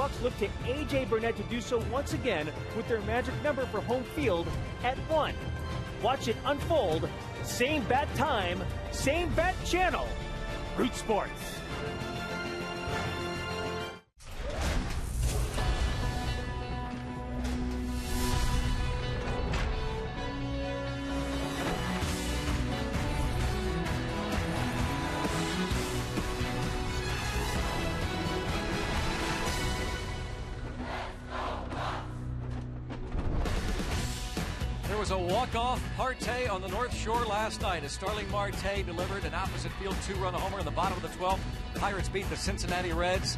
Hawks look to A.J. Burnett to do so once again with their magic number for home field at 1. Watch it unfold. Same bat time, same bat channel. Root Sports. There was a walk-off Marte on the North Shore last night as Starling Marte delivered an opposite field two-run homer in the bottom of the 12th. Pirates beat the Cincinnati Reds,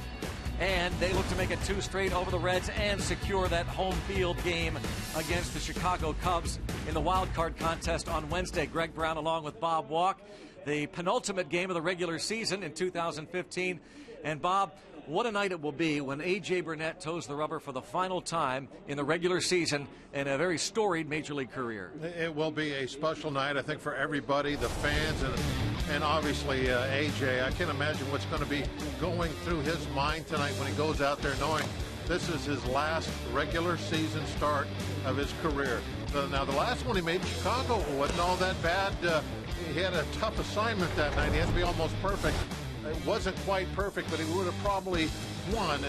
and they look to make it 2 straight over the Reds and secure that home field game against the Chicago Cubs in the wild card contest on Wednesday. Greg Brown along with Bob Walk, the penultimate game of the regular season in 2015. And Bob, what a night it will be when A.J. Burnett toes the rubber for the final time in the regular season in a very storied Major League career. It will be a special night, I think, for everybody, the fans, and obviously A.J. I can't imagine what's going to be going through his mind tonight when he goes out there knowing this is his last regular season start of his career. Now, the last one he made in Chicago wasn't all that bad. He had a tough assignment that night. He had to be almost perfect. It wasn't quite perfect, but he would have probably won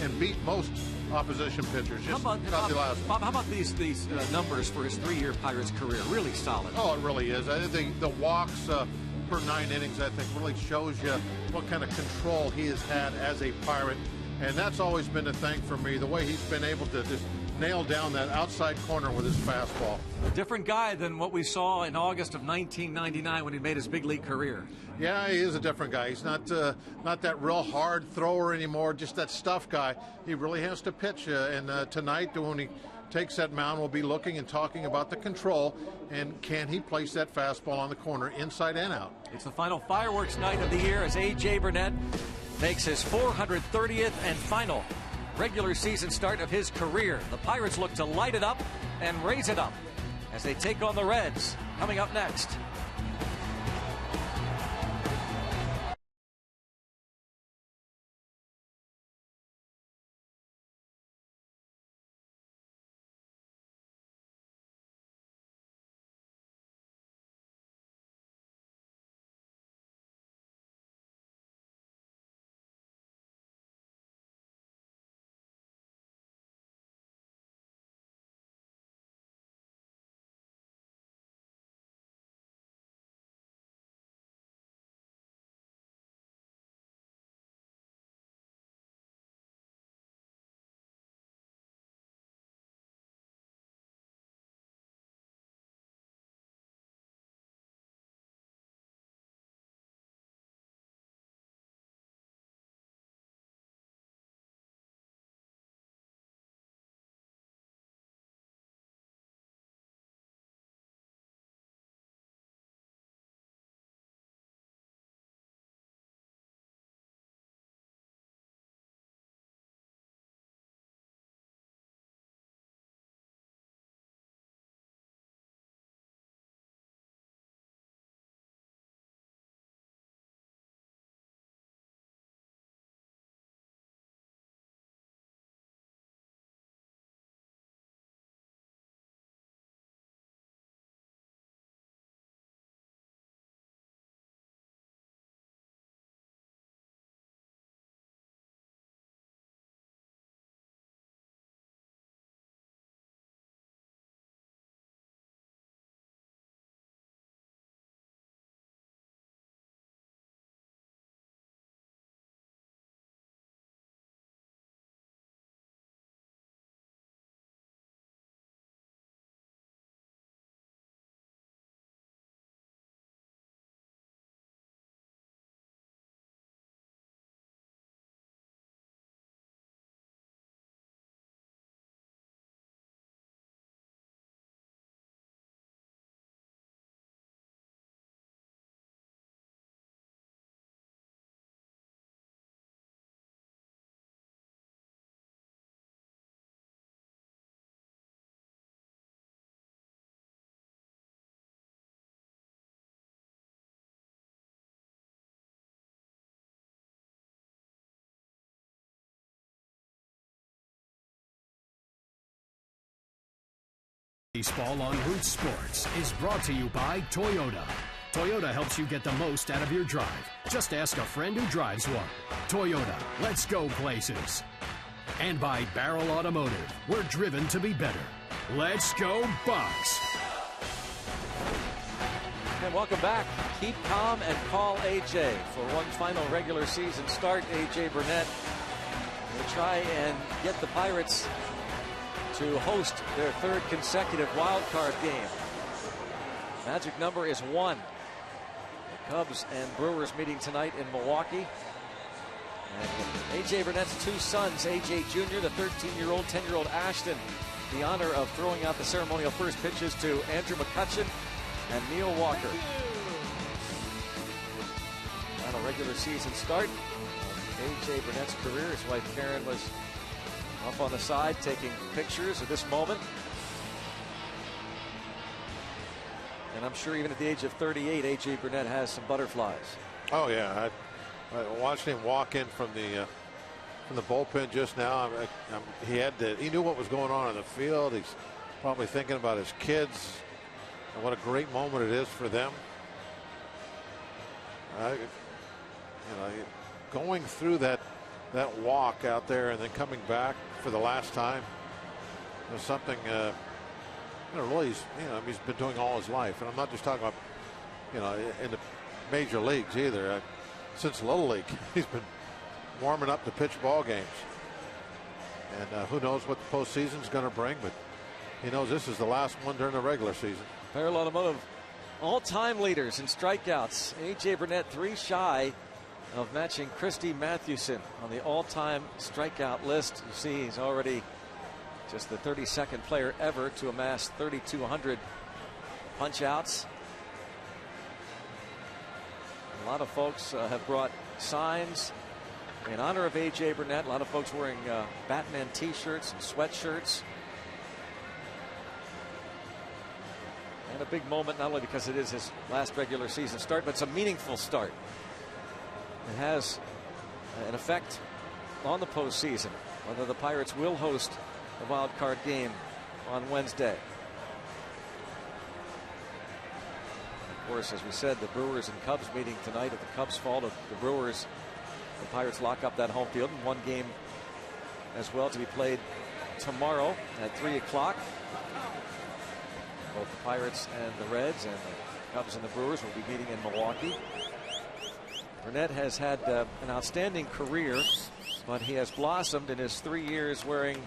and beat most opposition pitchers. Just Bob, how about these numbers for his 3-year Pirates career? Really solid. Oh, it really is. I think the walks per 9 innings, I think, really shows you what kind of control he has had as a Pirate. And that's always been the thing for me, the way he's been able to just nail down that outside corner with his fastball. A different guy than what we saw in August of 1999 when he made his big league career. Yeah, he is a different guy. He's not that real hard thrower anymore, just that stuff guy. He really has to pitch. And tonight, when he takes that mound, we'll be looking and talking about the control and can he place that fastball on the corner inside and out. It's the final fireworks night of the year as A.J. Burnett makes his 430th and final regular season start of his career. The Pirates look to light it up and raise it up as they take on the Reds coming up next. Baseball on Root Sports is brought to you by Toyota. Toyota helps you get the most out of your drive. Just ask a friend who drives one. Toyota, let's go places. And by Barrel Automotive, we're driven to be better. Let's go Bucks. And welcome back. Keep calm and call AJ for one final regular season start. AJ Burnett will try and get the Pirates to host their third consecutive wild card game. Magic number is 1. The Cubs and Brewers meeting tonight in Milwaukee. And AJ Burnett's 2 sons, AJ Jr., the 13-year-old, 10-year-old Ashton, the honor of throwing out the ceremonial first pitches to Andrew McCutchen and Neil Walker. Final regular season start of AJ Burnett's career. His wife Karen was up on the side taking pictures of this moment. And I'm sure even at the age of 38, AJ Burnett has some butterflies. Oh yeah, I watched him walk in from the bullpen just now. He knew what was going on in the field. He's probably thinking about his kids and what a great moment it is for them. Going through that walk out there and then coming back for the last time was something really he's been doing all his life. And I'm not just talking about in the major leagues either. Since Little League, he's been warming up to pitch ball games. And who knows what the postseason's going to bring, but he knows this is the last one during the regular season. Barrel Automotive all-time leaders in strikeouts. AJ Burnett 3 shy of matching Christy Mathewson on the all-time strikeout list. You see he's already just the 32nd player ever to amass 3,200 punch-outs. A lot of folks have brought signs in honor of AJ Burnett. A lot of folks wearing Batman t-shirts and sweatshirts. And a big moment, not only because it is his last regular season start, but it's a meaningful start. It has an effect on the postseason, whether the Pirates will host a wild card game on Wednesday. Of course, as we said, the Brewers and Cubs meeting tonight. If the Cubs fall to the Brewers, the Pirates lock up that home field, and one game as well to be played tomorrow at 3 o'clock. Both the Pirates and the Reds and the Cubs and the Brewers will be meeting in Milwaukee. Burnett has had an outstanding career, but he has blossomed in his 3 years wearing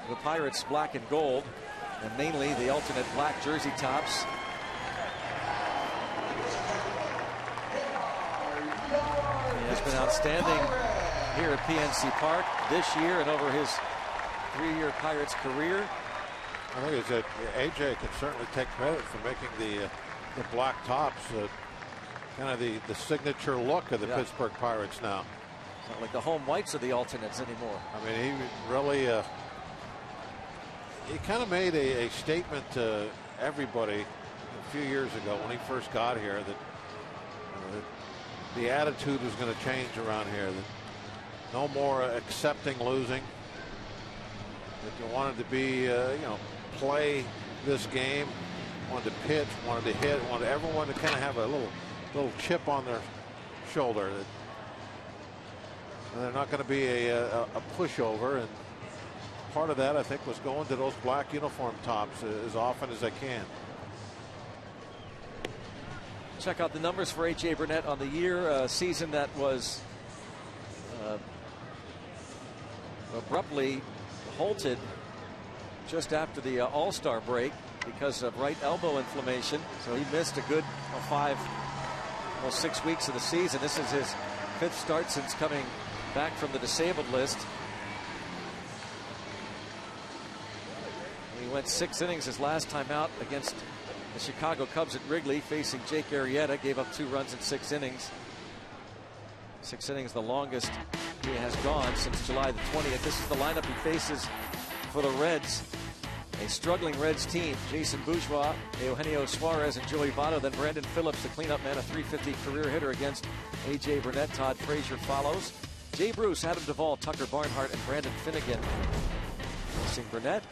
the Pirates black and gold, and mainly the alternate black jersey tops. He has been outstanding here at PNC Park this year and over his 3-year Pirates career. I think it's that AJ can certainly take credit for making the black tops kind of the signature look of the Pittsburgh Pirates now. It's not like the home whites are the alternates anymore. I mean, he really he kind of made a statement to everybody a few years ago when he first got here that the attitude was going to change around here. That no more accepting losing. That you wanted to be, play this game, wanted to pitch, wanted to hit, wanted everyone to kind of have a little chip on their shoulder. And they're not going to be a pushover, and part of that I think was going to those black uniform tops as often as they can. Check out the numbers for AJ Burnett on the year. A season that was abruptly halted just after the All-Star break because of right elbow inflammation. So he missed a good 6 weeks of the season. This is his 5th start since coming back from the disabled list. He went 6 innings his last time out against the Chicago Cubs at Wrigley, facing Jake Arrieta. Gave up 2 runs in 6 innings. 6 innings, the longest he has gone since July the 20th. This is the lineup he faces for the Reds. A struggling Reds team. Jason Bourgeois, Eugenio Suarez, and Joey Votto. Then Brandon Phillips, the cleanup man, a .350 career hitter against AJ Burnett. Todd Frazier follows. Jay Bruce, Adam Duvall, Tucker Barnhart, and Brandon Finnegan. Facing Burnett.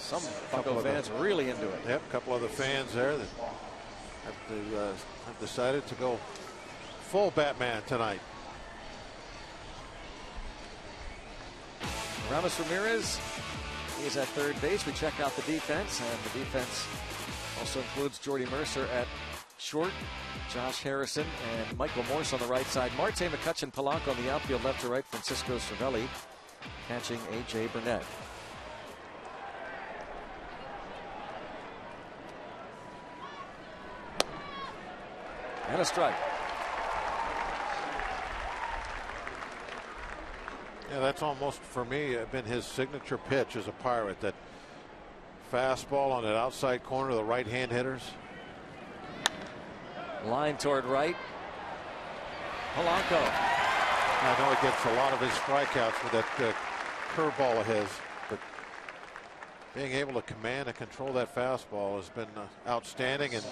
Some Bucco fans really into it. Yep, a couple of the fans there that have decided to go full Batman tonight. Ramos Ramirez is at third base. We check out the defense, and the defense also includes Jordy Mercer at short, Josh Harrison, and Michael Morse on the right side. Marte, McCutchen, Polanco on the outfield, left to right. Francisco Cervelli catching A.J. Burnett. And a strike. Yeah, that's almost, for me, been his signature pitch as a Pirate. That fastball on that outside corner of the right-hand hitters. Line toward right. Polanco. I know he gets a lot of his strikeouts with that curveball of his, but being able to command and control that fastball has been outstanding. And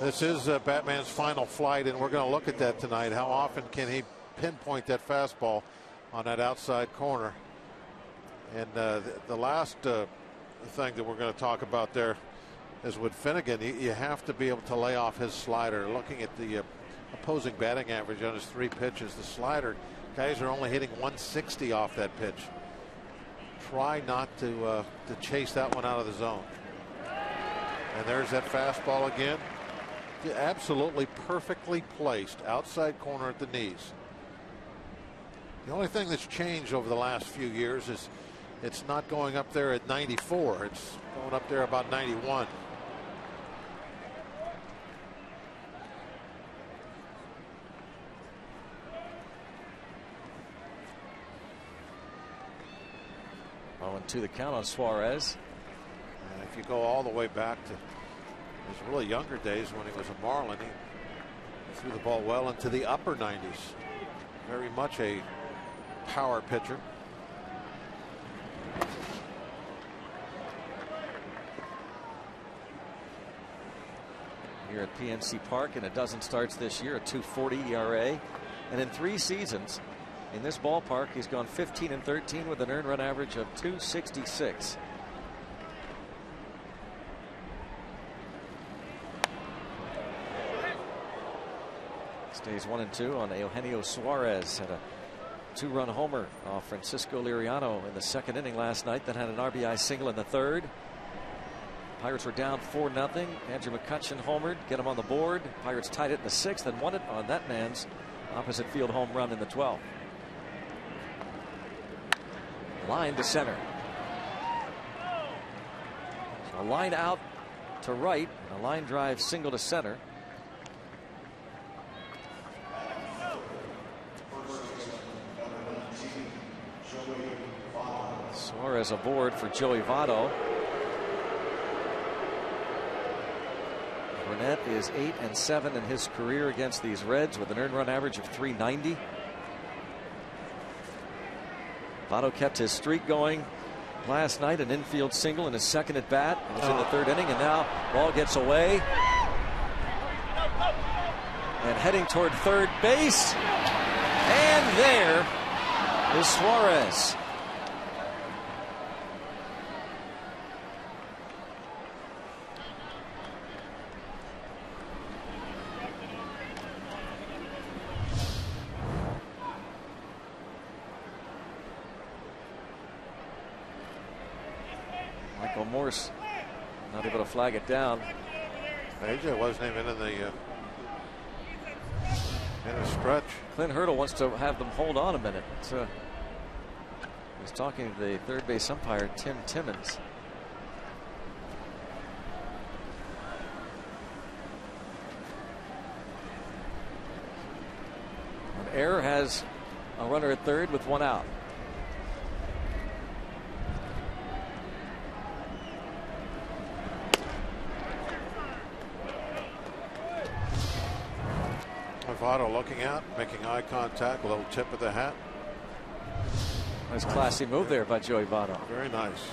this is Batman's final flight, and we're going to look at that tonight. How often can he pinpoint that fastball on that outside corner? And the last thing that we're going to talk about there is with Finnegan. You have to be able to lay off his slider. Looking at the opposing batting average on his 3 pitches, the slider, guys are only hitting 160 off that pitch. Try not to chase that one out of the zone. And there's that fastball again. Absolutely perfectly placed outside corner at the knees. The only thing that's changed over the last few years is it's not going up there at 94. It's going up there about 91. Oh, and to the count on Suarez. And if you go all the way back to his really younger days when he was a Marlin, he threw the ball well into the upper 90s. Very much a power pitcher. Here at PNC Park in a dozen starts this year, a 2.40 ERA, and in 3 seasons in this ballpark he's gone 15-13 with an earned run average of 266. Stays 1-2 on Eugenio Suarez. Had a 2-run homer off Francisco Liriano in the 2nd inning last night. Then had an RBI single in the 3rd. Pirates were down 4-0. Andrew McCutchen homered, get him on the board. Pirates tied it in the 6th and won it on that man's opposite field home run in the 12th. Line to center. So a line out to right, a line drive single to center. Suarez aboard for Joey Votto. Burnett is 8-7 in his career against these Reds with an earned run average of 390. Votto kept his streak going last night, an infield single in his 2nd at bat. It was in the 3rd inning, and now ball gets away. And heading toward third base. And there is Suarez. Michael Morse not able to flag it down. AJ wasn't even in a stretch. Clint Hurdle wants to have them hold on a minute. He's talking to the third base umpire, Tim Timmons. And Error has a runner at third with 1 out. Votto looking out, making eye contact, a little tip of the hat. Nice classy move there by Joey Votto. Very nice.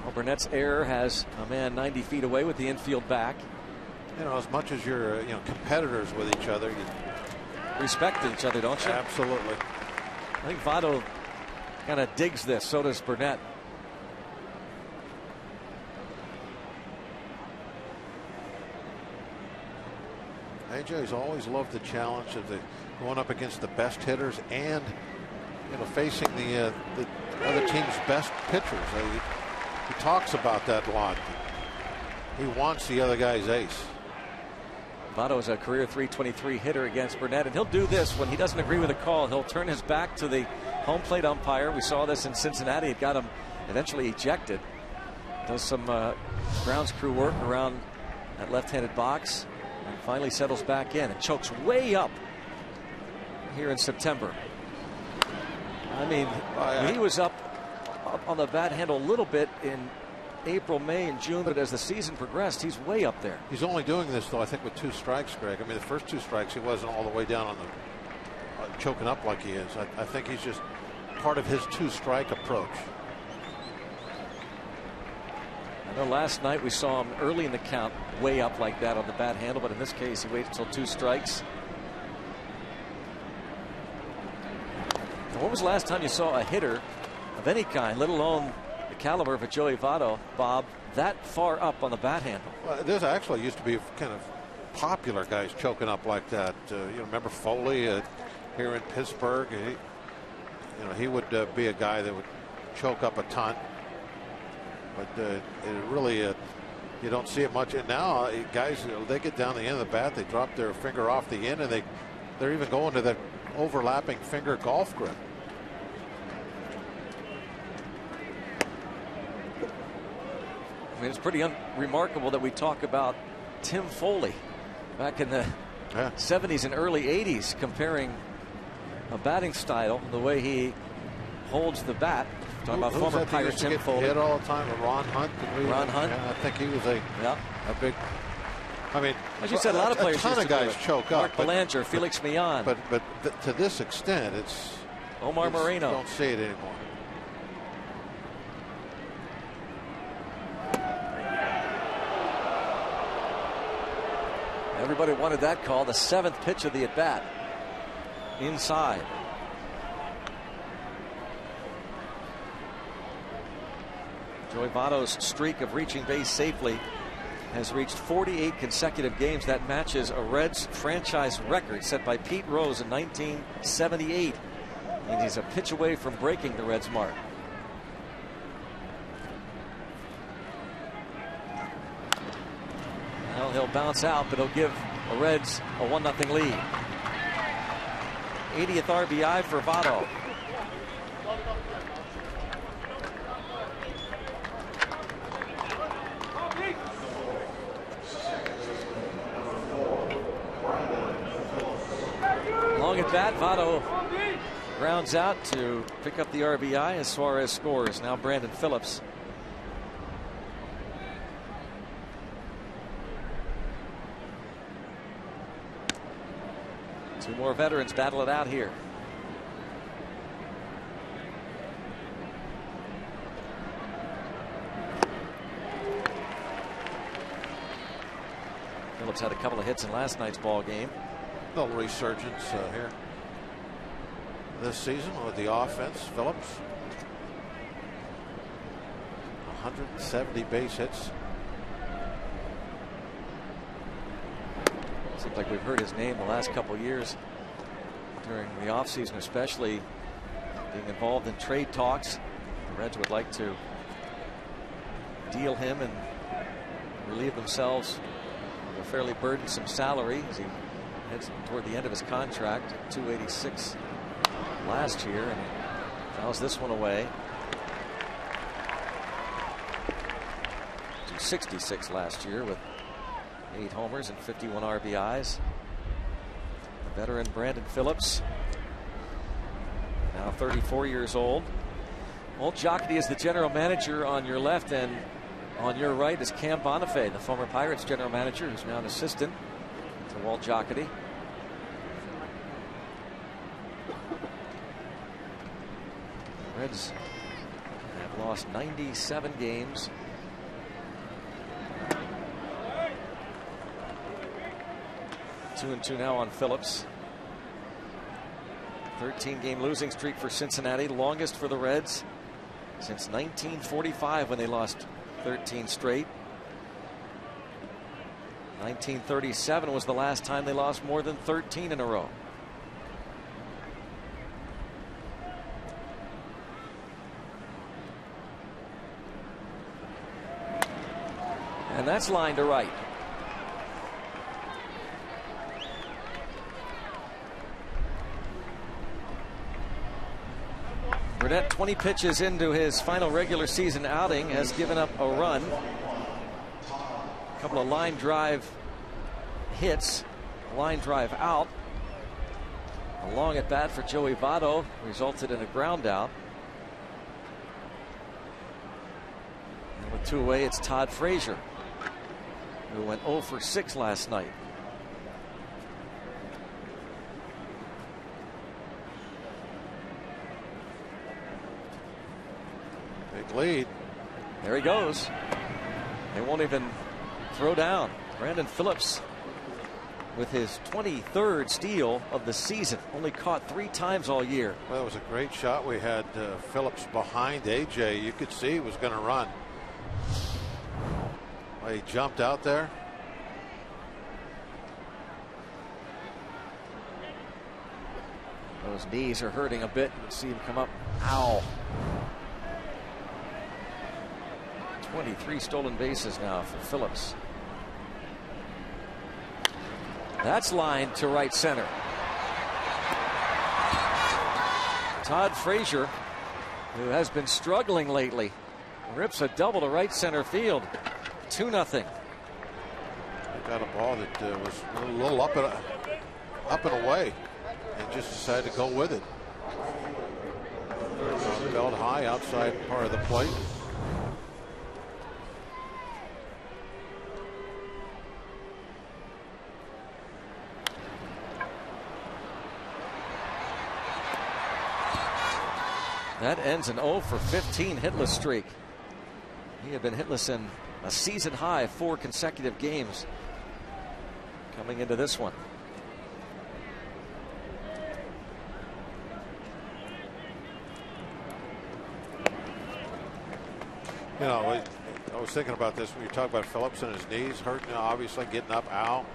Well, Burnett's error has a man 90 feet away with the infield back. You know, as much as you're competitors with each other, respect each other, don't you? Absolutely. I think Votto kind of digs this. So does Burnett. AJ's always loved the challenge of going up against the best hitters and, you know, facing the other team's best pitchers. He talks about that a lot. He wants the other guy's ace. Votto is a career .323 hitter against Burnett, and he'll do this when he doesn't agree with a call. He'll turn his back to the home plate umpire. We saw this in Cincinnati. It got him eventually ejected. Does some grounds crew work around that left-handed box, and finally settles back in and chokes way up here in September. I mean, he was up on the bat handle a little bit in April, May, and June, but as the season progressed, he's way up there. He's only doing this, though, I think, with 2 strikes, Greg. I mean, the first 2 strikes, he wasn't all the way down on the choking up like he is. I think he's just part of his 2-strike approach. I know last night we saw him early in the count way up like that on the bat handle, but in this case, he waited until 2 strikes. Now, when was the last time you saw a hitter of any kind, let alone the caliber of a Joey Votto, Bob, that far up on the bat handle? Well, there's actually used to be kind of popular guys choking up like that. You know, remember Foley here in Pittsburgh? He would be a guy that would choke up a ton. But it really, you don't see it much. And now guys, they get down the end of the bat, they drop their finger off the end, and they're even going to that overlapping finger golf grip. I mean, it's pretty remarkable that we talk about Tim Foley back in the 70s and early 80s, comparing a batting style, the way he holds the bat. Talking about former Pirate Tim Foley. Hit all the time. Ron Hunt. Ron Hunt. Yeah, I think he was a big. I mean, as you said, a lot of players. A ton of guys choke up. Mark Belanger, Felix Millan. But to this extent, it's Omar Moreno. Don't see it anymore. Everybody wanted that call. The 7th pitch of the at bat. Inside. Joey Votto's streak of reaching base safely has reached 48 consecutive games. That matches a Reds franchise record set by Pete Rose in 1978. And he's a pitch away from breaking the Reds mark. Well, he'll bounce out, but he'll give the Reds a 1-0 lead. 80th RBI for Votto. Long at bat, Votto grounds out to pick up the RBI as Suarez scores. Now Brandon Phillips. Two more veterans battle it out here. Phillips had a couple of hits in last night's ball game. A little resurgence here this season with the offense. Phillips, 170 base hits. Seems like we've heard his name the last couple years during the offseason, especially being involved in trade talks. The Reds would like to deal him and relieve themselves of a fairly burdensome salary as he heads toward the end of his contract. $286 last year, and fouls this one away. $266 last year with 8 homers and 51 RBIs. The veteran Brandon Phillips, now 34 years old. Walt Jocketty is the general manager on your left, and on your right is Cam Bonifay, the former Pirates general manager, who's now an assistant to Walt Jocketty. The Reds have lost 97 games. Two and two now on Phillips. 13-game losing streak for Cincinnati, longest for the Reds since 1945 when they lost 13 straight. 1937 was the last time they lost more than 13 in a row. And that's line to right. Burnett, 20 pitches into his final regular season outing, has given up a run. A couple of line drive hits, line drive out. A long at bat for Joey Votto resulted in a ground out. And with 2 away, it's Todd Frazier, who went 0 for 6 last night. Big lead. There he goes. They won't even throw down. Brandon Phillips with his 23rd steal of the season. Only caught 3 times all year. Well, that was a great shot. We had Phillips behind AJ. You could see he was going to run. Well, he jumped out there. Those knees are hurting a bit. You can see him come up. Ow. 23 stolen bases now for Phillips. That's lined to right center. Todd Frazier, who has been struggling lately, rips a double to right center field. 2-0. They got a ball that was a little up and away, and just decided to go with it. Belt high outside part of the plate. That ends an 0 for 15 hitless streak. He had been hitless in a season high 4 consecutive games coming into this one. You know, I was thinking about this when you talk about Phillips and his knees hurting, obviously getting up. Ow.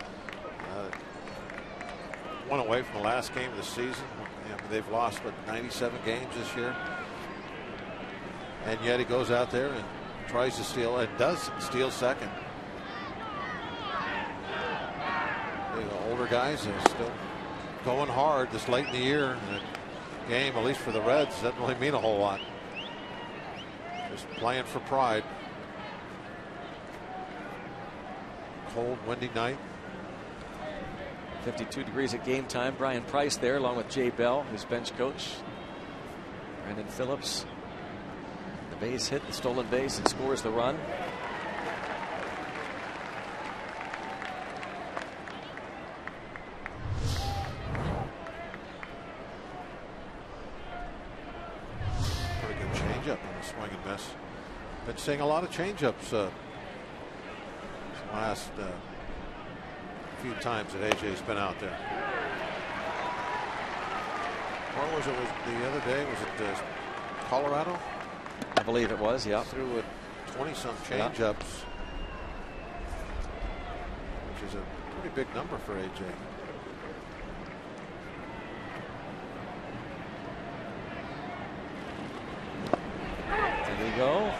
One away from the last game of the season. They've lost 97 games this year, and yet he goes out there and tries to steal, and does steal second. The older guys are still going hard this late in the year. And the game, at least for the Reds, doesn't really mean a whole lot. Just playing for pride. Cold, windy night. 52 degrees at game time. Brian Price there along with Jay Bell, his bench coach. Brandon Phillips, the base hit, the stolen base, and scores the run. Pretty good changeup on the swing and miss. Been seeing a lot of changeups last few times that AJ's been out there. Or was it the other day? Was it Colorado? I believe it was, yeah. Threw with 20-some changeups, which is a pretty big number for AJ. Did he go?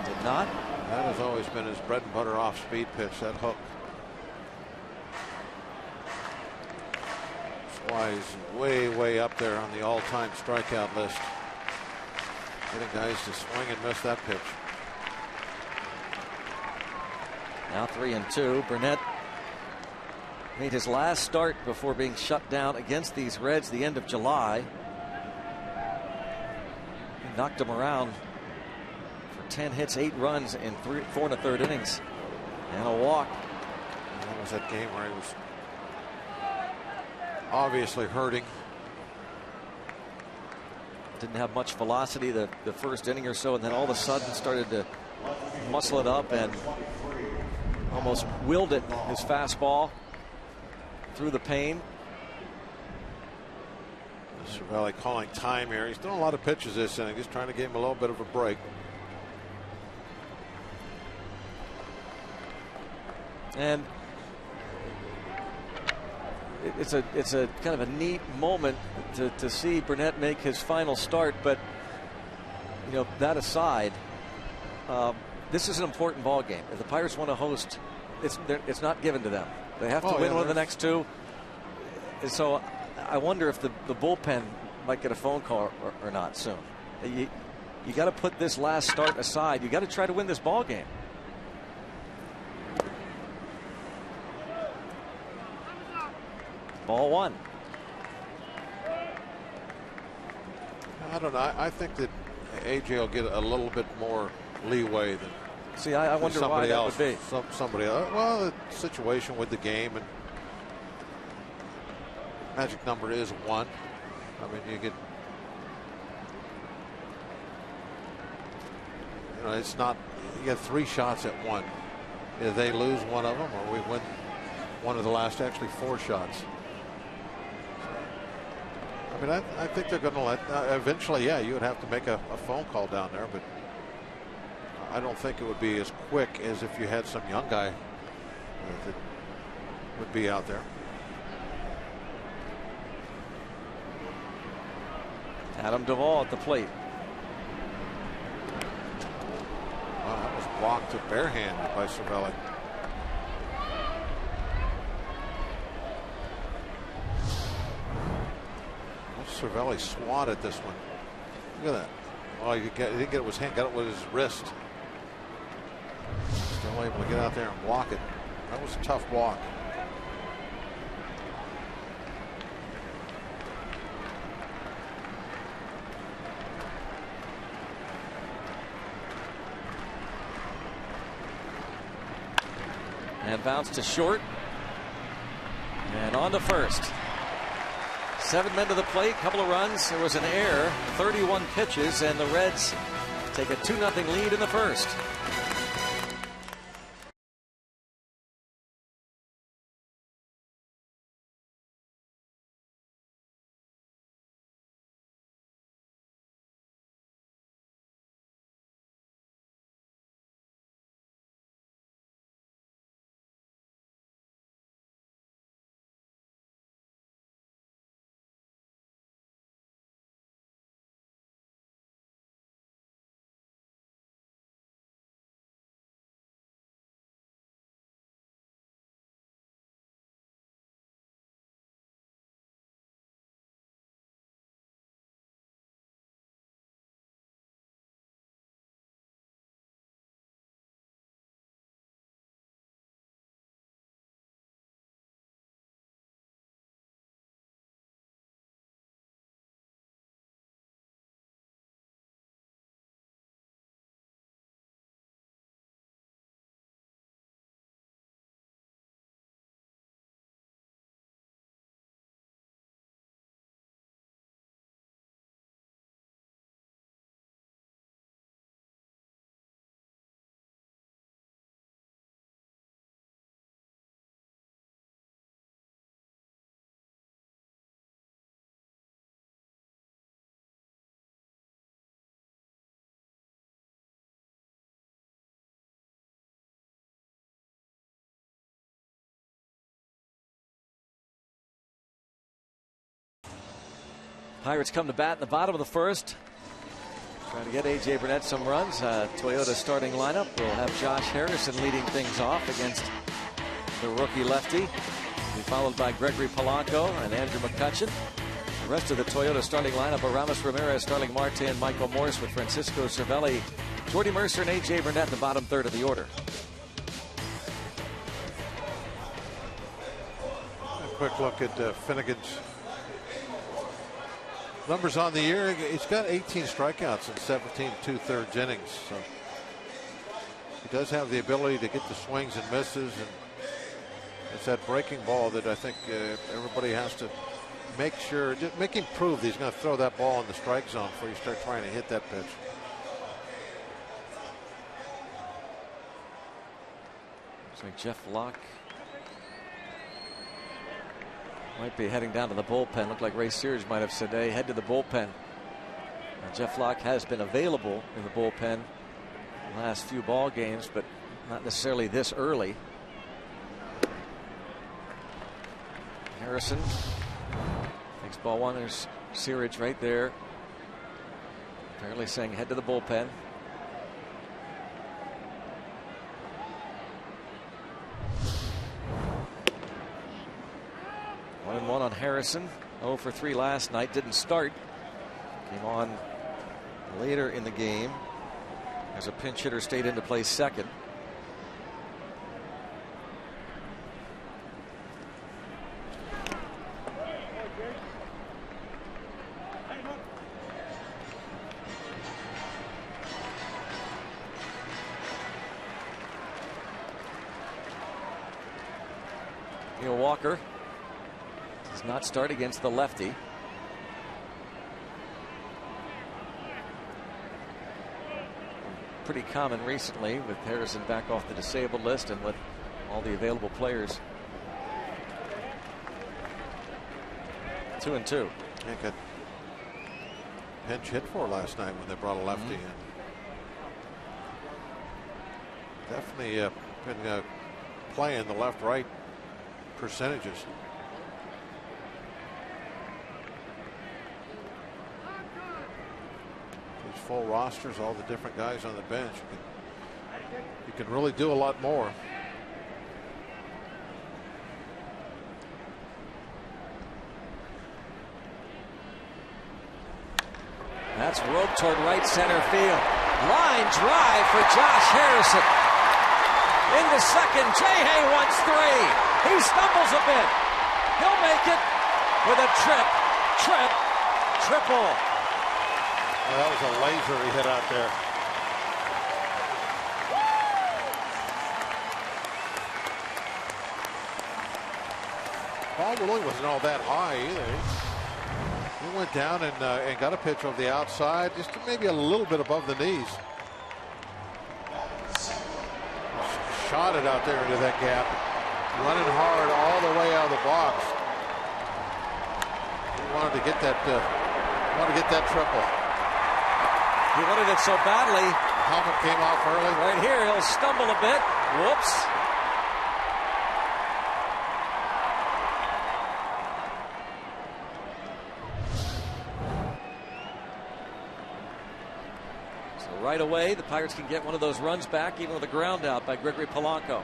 Did not. That has always been his bread and butter off-speed pitch, that hook. Why he's way up there on the all-time strikeout list. Getting guys to swing and miss that pitch. Now 3-2. Burnett made his last start before being shut down against these Reds the end of July. He knocked them around for 10 hits, 8 runs in 4 1/3 innings, and a walk. And that was that game where he was obviously hurting. Didn't have much velocity the first inning or so, and then all of a sudden started to muscle it up and almost willed it, his fastball, through the pain. Cervelli calling time here. He's doing a lot of pitches this inning, just trying to give him a little bit of a break. And it's a kind of a neat moment to see Burnett make his final start. But you know, that aside, this is an important ball game. If the Pirates want to host, it's not given to them. They have to win one of the next two. And so I wonder if the bullpen might get a phone call or not soon. You got to put this last start aside. You got to try to win this ball game. Ball one. I don't know. I think that AJ will get a little bit more leeway than. See, I wonder why that would be. Somebody else. Well, the situation with the game, and magic number is 1. I mean, you get. You know, it's not. You get 3 shots at 1. Either they lose one of them, or we win one of the last. Actually, 4 shots. I mean, I think they're going to let. Eventually, yeah, you would have to make a phone call down there, but I don't think it would be as quick as if you had some young guy that would be out there. Adam Duvall at the plate. Wow, that was blocked to barehanded by Cervelli. Cervelli swatted this one. Look at that. Oh, he didn't get it with his hand, got it with his wrist. Still able to get out there and block it. That was a tough block. And bounce to short. And on to first. 7 men to the plate, couple of runs. There was an error, 31 pitches, and the Reds take a 2-0 lead in the first. Pirates come to bat in the bottom of the first. Trying to get A.J. Burnett some runs. Toyota starting lineup will have Josh Harrison leading things off against the rookie lefty. Be followed by Gregory Polanco and Andrew McCutchen. The rest of the Toyota starting lineup are Ramos Ramirez, Starling Marte, and Michael Morse, with Francisco Cervelli, Jordy Mercer, and A.J. Burnett in the bottom third of the order. A quick look at Finnegan's numbers on the year. He's got 18 strikeouts in 17 2/3 innings. So he does have the ability to get the swings and misses, and it's that breaking ball that I think everybody has to make sure, just make him prove that he's going to throw that ball in the strike zone before you start trying to hit that pitch. Looks like Jeff Locke Might be heading down to the bullpen. Looked like Ray Sears might have said, hey, head to the bullpen. Now, Jeff Locke has been available in the bullpen the last few ball games, but not necessarily this early. Harrison takes ball one. There's Searage right there. Apparently saying head to the bullpen. One on Harrison. 0 for 3 last night. Didn't start. Came on later in the game as a pinch hitter stayed in to play second. Neil Walker does not start against the lefty. Pretty common recently with Harrison back off the disabled list and with all the available players. 2-2. Yeah, got pinch hit for last night when they brought a lefty in. Definitely been playing the left-right percentages. These full rosters, all the different guys on the bench, you can really do a lot more. That's roped toward right center field. Line drive for Josh Harrison. Into second, J-Hay wants 3. He stumbles a bit. He'll make it with a triple. Well, that was a laser he hit out there. Ball really wasn't all that high either. He went down and got a pitch over the outside, just maybe a little bit above the knees. Shot it out there into that gap, running hard all the way out of the box. He wanted to get that triple. He wanted it so badly. Helmet came off early. Right here, he'll stumble a bit. Whoops. So right away, the Pirates can get one of those runs back, even with a ground out by Gregory Polanco.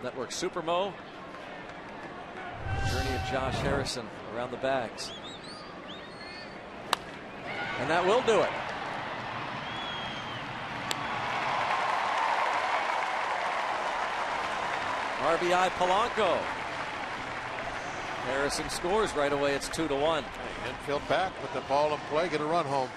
Network Supermo. The journey of Josh Harrison around the bags. And that will do it. RBI Polanco. Harrison scores right away. It's 2-1. Infield back with the ball in play. Get a run home.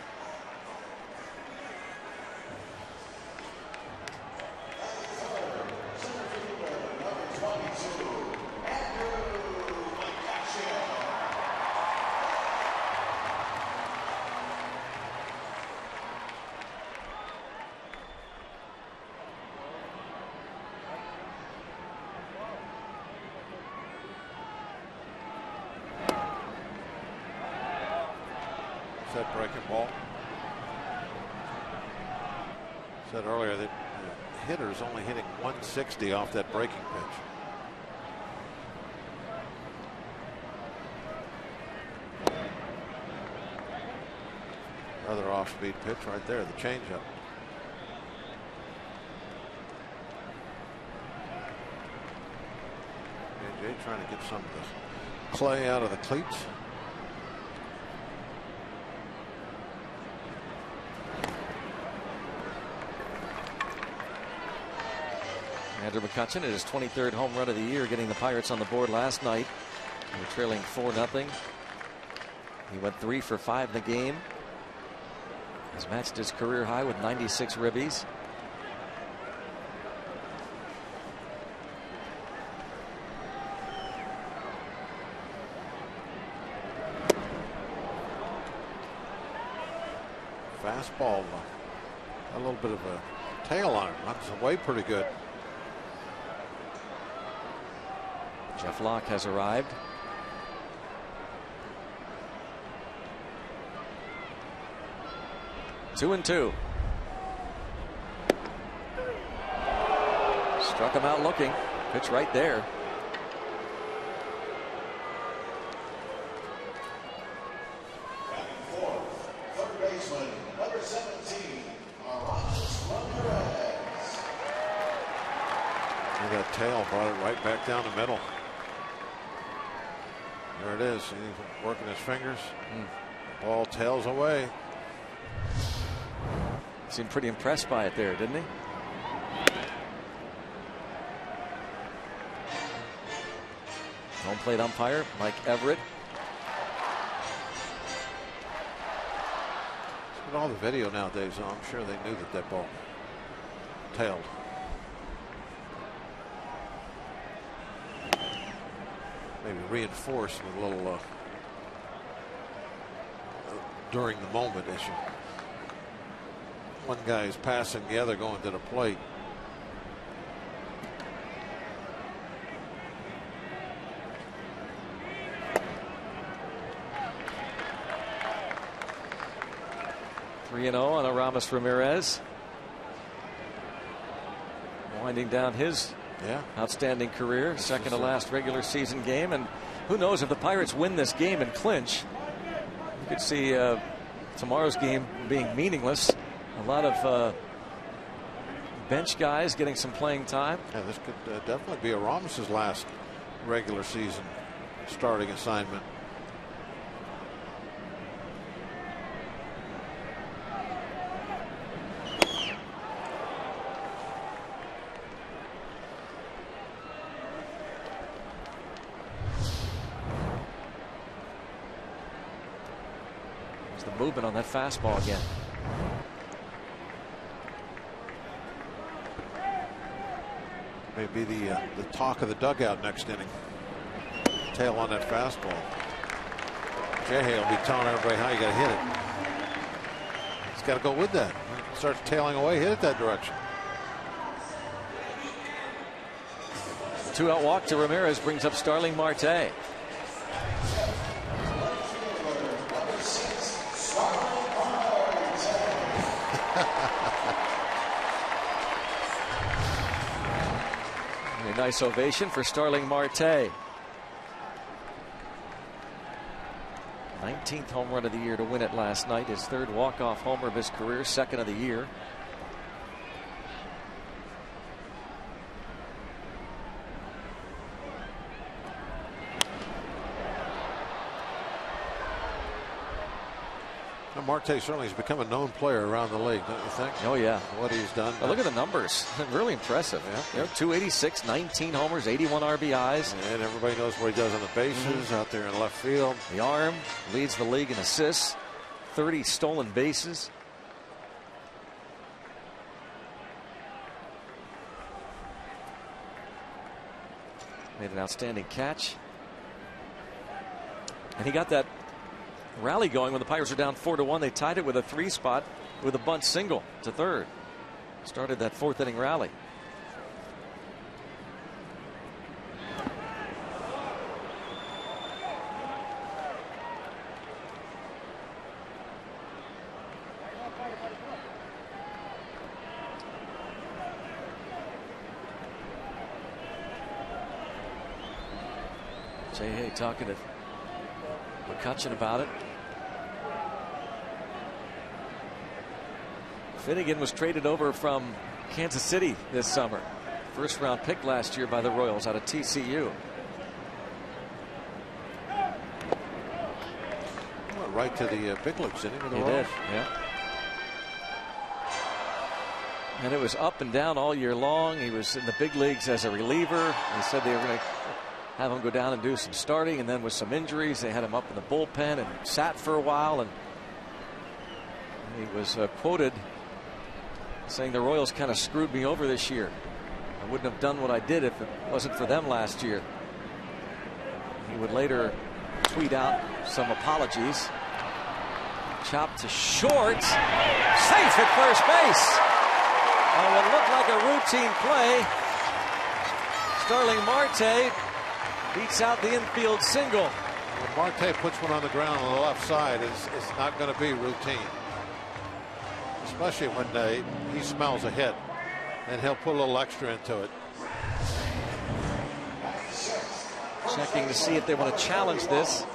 That breaking ball. Said earlier that the hitter's only hitting 160 off that breaking pitch. Another off-speed pitch right there, the changeup. AJ trying to get some of the clay out of the cleats. Andrew McCutchen at his 23rd home run of the year, getting the Pirates on the board last night. They were trailing 4-0. He went 3 for 5 in the game. He's matched his career high with 96 ribbies. Fastball, a little bit of a tail on it. Runs away pretty good. Jeff Locke has arrived. Two and two. Struck him out looking. Pitch right there. Third baseman, number 17, that tail brought it right back down the middle. There it is. He's working his fingers. Ball tails away. Seemed pretty impressed by it there, didn't he? Home plate umpire Mike Everett. With all the video nowadays, I'm sure they knew that that ball tailed. Maybe reinforced with a little during the moment issue. One guy is passing the other going to the plate. Three 3-0 on Aramis Ramirez. Winding down his outstanding career. Second to last regular season game. And who knows, if the Pirates win this game and clinch, you could see tomorrow's game being meaningless. A lot of bench guys getting some playing time. Yeah, this could definitely be Aramis's last regular season starting assignment. There's the movement on that fastball again. Maybe the talk of the dugout next inning. Tail on that fastball. Jay will be telling everybody how you got to hit it. He's got to go with that. When it starts tailing away, hit it that direction. 2-out walk to Ramirez brings up Starling Marte. A nice ovation for Starling Marte. 19th home run of the year to win it last night. His third walk-off homer of his career, second of the year. Marte certainly has become a known player around the league, don't you think? Oh, yeah. What he's done. Now look at the numbers. Really impressive. Yeah. You know, 286, 19 homers, 81 RBIs. And everybody knows what he does on the bases, out there in left field. The arm leads the league in assists, 30 stolen bases. Made an outstanding catch. And he got that rally going when the Pirates are down 4-1. They tied it with a 3 spot with a bunt single to third. Started that 4th inning rally. Jay Hay talking to McCutchen about it. Finnegan was traded over from Kansas City this summer. First round pick last year by the Royals out of TCU. Went right to the big leagues, didn't he? He did, yeah. And it was up and down all year long. He was in the big leagues as a reliever. They said they were going to have him go down and do some starting, and then with some injuries they had him up in the bullpen and sat for a while, and he was quoted saying the Royals kind of screwed me over this year. I wouldn't have done what I did if it wasn't for them last year. He would later tweet out some apologies. Chop to short. Safe at first base. On what looked like a routine play, Starling Marte beats out the infield single. When Marte puts one on the ground on the left side, it's not going to be routine. Especially when he smells a hit. And he'll put a little extra into it. Checking to see if they want to challenge this.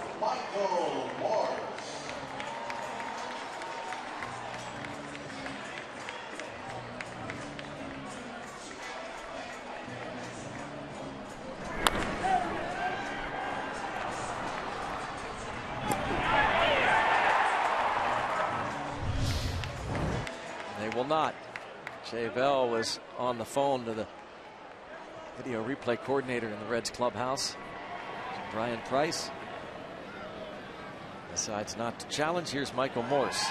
They will not. Jay Bell was on the phone to the video replay coordinator in the Reds clubhouse, Brian Price. Decides not to challenge. Here's Michael Morse.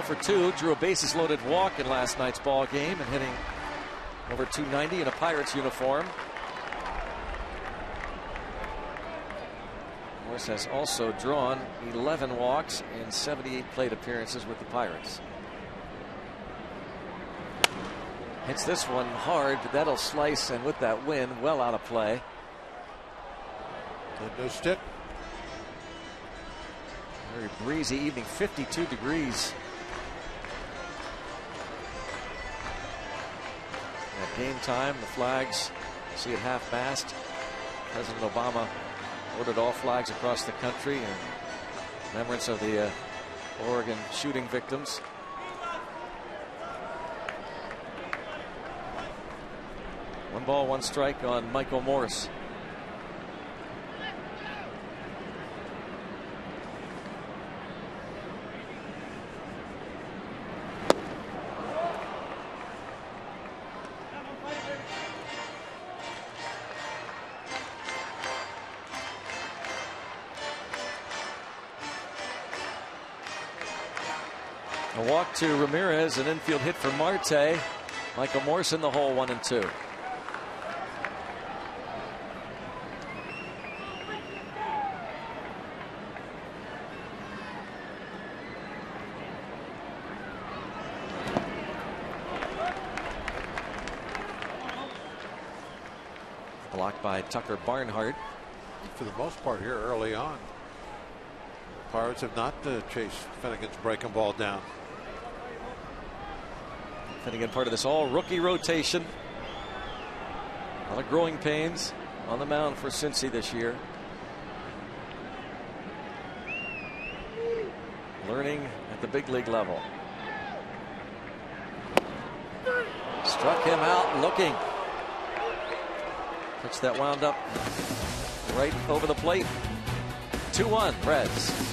For 2, drew a bases loaded walk in last night's ball game and hitting over 290 in a Pirates uniform. Morse has also drawn 11 walks in 78 plate appearances with the Pirates. Hits this one hard, but that'll slice, and with that win, well out of play. Good stick. Very breezy evening, 52 degrees. At game time, the flags see at half-mast. President Obama ordered all flags across the country in remembrance of the Oregon shooting victims. One ball, one strike on Michael Morse. A walk to Ramirez, an infield hit for Marte. Michael Morse in the hole, 1-2. Blocked by Tucker Barnhart. For the most part here early on, the Pirates have not chased Finnegan's breaking ball down. Finnegan part of this all rookie rotation. A lot of growing pains on the mound for Cincy this year. Learning at the big league level. Struck him out looking. Pitch that wound up right over the plate. 2-1 Reds.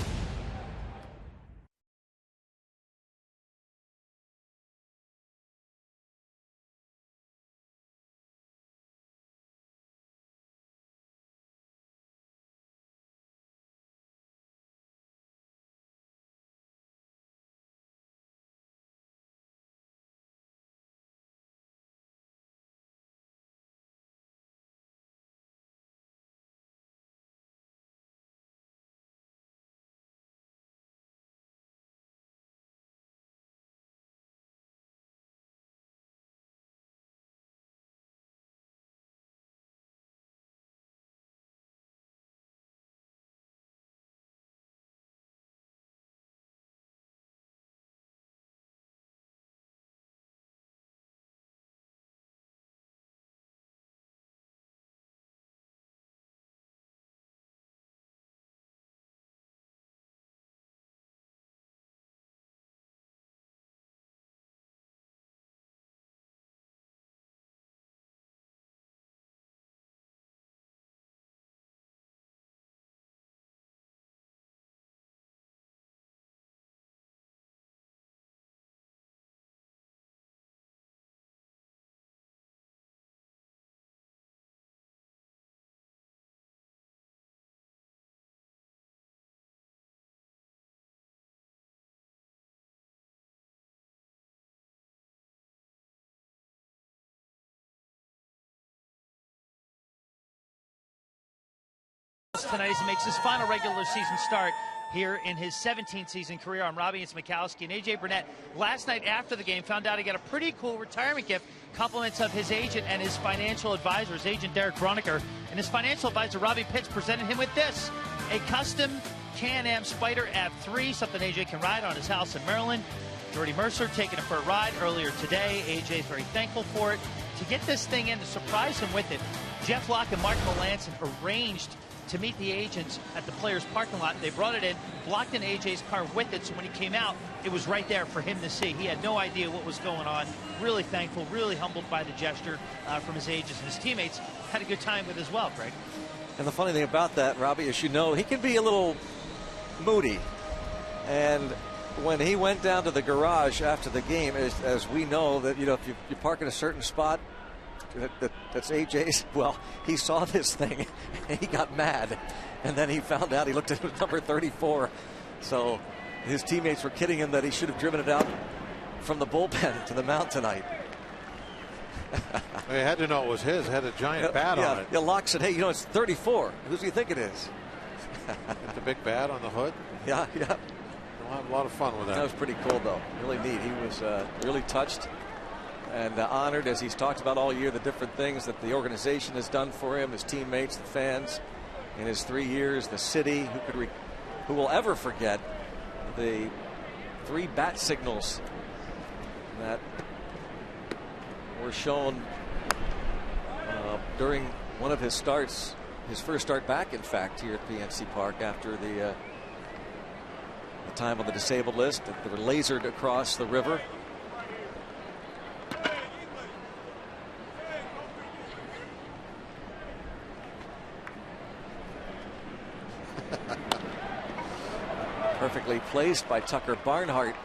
Reds tonight as he makes his final regular season start here in his 17th season career. I'm Robbie Mikowski, and A.J. Burnett last night after the game found out he got a pretty cool retirement gift, compliments of his agent and his financial advisor, his agent Derek Broniker, and his financial advisor Robbie Pitts presented him with this, a custom Can-Am Spider AB3, something A.J. can ride on his house in Maryland. Jordy Mercer taking it for a ride earlier today. A.J. is very thankful for it. To get this thing in, to surprise him with it, Jeff Locke and Mark Melanson arranged to meet the agents at the players' parking lot. They brought it in, blocked in A.J.'s car with it, so when he came out, it was right there for him to see. He had no idea what was going on. Really thankful, really humbled by the gesture from his agents, and his teammates had a good time with it as well, Greg. And the funny thing about that, Robbie, is he can be a little moody. And when he went down to the garage after the game, as we know that, if you park in a certain spot, that's AJ's. Well, he saw this thing and he got mad, and then he found out, he looked at number 34. So his teammates were kidding him that he should have driven it out from the bullpen to the mound tonight. He had to know it was his. It had a giant bat on it. Yeah, Locke said, hey, it's 34. Who do you think it is? The big bat on the hood. Yeah. We'll have a lot of fun with that. That was pretty cool, though. Really neat. He was really touched and honored, as he's talked about all year, the different things that the organization has done for him, his teammates, the fans, in his 3 years, the city. Who will ever forget the 3 bat signals that were shown during one of his starts, his first start back, in fact, here at PNC Park after the time on the disabled list. They were lasered across the river. Perfectly placed by Tucker Barnhart.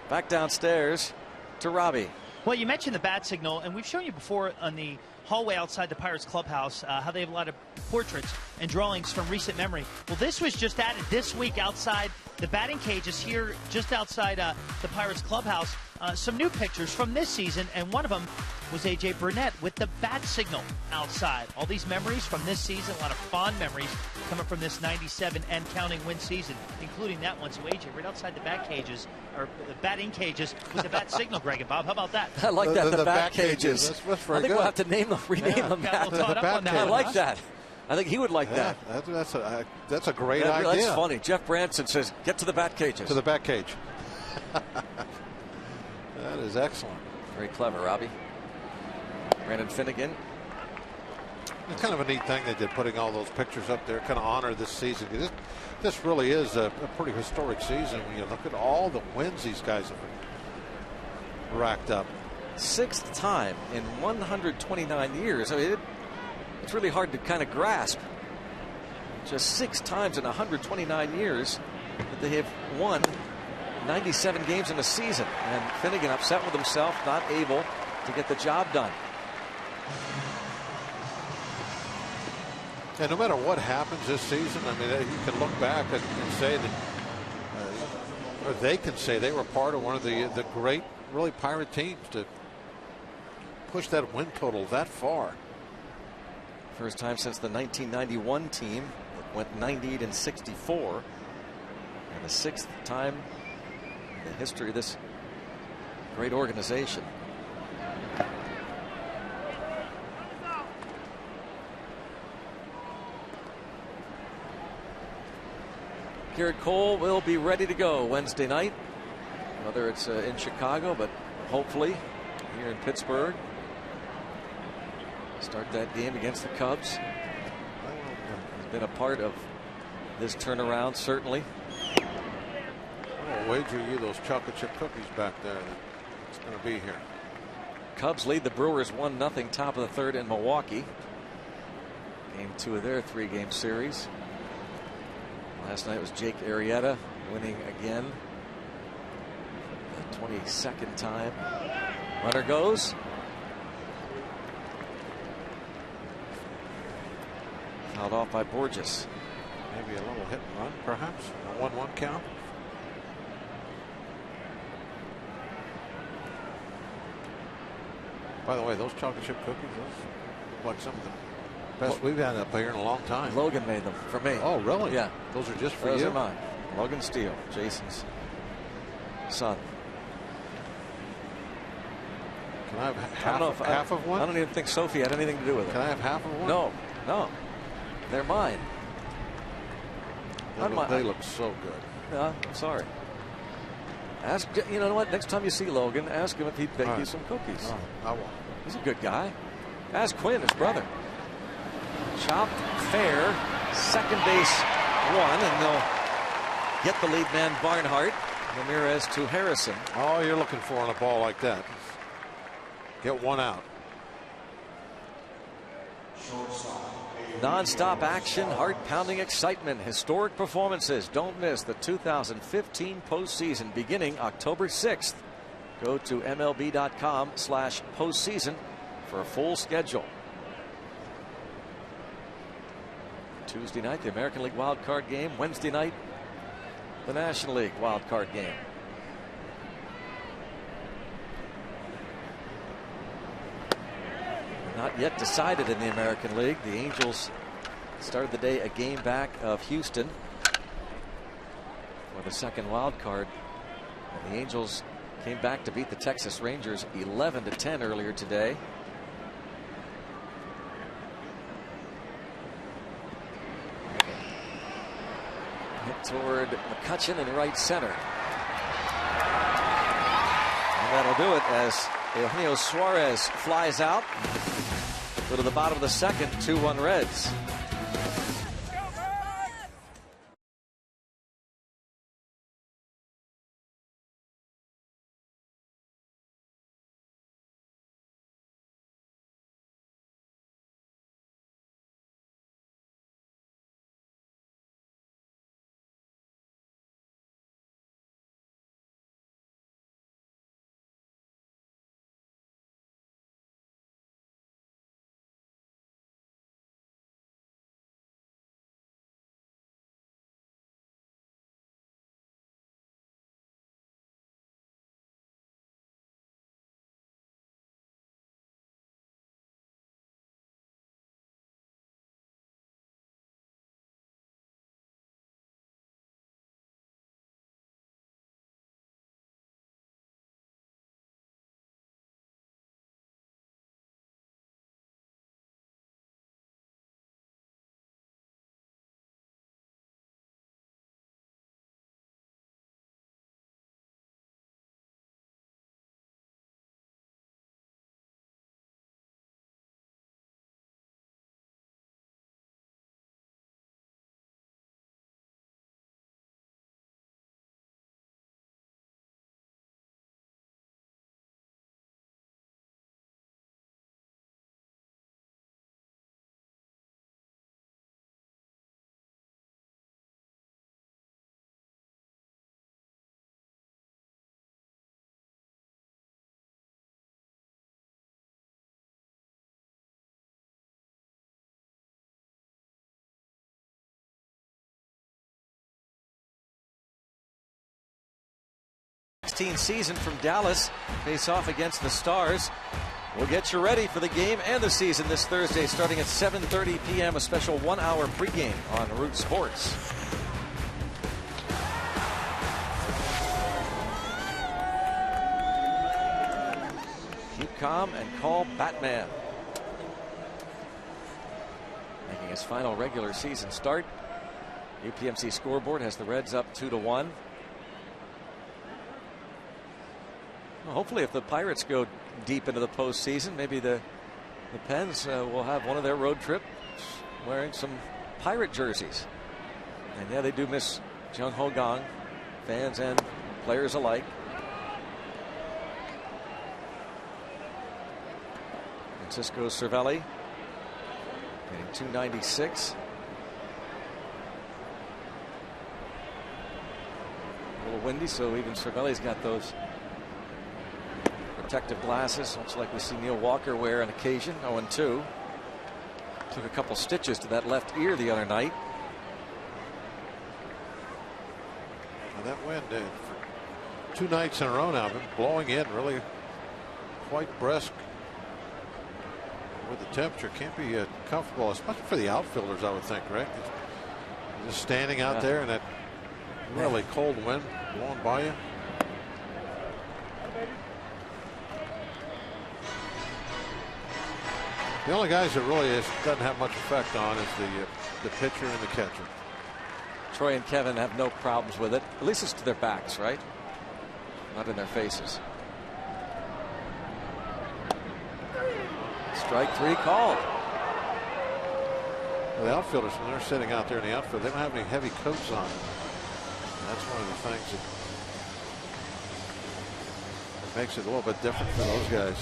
Back downstairs to Robbie. Well, you mentioned the bat signal, and we've shown you before on the hallway outside the Pirates clubhouse how they have a lot of portraits and drawings from recent memory. Well, this was just added this week outside the batting cages here just outside the Pirates clubhouse. Some new pictures from this season, and one of them was A.J. Burnett with the bat signal outside. All these memories from this season, a lot of fond memories coming from this 97 and counting win season, including that one. So A.J. right outside the bat cages, or the batting cages, with the bat signal, Greg and Bob. How about that? I like that, the bat cages. That's very I think good. we'll have to rename them that. The bat cages. I like that. I think he would like that. That's a great idea. That's funny. Jeff Branson says, get to the bat cages. To the bat cage. That is excellent. Very clever, Robbie. Brandon Finnegan. It's kind of a neat thing they did, putting all those pictures up there, kind of honor this season. This really is a pretty historic season when you look at all the wins these guys have racked up. 6th time in 129 years. I mean, it's really hard to kind of grasp. Just 6 times in 129 years that they have won 97 games in a season. And Finnegan upset with himself, not able to get the job done. And no matter what happens this season, I mean, you can look back and say that, or they can say they were part of one of the great, really, Pirate teams to push that win total that far. First time since the 1991 team that went 98-64, and the 6th time in the history of this great organization. Garrett Cole will be ready to go Wednesday night, whether it's in Chicago, but hopefully here in Pittsburgh. Start that game against the Cubs. He's been a part of this turnaround, certainly. I'll wager you those chocolate chip cookies back there. It's going to be here. Cubs lead the Brewers 1-0, top of the 3rd in Milwaukee. Game 2 of their 3-game series. Last night was Jake Arrieta winning again. The 22nd time. Runner goes. Fouled off by Borges. Maybe a little hit and run, perhaps. A 1-1 count. By the way, those chocolate chip cookies, those look like something Best we've had up here in a long time. Logan made them for me. Oh, really? Yeah. Those are just for Those you? are mine. Logan Steele, Jason's son. Can I have half of one? I don't even think Sophie had anything to do with it. Can I have half of one? No, no. They're mine. They look so good. No, I'm sorry. Ask, you know what? Next time you see Logan, ask him if he'd bake you some cookies. I will. He's a good guy. Ask Quinn, his brother. Chopped fair, second base one, and they'll get the lead man Barnhart. Ramirez to Harrison. All you're looking for in a ball like that. Get one out. Non-stop action, heart-pounding excitement, historic performances. Don't miss the 2015 postseason beginning October 6th. Go to MLB.com/postseason for a full schedule. Tuesday night, the American League wild card game. Wednesday night, the National League wild card game. Not yet decided in the American League. The Angels started the day a game back of Houston for the second wild card. And the Angels came back to beat the Texas Rangers 11-10 earlier today. Hit toward McCutchen in right center. And that'll do it as Eugenio Suarez flies out. Go to the bottom of the second, 2-1 Reds. Season from Dallas face off against the Stars. We'll get you ready for the game and the season this Thursday starting at 7:30 p.m. a special 1-hour pregame on Root Sports. Keep calm and call Batman. Making his final regular season start. UPMC scoreboard has the Reds up 2-1. Hopefully, if the Pirates go deep into the postseason, maybe the Pens will have one of their road trips wearing some Pirate jerseys. And yeah, they do miss Jung Ho Kang, fans and players alike. Francisco Cervelli hitting .296. A little windy, so even Cervelli's got those protective glasses, much like we see Neil Walker wear on occasion. 0-2. Took a couple stitches to that left ear the other night. Well, that wind for 2 nights in a row now been blowing in really quite brisk. With the temperature, can't be comfortable, especially for the outfielders, I would think, right? Just standing out there in that really cold wind blowing by you. The only guys that really doesn't have much effect on is the pitcher and the catcher. Troy and Kevin have no problems with it. At least it's to their backs, right? Not in their faces. Strike 3 called. Well, the outfielders, when they're sitting out there in the outfield, they don't have any heavy coats on. That's one of the things that makes it a little bit different for those guys.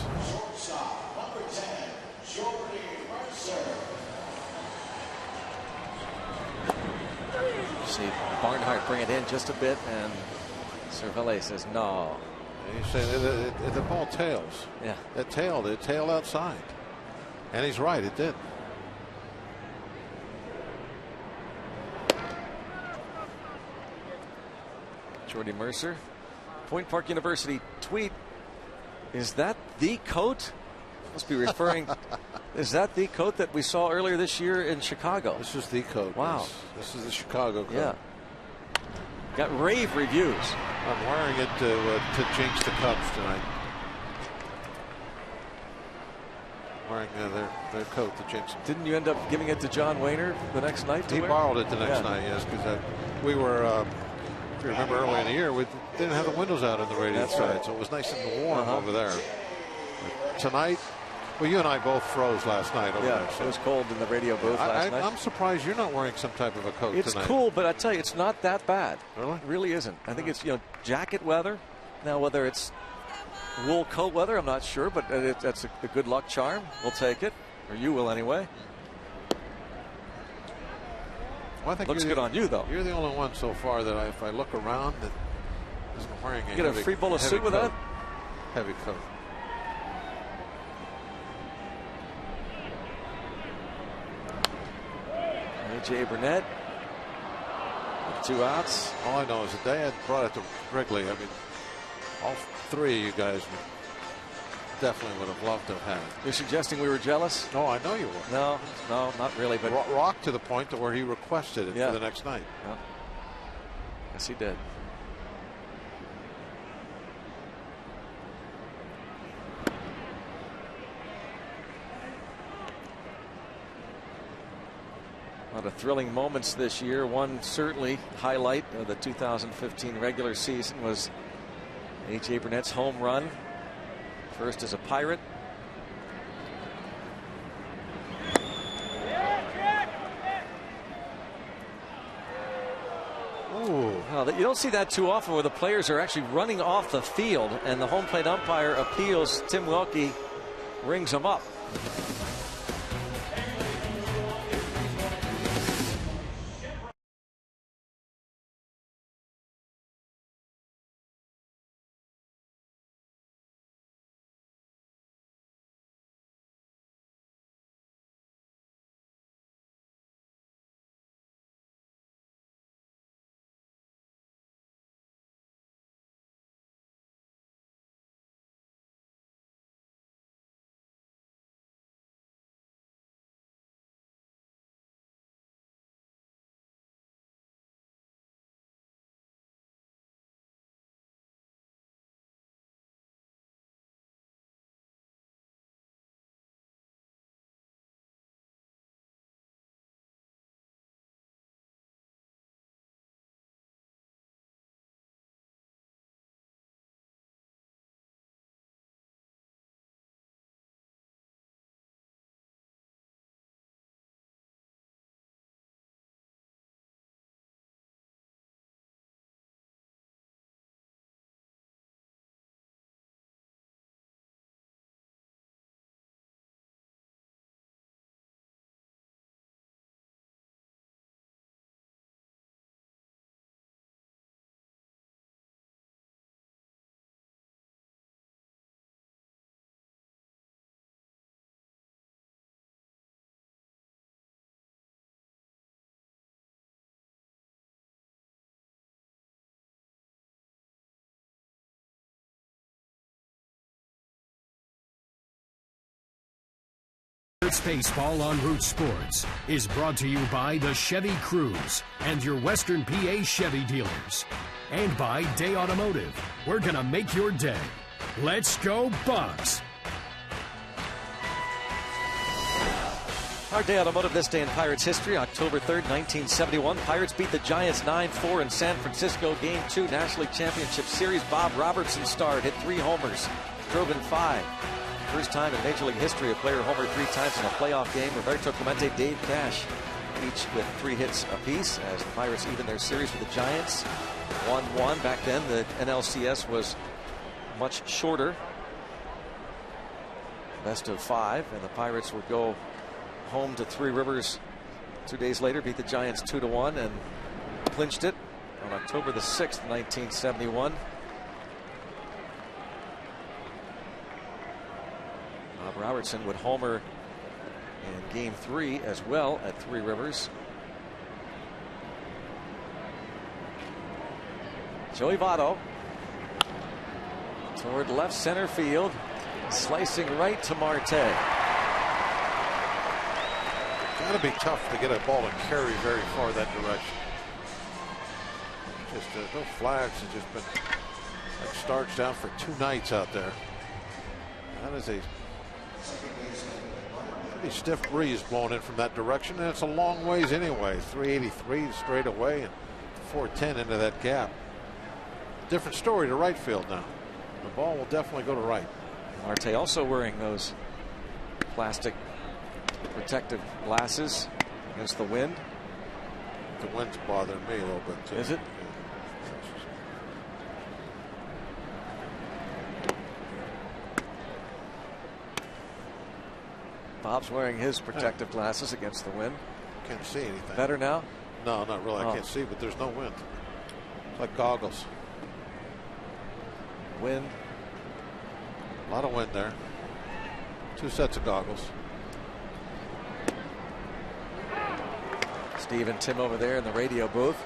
See Barnhart bring it in just a bit, and Cervelli says no. And you say the ball tails. Yeah. It tailed outside. And he's right, it did. Jordy Mercer, Point Park University tweet. Is that the coat? Must be referring. Is that the coat that we saw earlier this year in Chicago? This is the coat. Wow. This is the Chicago coat. Yeah. Got rave reviews. I'm wearing it to jinx the Cubs tonight. Wearing their coat to jinx them. Didn't you end up giving it to John Wayner the next night? He borrowed it the next night, yes, because we were. If you remember early in the year, we didn't have the windows out on the radio side, so it was nice and warm over there. But tonight, well, you and I both froze last night over there. So it was cold in the radio booth last night. I'm surprised you're not wearing some type of a coat it's tonight. It's cool, but I tell you, it's not that bad. Really? It really isn't. I think it's jacket weather. Now, whether it's wool coat weather, I'm not sure, but that's a good luck charm. We'll take it, or you will anyway. Well, I think looks good on you, though. You're the only one so far that if I look around that isn't wearing a get a free bowl of soup with that? Heavy coat. A.J. Burnett with 2 outs. All I know is the day I brought it to Wrigley, I mean, all 3 of you guys definitely would have loved to have had it. You're suggesting we were jealous? No, I know you were. No, not really. But Rock to the point to where he requested it for the next night. Yeah. Yes, he did. A lot of thrilling moments this year. One certainly highlight of the 2015 regular season was A.J. Burnett's home run. First as a Pirate. Ooh. Well, you don't see that too often where the players are actually running off the field and the home plate umpire appeals. Tim Welke rings them up. Pirates baseball on Root Sports is brought to you by the Chevy Cruze and your Western PA Chevy dealers. And by Day Automotive. We're going to make your day. Let's go Bucks! Our Day Automotive this day in Pirates history, October 3rd, 1971. Pirates beat the Giants 9-4 in San Francisco. Game 2, National League Championship Series. Bob Robertson starred, hit 3 homers, drove in 5. First time in Major League history a player homered 3 times in a playoff game. Roberto Clemente, Dave Cash, each with 3 hits apiece as the Pirates even their series with the Giants. 1-1. Back then, the NLCS was much shorter. Best of 5, and the Pirates would go home to Three Rivers 2 days later, beat the Giants 2-1 and clinched it on October the 6th, 1971. Bob Robertson would homer in Game 3 as well at Three Rivers. Joey Votto toward left center field, slicing right to Marte. Got to be tough to get a ball to carry very far that direction. Just no flags have just been like starched out for 2 nights out there. That is a pretty stiff breeze blowing in from that direction, and it's a long ways anyway. 383 straight away and 410 into that gap. Different story to right field now. The ball will definitely go to right. Marte also wearing those plastic protective glasses against the wind. The wind's bothering me a little bit too. Is it? Bob's wearing his protective glasses against the wind. Can't see anything. Better now? No, not really. I can't see, but there's no wind. It's like goggles. Wind. A lot of wind there. 2 sets of goggles. Steve and Tim over there in the radio booth.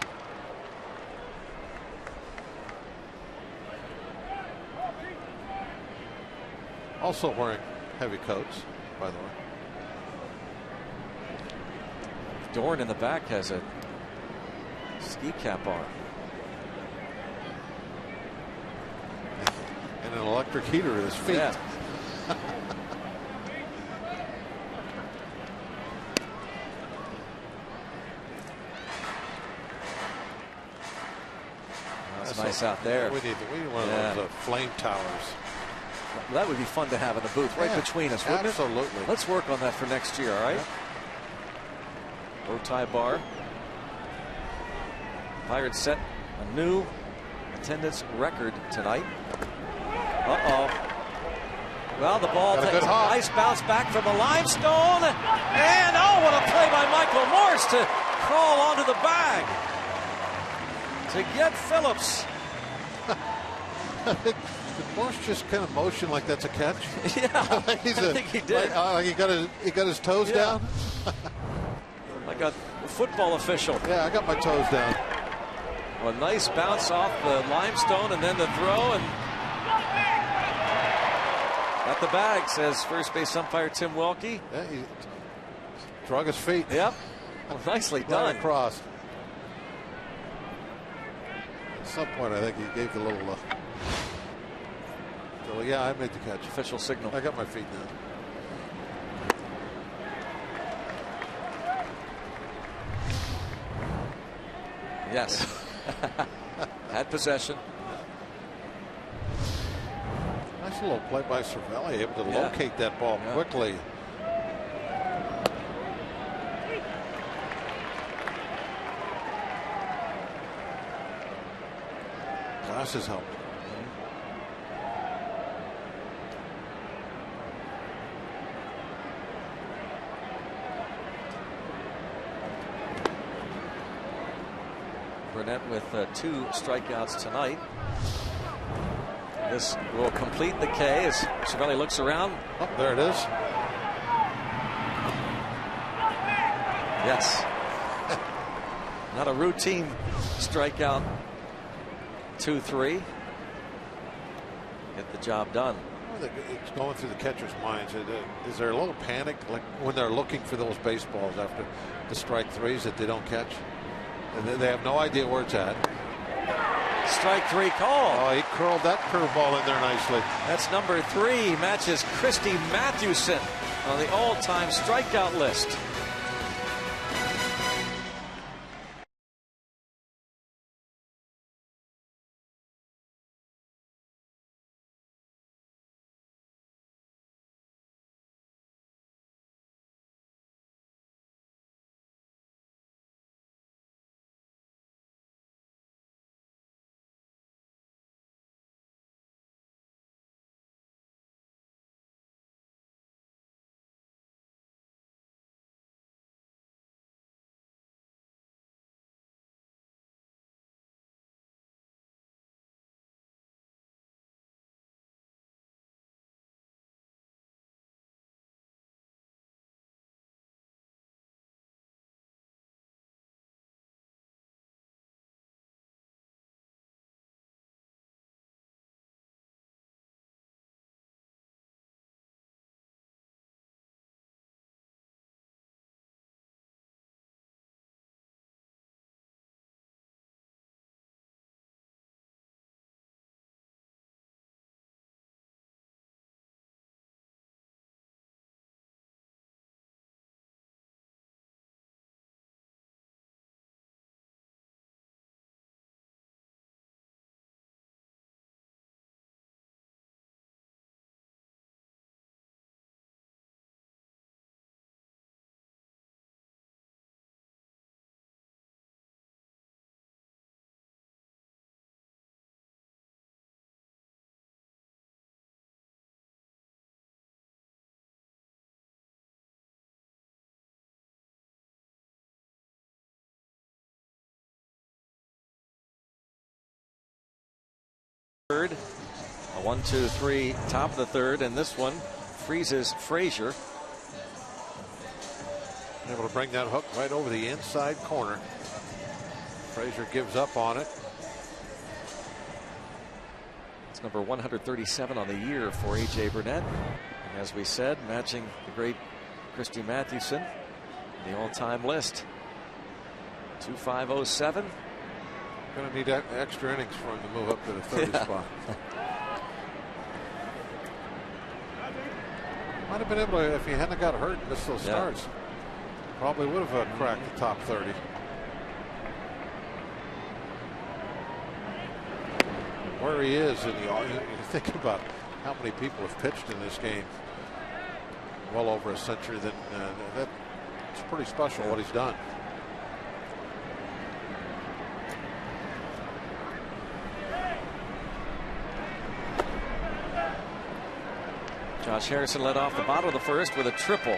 Also wearing heavy coats, by the way. Dorn in the back has a ski cap on. And an electric heater at his feet. Yeah. That's nice out there. We need one of those flame towers. That would be fun to have in the booth right between us, wouldn't absolutely. it? Let's work on that for next year, all right? Bow tie bar. Pirates set a new attendance record tonight. Well, the ball takes a nice bounce back from the limestone. And what a play by Michael Morse to crawl onto the bag to get Phillips. Did Morse just kind of motion like that's a catch? Yeah, I think he did. Like he got his toes down? Like a football official. Yeah, I got my toes down. A nice bounce off the limestone and then the throw and at the bag, says first base umpire Tim Welke. Yeah, he drug his feet. Yep. Nicely done. Across. At some point, I think he gave the little. Yeah, I made the catch. Official signal. I got my feet down. Yes. Had possession. Nice little play by Cervelli, able to locate that ball quickly. Glasses help. Burnett with 2 strikeouts tonight. This will complete the K as Cervelli looks around. Oh, there it is. Yes. Not a routine strikeout. 2-3. Get the job done. it's going through the catcher's minds. Is there a little panic, like when they're looking for those baseballs after the strike threes that they don't catch? And they have no idea where it's at. Strike 3 call. Oh, he curled that curveball in there nicely. That's number 3. Matches Christy Mathewson on the all-time strikeout list. Third, a 1-2-3 top of the third, and this one freezes Frazier. Able to bring that hook right over the inside corner. Frazier gives up on it. It's number 137 on the year for A.J. Burnett. And as we said, matching the great Christy Mathewson, the all-time list. 2507. Going to need extra innings for him to move up to the 30 spot. Might have been able to, if he hadn't got hurt and missed those starts, probably would have cracked the top 30. Where he is, and you think about how many people have pitched in this game, well over a century. That's pretty special what he's done. Josh Harrison led off the bottom of the first with a triple.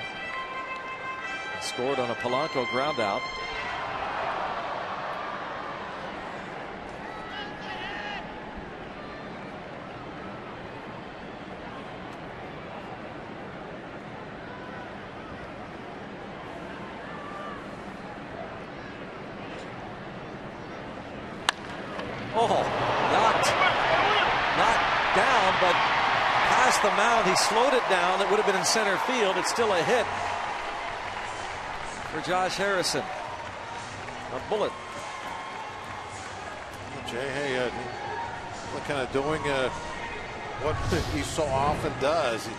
Scored on a Polanco ground out. Oh, knocked down, but past the mound, he slowed it down. It would have been in center field. It's still a hit for Josh Harrison. A bullet. Jay, hey, kind of doing what he so often does.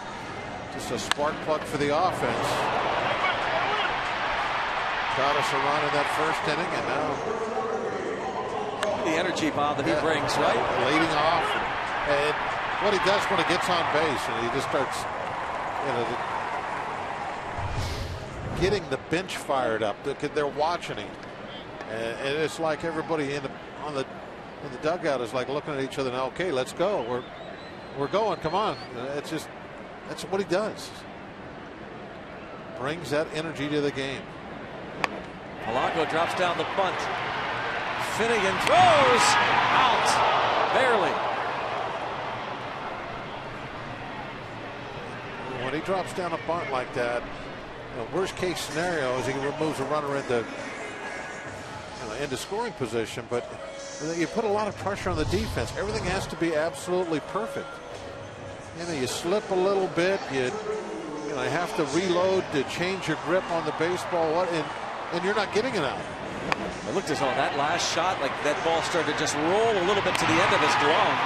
Just a spark plug for the offense. Got us a run in that first inning, and now the energy bomb that he brings, right? Leading off, and what he does when he gets on base, and he just starts, getting the bench fired up. They're watching him, and it's like everybody in the dugout is like looking at each other. Now, okay, let's go. We're going. Come on. That's what he does. Brings that energy to the game. Polanco drops down the bunt. Finnegan throws out, barely. When he drops down a bunt like that, worst case scenario is he removes a runner into scoring position, but you put a lot of pressure on the defense. Everything has to be absolutely perfect. You slip a little bit. You have to reload to change your grip on the baseball. And you're not getting it out. It looked as though that last shot, like that ball started to just roll a little bit to the end of his glove.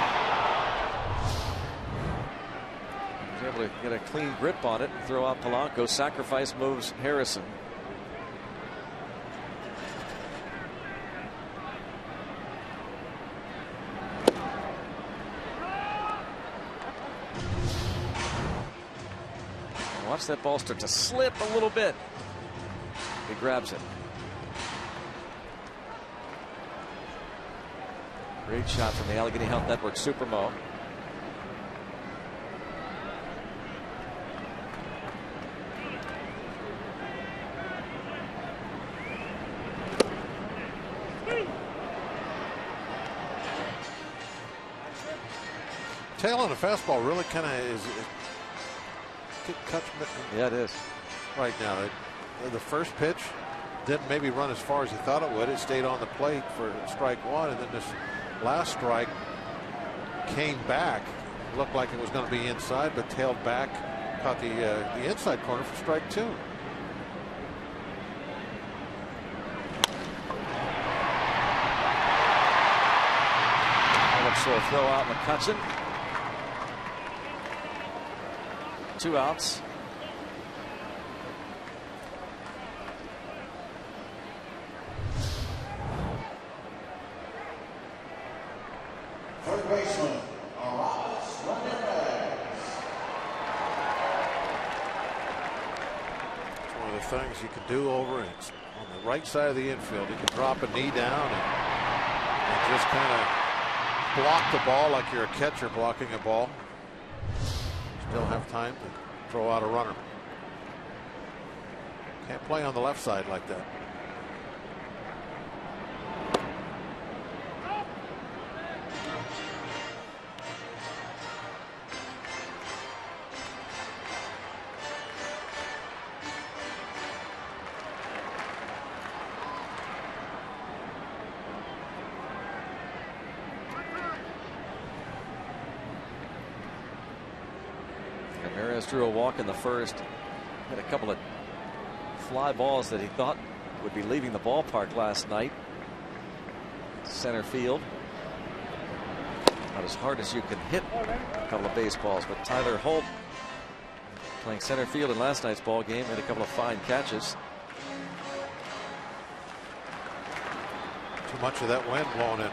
He was able to get a clean grip on it, throw out Polanco. Sacrifice moves Harrison. Watch that ball start to slip a little bit. He grabs it. Great shot from the Allegheny Health Network Supermo. Tail on a fastball really kind of is. Yeah, it is. Right now, the first pitch didn't maybe run as far as he thought it would. It stayed on the plate for strike one, and then this last strike came back. Looked like it was going to be inside, but tailed back, caught the inside corner for strike two. Alex will throw out McCutchen. 2 outs. Third baseman, Orioles, It's one of the things you can do over on the right side of the infield. You can drop a knee down and just kind of block the ball like you're a catcher blocking a ball. Still have time to throw out a runner. Can't play on the left side like that. Ramirez drew a walk in the first. Had a couple of fly balls that he thought would be leaving the ballpark last night. Center field. Not as hard as you can hit a couple of baseballs, but Tyler Holt, playing center field in last night's ball game, made a couple of fine catches. Too much of that wind blowing in.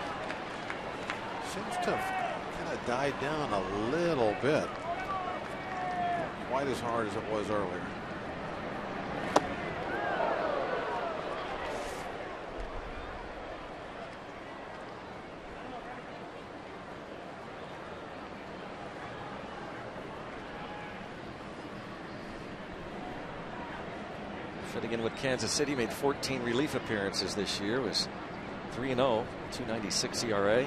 Seems to have kind of died down a little bit. Quite as hard as it was earlier. Fitting in with Kansas City, made 14 relief appearances this year, was 3-0, 2.96 ERA.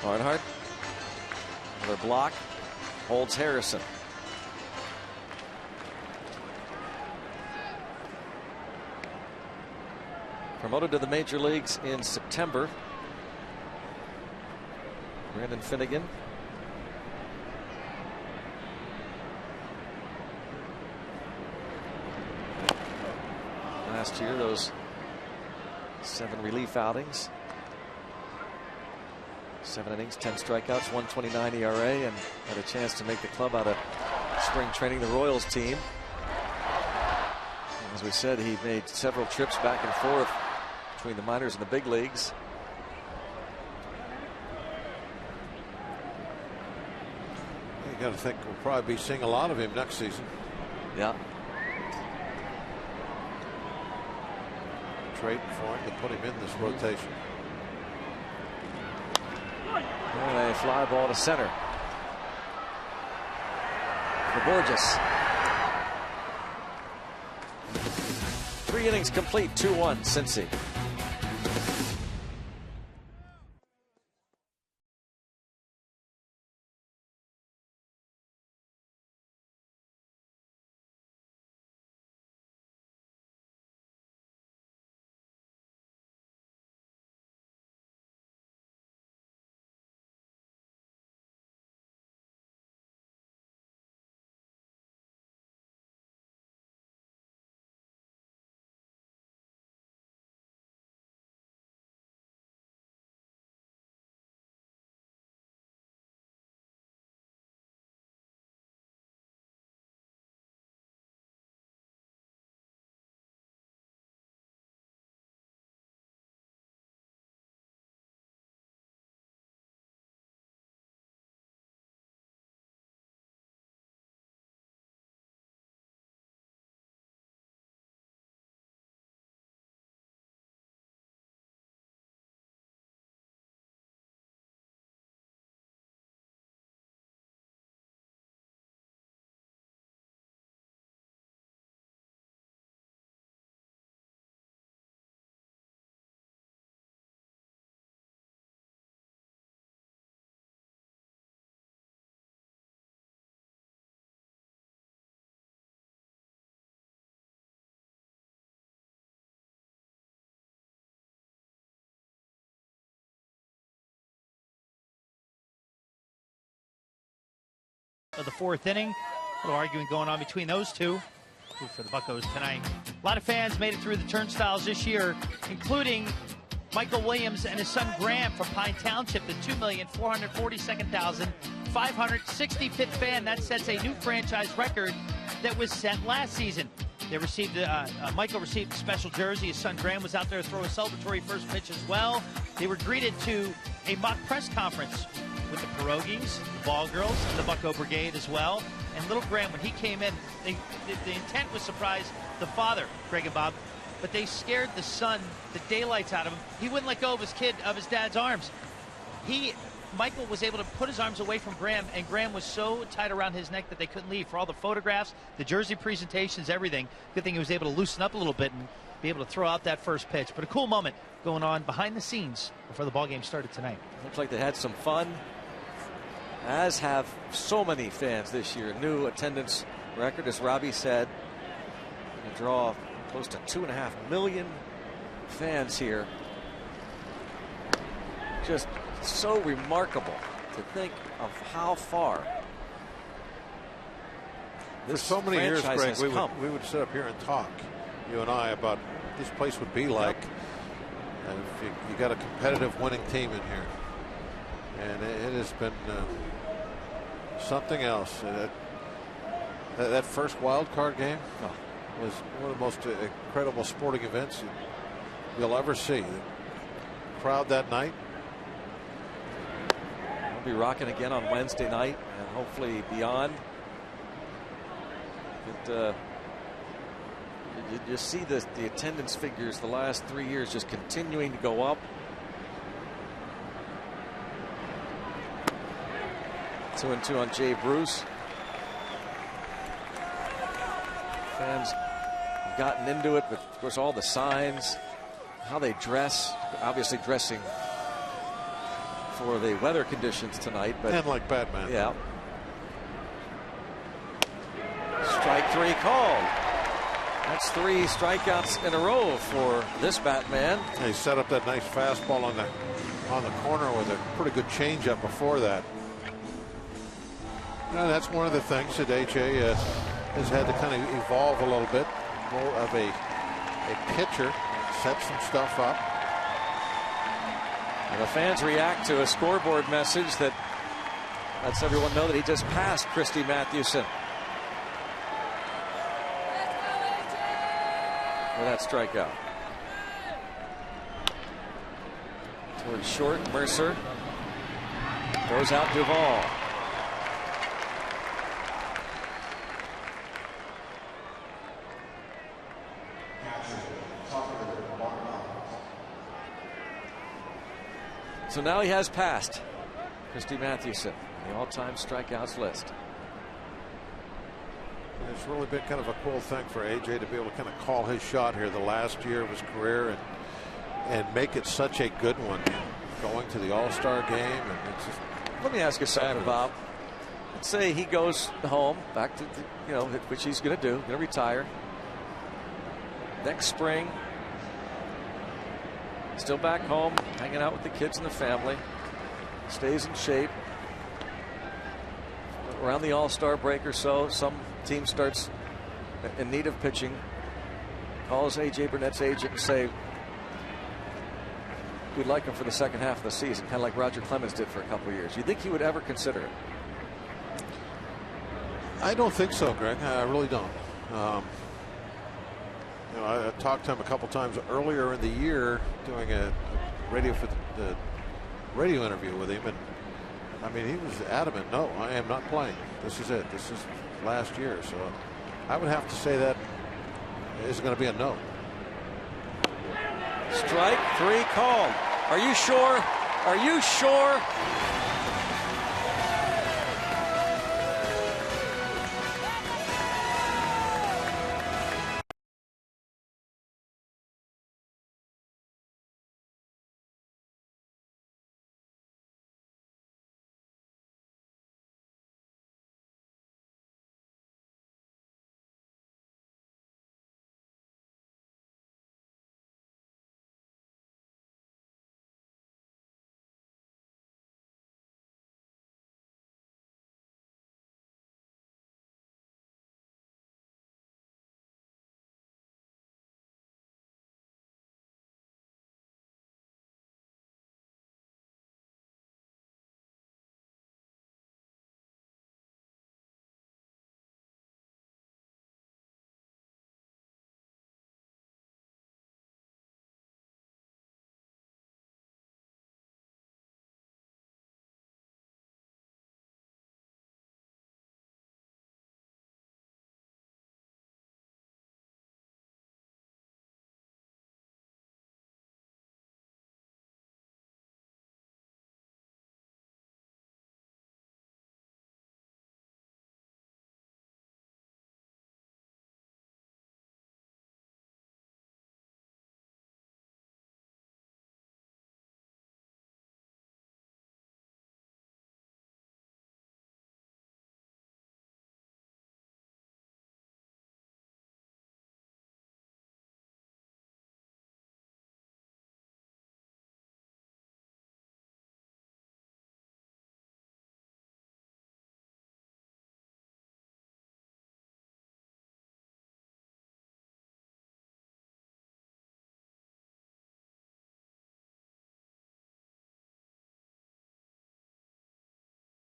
Barnhart, another block, holds Harrison. Promoted to the major leagues in September. Brandon Finnegan. Last year, those 7 relief outings. 7 innings, 10 strikeouts, 1.29 ERA, and had a chance to make the club out of spring training, the Royals team. And as we said, he made several trips back and forth between the minors and the big leagues. You got to think we'll probably be seeing a lot of him next season. Yeah. Trading for him to put him in this rotation. And a fly ball to center for Borges. 3 innings complete, 2-1 Cincy. of the fourth inning. A little arguing going on between those two. Good for the Buccos tonight. A lot of fans made it through the turnstiles this year, including Michael Williams and his son Graham from Pine Township, the 2,442,565th fan. That sets a new franchise record that was set last season. They received Michael received a special jersey. His son Graham was out there to throw a celebratory first pitch as well. They were greeted to a mock press conference with the Pierogies, the Ball Girls, and the Bucko Brigade as well. And little Graham, when he came in, the intent was surprise the father, Greg and Bob, but they scared the son, the daylights out of him. He wouldn't let go of his dad's arms. Michael was able to put his arms away from Graham, and Graham was so tight around his neck that they couldn't leave. For all the photographs, the jersey presentations, everything, good thing he was able to loosen up a little bit and be able to throw out that first pitch. But a cool moment going on behind the scenes before the ball game started tonight. Looks like they had some fun, as have so many fans this year. New attendance record, as Robbie said, a draw close to 2.5 million fans here. Just so remarkable to think of how far this for so many years, Greg, we would sit up here and talk, you and I, about what this place would be like. And if you got a competitive winning team in here, and it has been something else. That first wild card game was one of the most incredible sporting events you'll ever see. The crowd that night. We'll be rocking again on Wednesday night and hopefully beyond. But you just see the attendance figures the last 3 years just continuing to go up. 2-2 on Jay Bruce. Fans have gotten into it, but of course all the signs, how they dress, obviously dressing for the weather conditions tonight. But and like Batman. Yeah. Strike three called. That's 3 strikeouts in a row for this Batman. He set up that nice fastball on the corner with a pretty good changeup before that. That's one of the things that AJ has had to kind of evolve a little bit, more of a pitcher, set some stuff up. And the fans react to a scoreboard message that lets everyone know that he just passed Christy Mathewson for that strikeout. Towards short, Mercer throws out Duvall. So now he has passed Christy Mathewson, the all-time strikeouts list. It's really been kind of a cool thing for AJ to be able to kind of call his shot here the last year of his career and make it such a good one, going to the All-Star game. And it's just, let me ask you something, Bob. Let's say he goes home, back to which he's going to do, going to retire next spring. Still back home, hanging out with the kids and the family. Stays in shape. Around the All-Star break or so, some team starts in need of pitching. Calls A.J. Burnett's agent and say, we'd like him for the second half of the season, kind of like Roger Clemens did for a couple of years. You think he would ever consider it? I don't think so, Greg. I really don't. I talked to him a couple times earlier in the year doing a radio interview with him, and I mean, he was adamant, no, I am not playing. This is it. This is last year. So I would have to say that is going to be a no. Strike three called. Are you sure? Are you sure?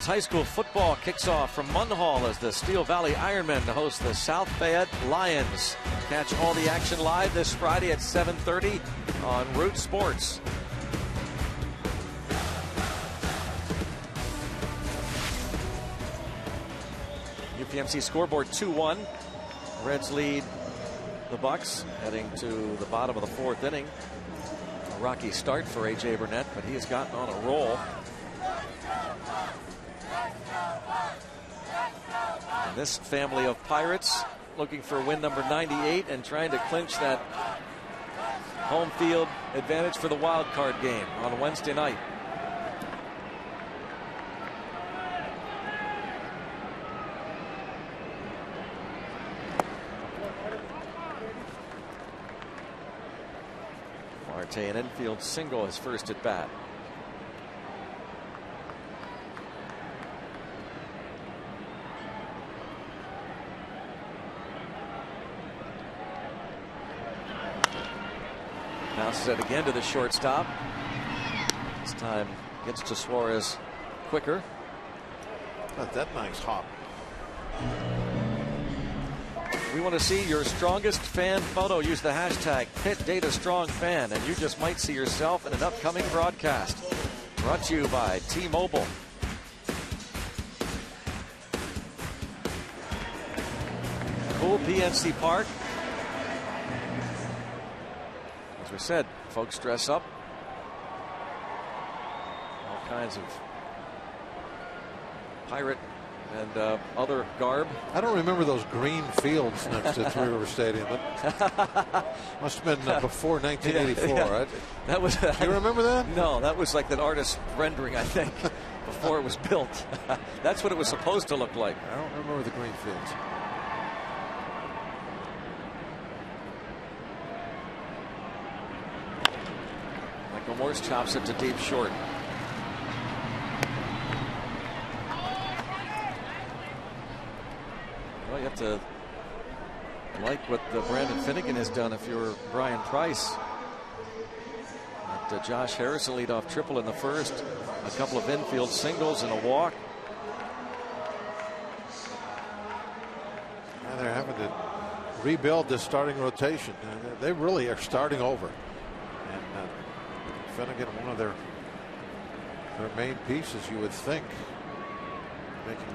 High School football kicks off from Munhall as the Steel Valley Ironmen host the South Fayette Lions. Catch all the action live this Friday at 7:30 on Root Sports. UPMC scoreboard 2-1. Reds lead the Bucks heading to the bottom of the 4th inning. A rocky start for A.J. Burnett, but he has gotten on a roll. And this family of Pirates looking for win number 98 and trying to clinch that home field advantage for the wild card game on Wednesday night. Marte, an infield single, his first at bat. Bounces it again to the shortstop. This time gets to Suarez quicker. Not that nice hop. We want to see your strongest fan photo. Use the hashtag #PitDataStrongFan, and you just might see yourself in an upcoming broadcast. Brought to you by T-Mobile. Cool PNC Park. As we said, folks dress up. All kinds of pirate and other garb. I don't remember those green fields next to Three River Stadium. Must have been before 1984, yeah. right? That was. Do you remember that? No, that was like that artist rendering, I think, before it was built. That's what it was supposed to look like. I don't remember the green fields. Michael Morse chops it to deep short. Well, you have to like what Brandon Finnegan has done if you're Brian Price. But, Josh Harrison lead off triple in the first. A couple of infield singles and a walk. Yeah, they're having to rebuild this starting rotation. They really are starting over. And Finnegan, one of their main pieces, you would think, making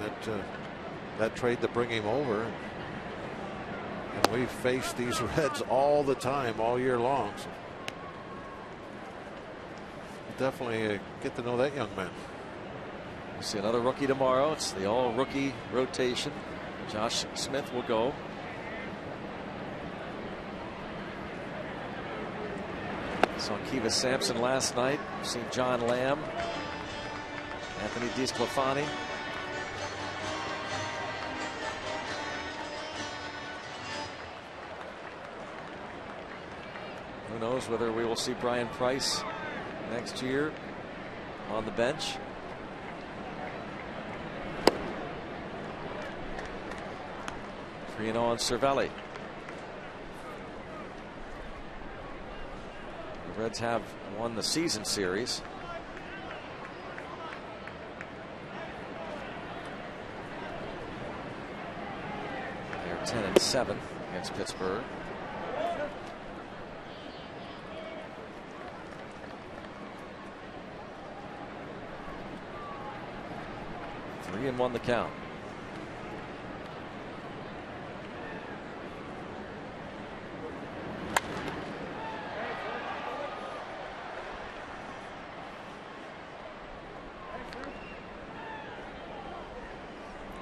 that trade to bring him over. And we face these Reds all the time, all year long. So definitely get to know that young man. We'll see another rookie tomorrow. It's the all-rookie rotation. Josh Smith will go. Saw Kivas Sampson last night. Seen John Lamb, Anthony DeSclafani. Who knows whether we will see Brian Price next year on the bench. On Cervelli. The Reds have won the season series. They're 10-7 against Pittsburgh. Three and one the count.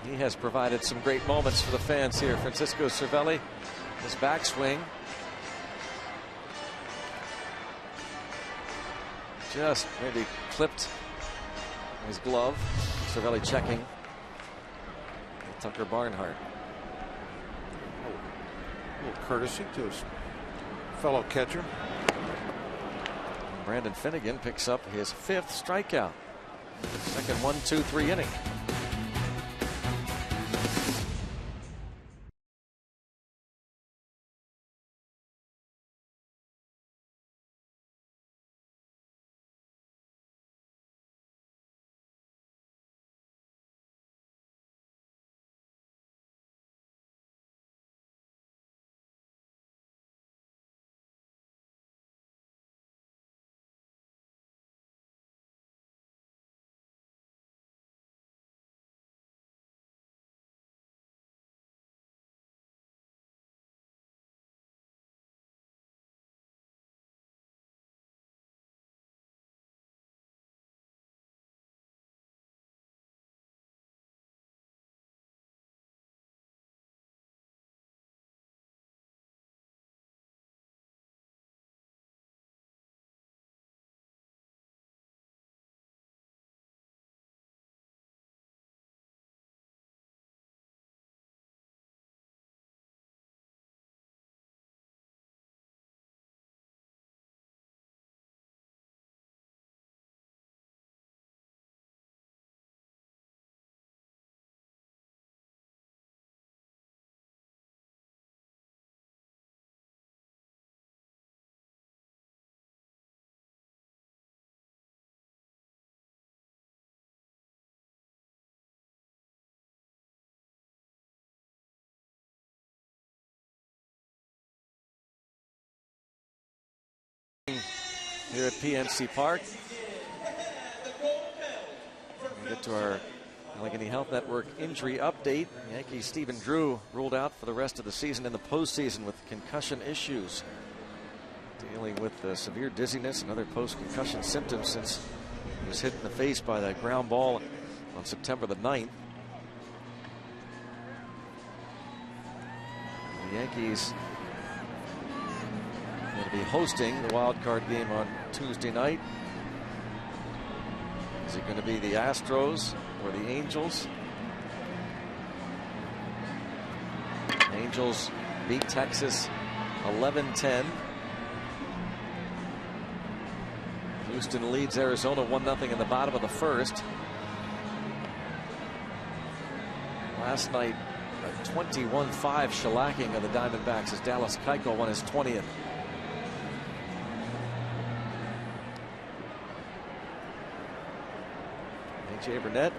He has provided some great moments for the fans here. Francisco Cervelli, his backswing. Just maybe clipped his glove. Cervelli checking with Tucker Barnhart. A little courtesy to his fellow catcher. And Brandon Finnegan picks up his 5th strikeout. Second 1-2-3 inning. here at PNC Park. We'll get to our Allegheny Health Network injury update. Yankees Stephen Drew ruled out for the rest of the season in the postseason with concussion issues, dealing with severe dizziness and other post-concussion symptoms since he was hit in the face by that ground ball on September the 9th. The Yankees going to be hosting the wild card game on Tuesday night. Is it going to be the Astros or the Angels? Angels beat Texas 11-10. Houston leads Arizona 1-0 in the bottom of the first. Last night, a 21-5 shellacking of the Diamondbacks as Dallas Keuchel won his 20th. A.J. Burnett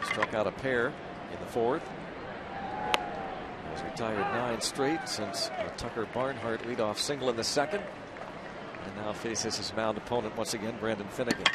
struck out a pair in the fourth. He's retired 9 straight since Tucker Barnhart leadoff single in the second. And now faces his mound opponent once again, Brandon Finnegan.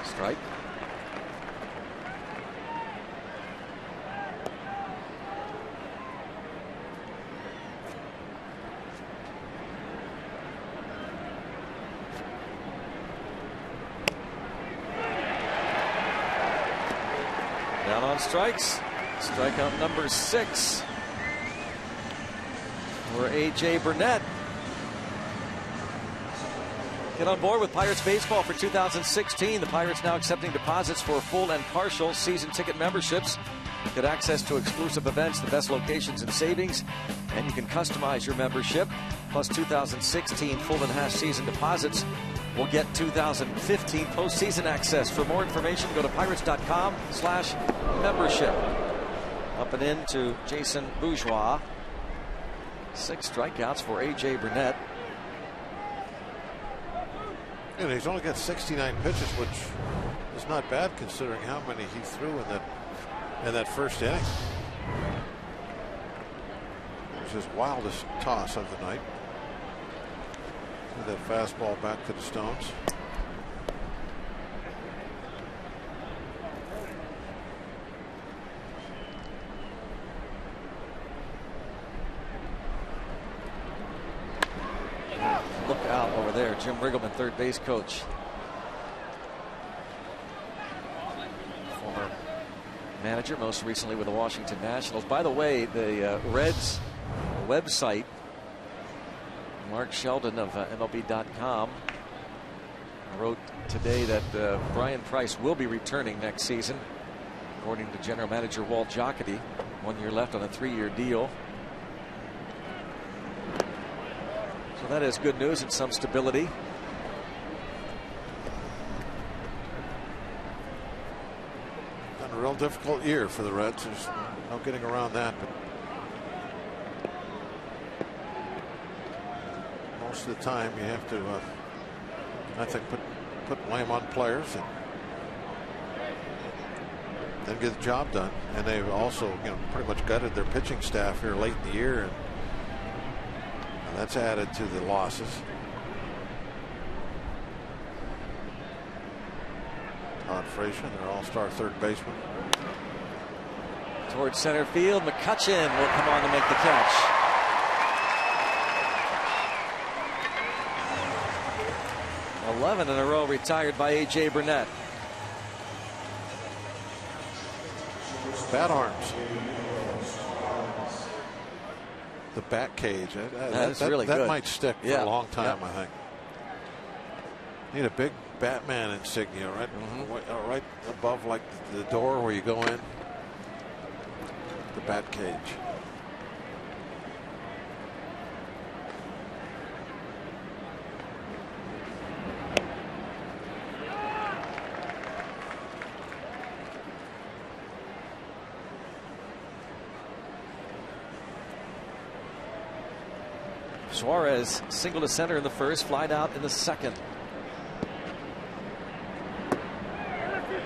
Strike. Down on strikes. Strikeout number 6 for A.J. Burnett. Get on board with Pirates Baseball for 2016. The Pirates now accepting deposits for full and partial season ticket memberships. Get access to exclusive events, the best locations and savings, and you can customize your membership. Plus 2016 full and half season deposits will get 2015 postseason access. For more information, go to pirates.com/membership. Up and in to Jason Bourgeois. 6 strikeouts for A.J. Burnett. And he's only got 69 pitches, which is not bad considering how many he threw in that first inning. It was his wildest toss of the night. With that fastball back to the Stones. Look out over there, Jim Riggleman, third base coach. Former manager, most recently with the Washington Nationals. By the way, the Reds website, Mark Sheldon of MLB.com, wrote today that Brian Price will be returning next season, according to general manager Walt Jocketty. 1 year left on a 3-year deal. So that is good news and some stability. Been a real difficult year for the Reds. There's no getting around that. But most of the time you have to, I think, put blame on players and then get the job done. And they've also, pretty much gutted their pitching staff here late in the year, and that's added to the losses. Todd Frazier, their all-star third baseman. Towards center field, McCutchen will come on to make the catch. .11 in a row retired by A.J. Burnett. Bat arms. The bat cage. That's really good. That might stick for a long time, I think. Need a big Batman insignia right above, like the door where you go in. The bat cage. Suarez single to center in the first, flied out in the second.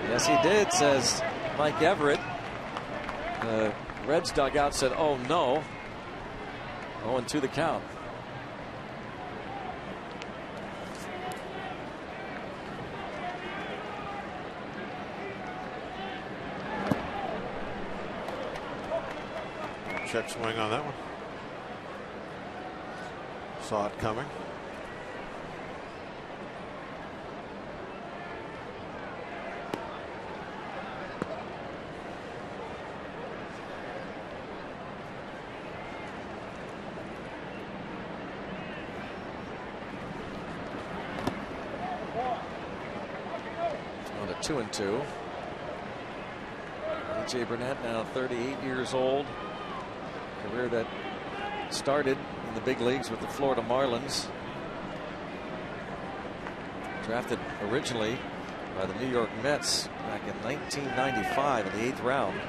Yes, he did, says Mike Everett. The Reds dugout said, oh no. 0-2 the count. Check swing on that one. Saw it coming. On to 2-2. A.J. Burnett, now 38 years old. Career that started in the big leagues with the Florida Marlins. Drafted originally by the New York Mets back in 1995 in the 8th round.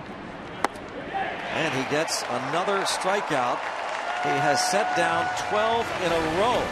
And he gets another strikeout. He has set down 12 in a row.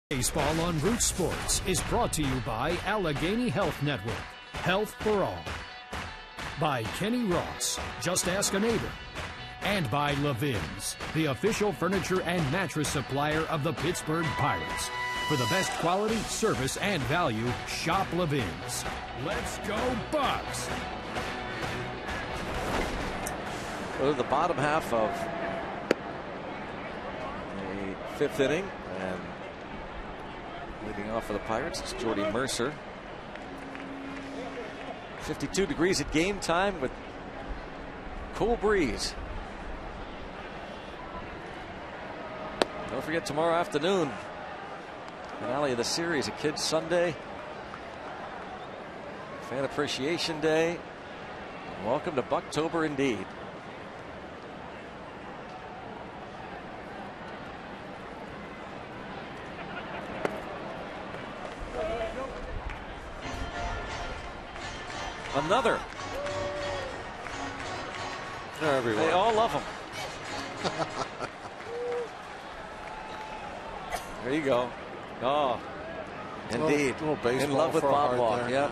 Baseball on Root Sports is brought to you by Allegheny Health Network, Health for All. By Kenny Ross, Just Ask a Neighbor. And by Levin's, the official furniture and mattress supplier of the Pittsburgh Pirates. For the best quality, service, and value, shop Levin's. Let's go Bucks! Go to the bottom half of the 5th inning, and leading off for the Pirates, it's Jordy Mercer. 52 degrees at game time with cool breeze. Don't forget tomorrow afternoon, finale of the series, a Kids Sunday, Fan Appreciation Day. Welcome to Bucktober indeed. Another. They're everywhere. They all love him. There you go. Oh, indeed. In love with Bob Walk. Yeah.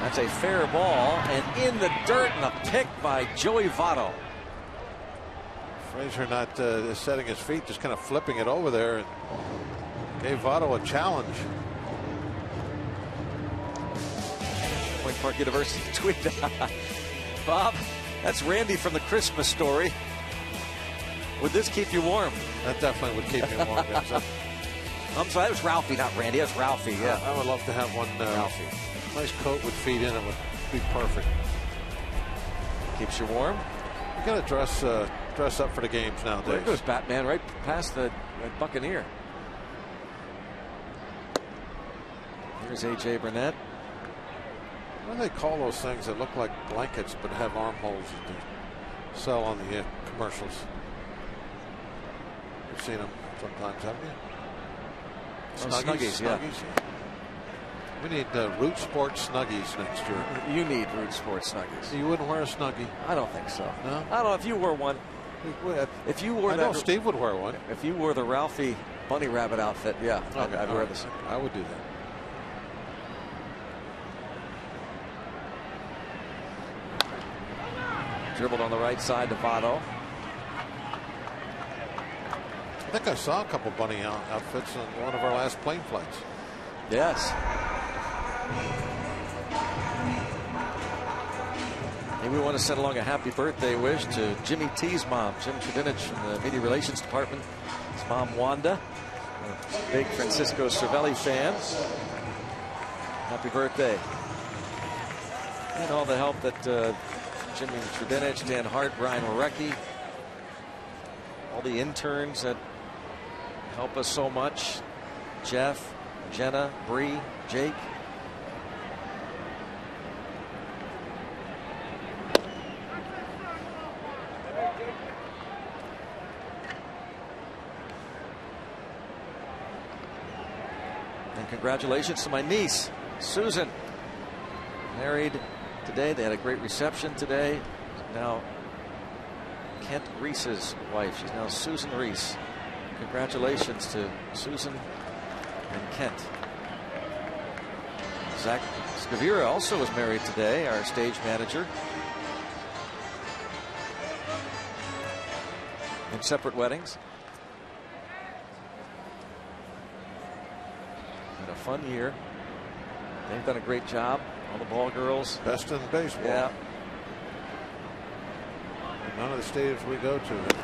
That's a fair ball, and in the dirt, and a pick by Joey Votto. Frazier not setting his feet, just kind of flipping it over there, and gave Votto a challenge. Point Park University tweet. Bob, that's Randy from the Christmas Story. Would this keep you warm? That definitely would keep me warm. Yes. I'm sorry, that was Ralphie, not Randy. That was Ralphie, yeah. I would love to have one. Ralphie. Nice coat with feet in it would be perfect. Keeps you warm. You got to dress up for the games nowadays. There goes Batman right past the Buccaneer. Here's A.J. Burnett. What do they call those things that look like blankets but have armholes that they sell on the commercials? You've seen them sometimes, haven't you? Snuggies, yeah. We need Root Sports Snuggies next year. You need Root Sports Snuggies. You wouldn't wear a Snuggie? I don't think so. No? I don't know if you wore one. If you wore I know Steve would wear one. If you wore the Ralphie bunny rabbit outfit, yeah, I'd wear this. I would do that. Dribbled on the right side to Votto. I think I saw a couple bunny outfits on one of our last plane flights. Yes. And we want to send along a happy birthday wish to Jimmy T's mom, Jim Trudinich from the Media Relations Department. His mom, Wanda, a big Francisco Cervelli fan. Happy birthday. And all the help that Jimmy Trudinich, Dan Hart, Brian Warecki, all the interns that help us so much. Jeff, Jenna, Bree, Jake. And congratulations to my niece, Susan. Married today. They had a great reception today. Now Kent Reese's wife. She's now Susan Reese. Congratulations to Susan and Kent. Zach Scavira also was married today, our stage manager. In separate weddings. Had a fun year. They've done a great job. All the ball girls. Best in baseball. Yeah. None of the stadiums we go to.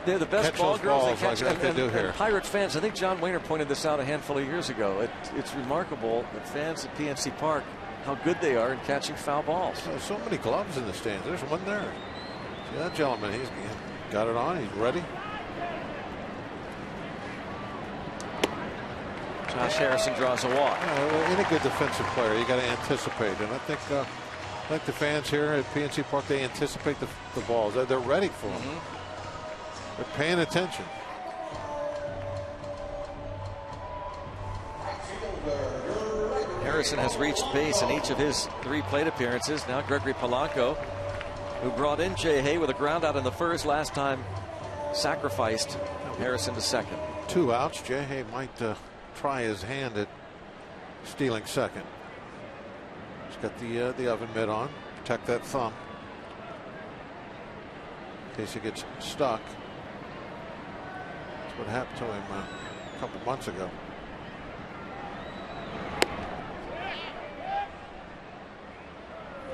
They're the best ball girls they catch. Like they do here. And Pirates fans, I think John Wayner pointed this out a handful of years ago. It's remarkable that fans at PNC Park, how good they are in catching foul balls. So many gloves in the stands. There's one there. See that gentleman, he's got it on. He's ready. Josh Harrison draws a walk. Any good defensive player, you got to anticipate. And I think the fans here at PNC Park, they anticipate the balls. They're ready for them. They're paying attention. Harrison has reached base in each of his 3 plate appearances. Now Gregory Polanco, who brought in Jay Hay with a ground out in the first last time, sacrificed Harrison to second. 2 outs. Jay Hay might try his hand at stealing second. He's got the oven mitt on. Protect that thumb in case he gets stuck. That's what happened to him a couple months ago.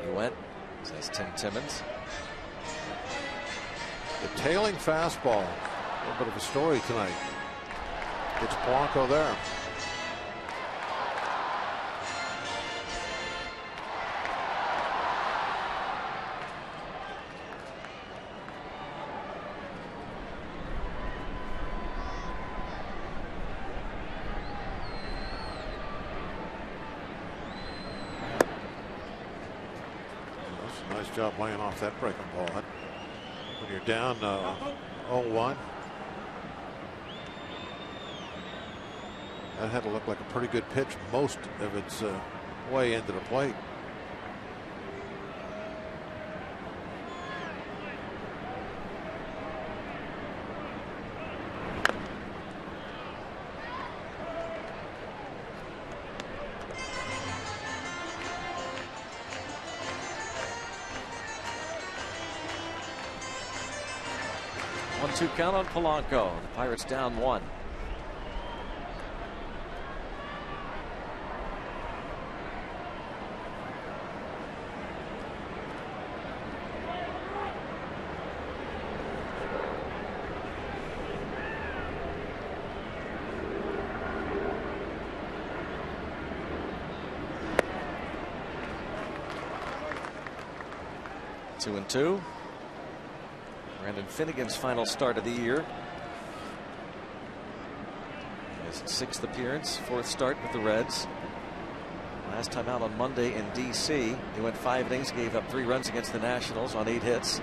He went, says Tim Timmons. The tailing fastball. A little bit of a story tonight. It's Polanco there. Nice job laying off that breaking ball. When you're down 0-1. That had to look like a pretty good pitch most of its way into the plate. One-two count on Polanco. The Pirates down 1. 2-2. Brandon Finnegan's final start of the year. His 6th appearance, 4th start with the Reds. Last time out on Monday in D.C. He went 5 innings, gave up 3 runs against the Nationals on 8 hits.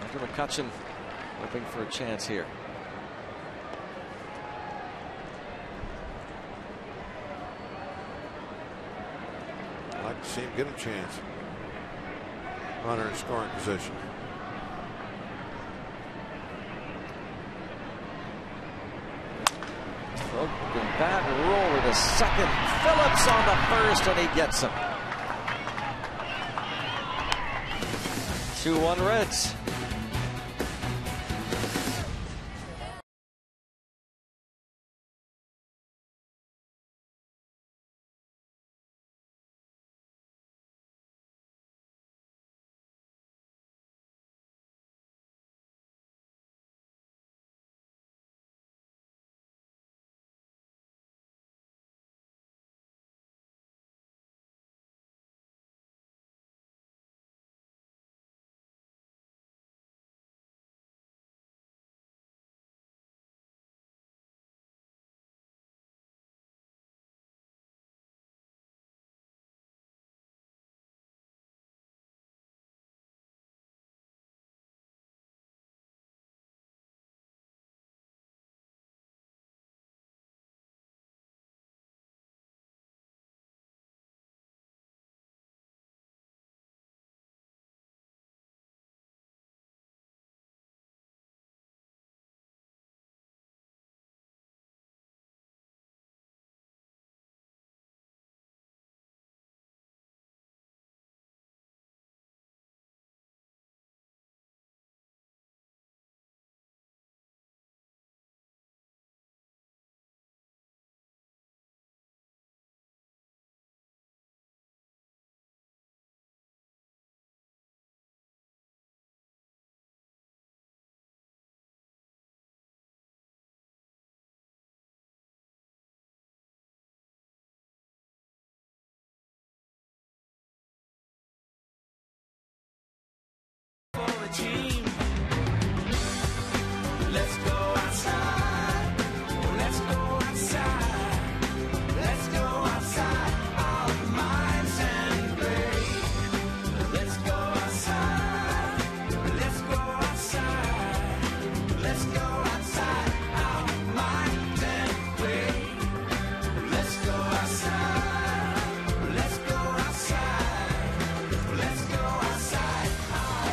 Andrew McCutchen hoping for a chance here. I'd like to see him get a chance. Runner in scoring position. Broken bat, roller to second. Phillips on the first, and he gets him. 2-1 Reds.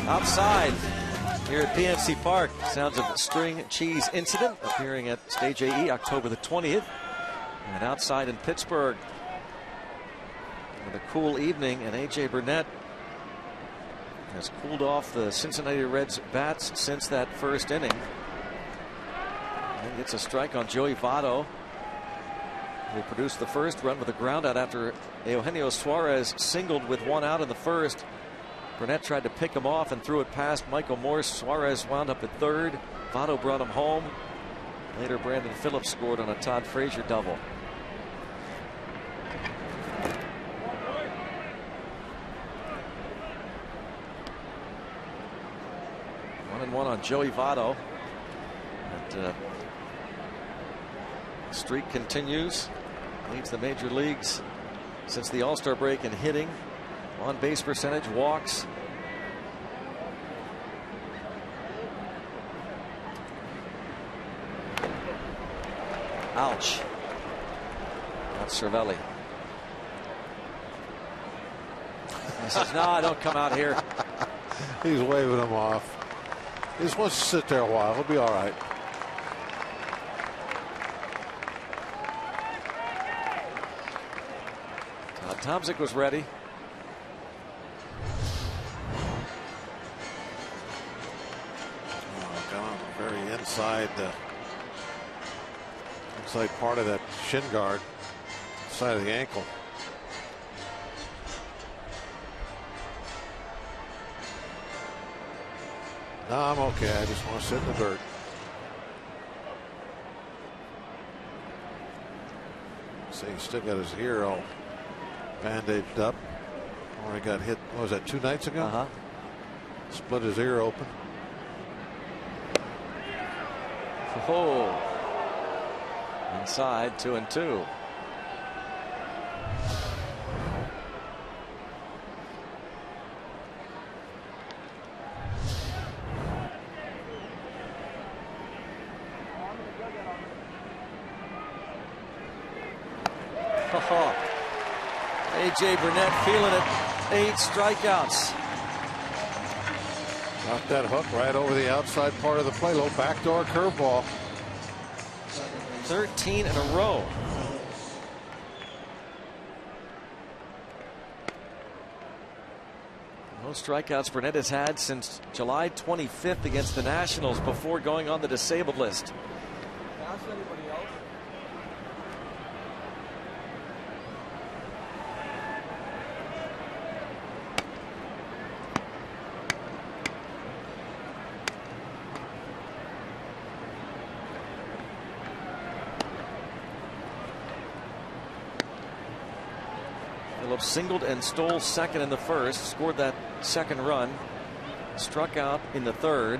Outside here at PNC Park, sounds of a string cheese incident appearing at Stage AE October the 20th. And outside in Pittsburgh with a cool evening, and A.J. Burnett has cooled off the Cincinnati Reds bats since that first inning. And gets a strike on Joey Votto, who produced the first run with a ground out after Eugenio Suarez singled with 1 out in the first. Burnett tried to pick him off and threw it past Michael Morse. Suarez wound up at third. Votto brought him home. Later, Brandon Phillips scored on a Todd Frazier double. One and one on Joey Votto. But, streak continues. Leads the major leagues since the All-Star break in hitting, on base percentage, walks. Ouch. That's Cervelli. He says, no, don't come out here. He's waving him off. He just wants to sit there a while. He'll be all right. Tomczyk was ready. Gone very inside part of that shin guard, side of the ankle. No, I'm okay. I just want to sit in the dirt. See, he's still got his ear all bandaged up. Or he got hit, what was that, 2 nights ago? Split his ear open. Oh. Inside, 2-2. A.J. Burnett feeling it. 8 strikeouts. Got that hook right over the outside part of the plate. Low backdoor curveball. 13 in a row. Most strikeouts Burnett has had since July 25th against the Nationals before going on the disabled list. Phillips singled and stole second in the first, scored that second run, struck out in the third.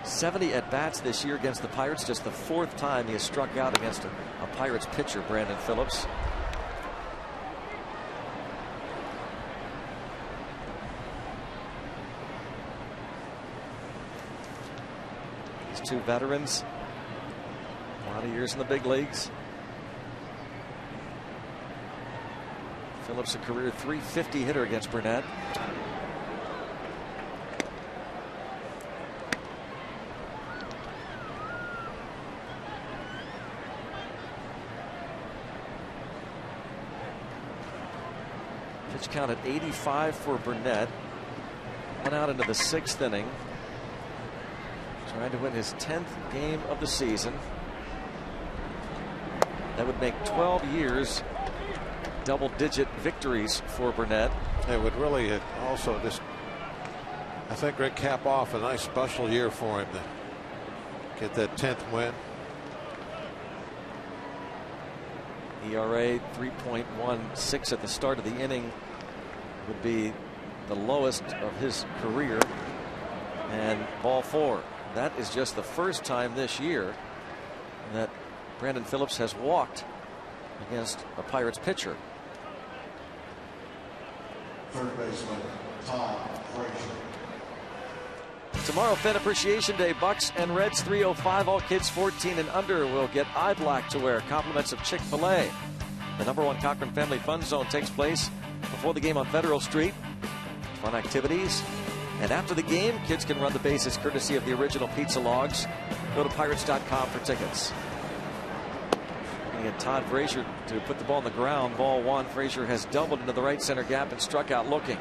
'70 at bats this year against the Pirates, just the 4th time he has struck out against a Pirates pitcher, Brandon Phillips. These 2 veterans. A lot of years in the big leagues. Phillips a career .350 hitter against Burnett. Pitch count at 85 for Burnett. One out into the 6th inning. Trying to win his 10th game of the season. That would make 12 years double-digit victories for Burnett. It would really also just, I think, Rick, cap off a nice special year for him to get that 10th win. ERA 3.16 at the start of the inning would be the lowest of his career. And ball 4. That is just the first time this year that Brandon Phillips has walked against a Pirates pitcher. Third baseman, Tom Frazier. Tomorrow, Fan Appreciation Day. Bucks and Reds 305. All kids 14 and under will get eye black to wear. Compliments of Chick-fil-A. The #1 Cochran Family Fun Zone takes place before the game on Federal Street. Fun activities. And after the game, kids can run the bases courtesy of the original pizza logs. Go to Pirates.com for tickets. And Todd Frazier to put the ball on the ground. Ball 1. Frazier has doubled into the right center gap and struck out looking.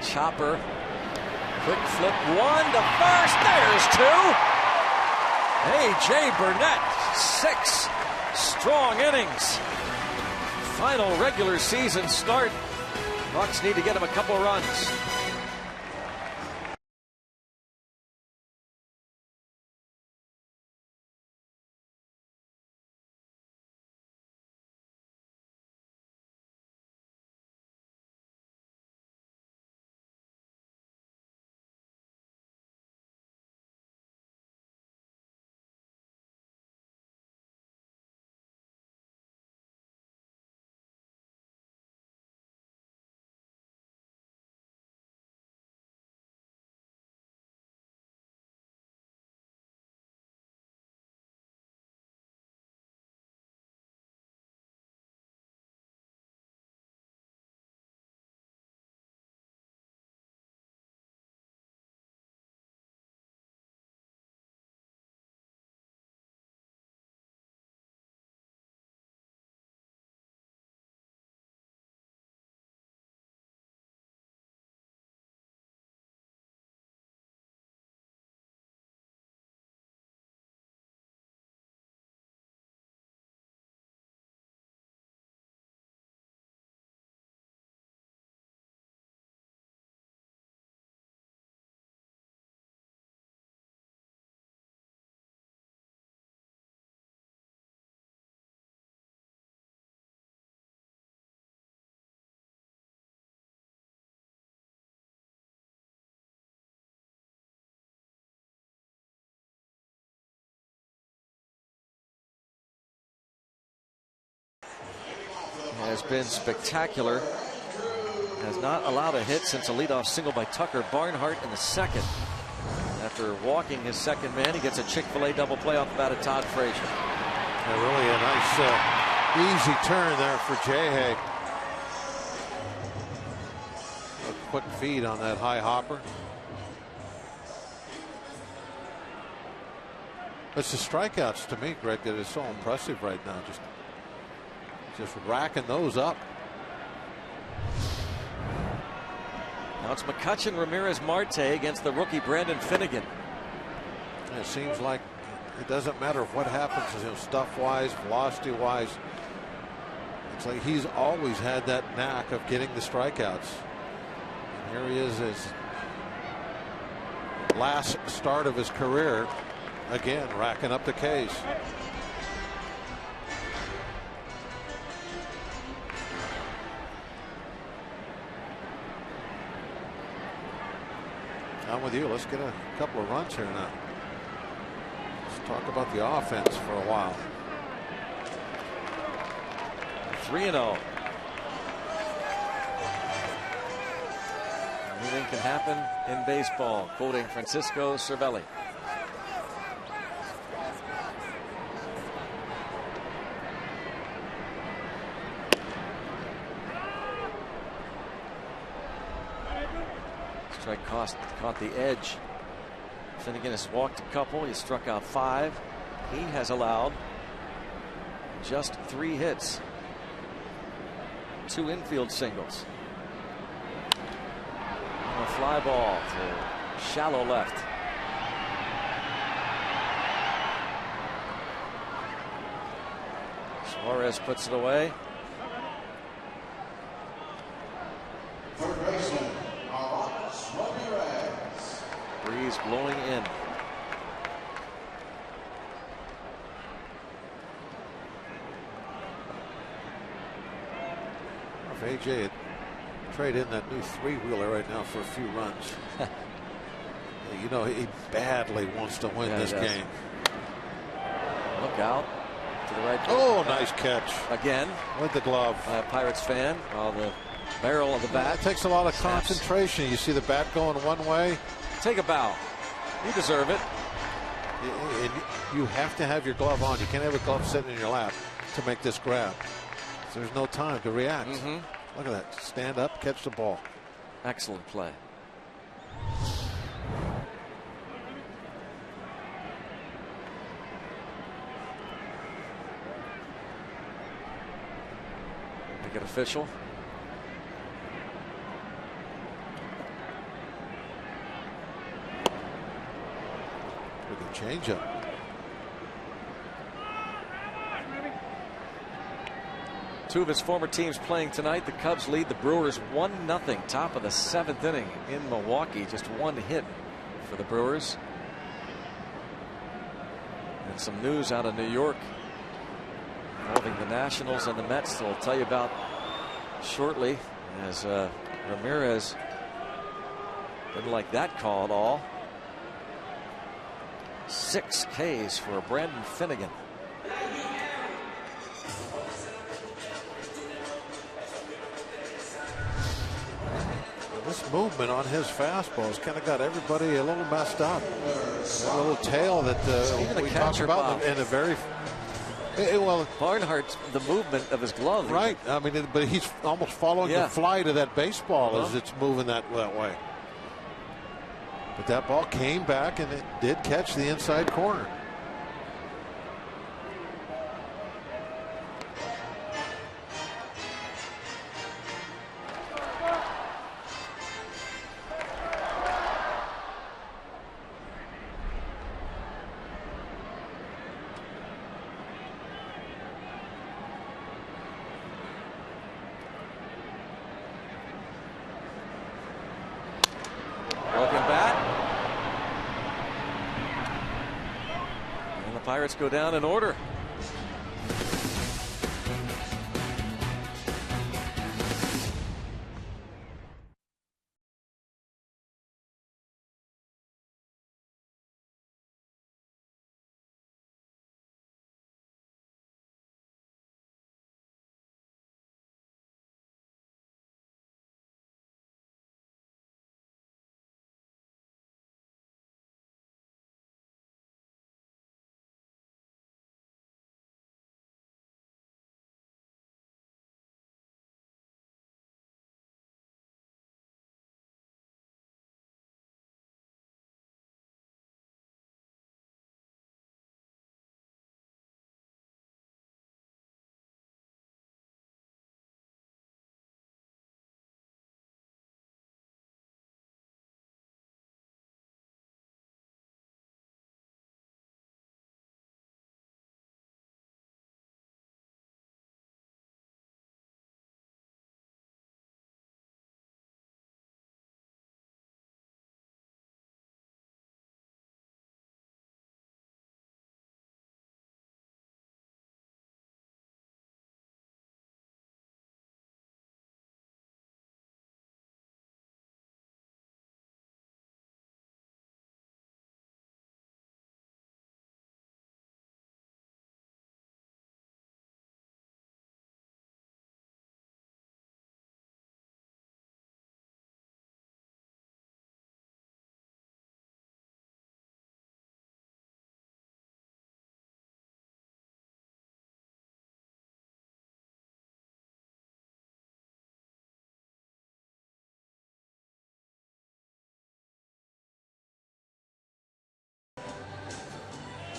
Chopper. Quick flip. 1 to first. There's 2. A.J. Burnett. 6 strong innings. Final regular season start. Bucks need to get him a couple runs. has been spectacular. Has not allowed a hit since a leadoff single by Tucker Barnhart in the second. After walking his second man, he gets a Chick-fil-A double play off the bat of Todd Frazier. Yeah, really a nice easy turn there for Jay. A quick feed on that high hopper. It's the strikeouts to me, Greg, that is so impressive right now. Just racking those up. Now it's McCutchen, Ramirez, Marte against the rookie Brandon Finnegan. It seems like it doesn't matter what happens, stuff-wise, velocity-wise. It's like he's always had that knack of getting the strikeouts. And here he is, his last start of his career, again racking up the Ks. I'm with you. Let's get a couple of runs here now. Let's talk about the offense for a while. 3-0. Anything can happen in baseball, quoting Francisco Cervelli. Strike caught the edge. Finnegan has walked a couple. He struck out 5. He has allowed just 3 hits. 2 infield singles. And a fly ball to shallow left. Suarez puts it away. Third baseman, Breeze blowing in. If AJ had traded in that new 3-wheeler right now for a few runs. He badly wants to win this game. Look out to the right. Oh, nice catch again with the glove by a Pirates fan. While the barrel of the bat. It takes a lot of concentration. You see the bat going one way. Take a bow. You deserve it. You have to have your glove on. You can't have a glove sitting in your lap to make this grab. So there's no time to react. Look at that. Stand up, catch the ball. Excellent play. Make it official. Change up. Two of his former teams playing tonight. The Cubs lead the Brewers 1-0. Top of the 7th inning in Milwaukee. Just 1 hit for the Brewers. And some news out of New York involving the Nationals and the Mets that we'll tell you about shortly, as Ramirez didn't like that call at all. 6 Ks for Brandon Finnegan. This movement on his fastball has kind of got everybody a little messed up. That little tail that we talked about in a very well. Barnhart's the movement of his glove. Right. I mean, but he's almost following the flight of that baseball as it's moving that way. But that ball came back and it did catch the inside corner. Pirates go down in order.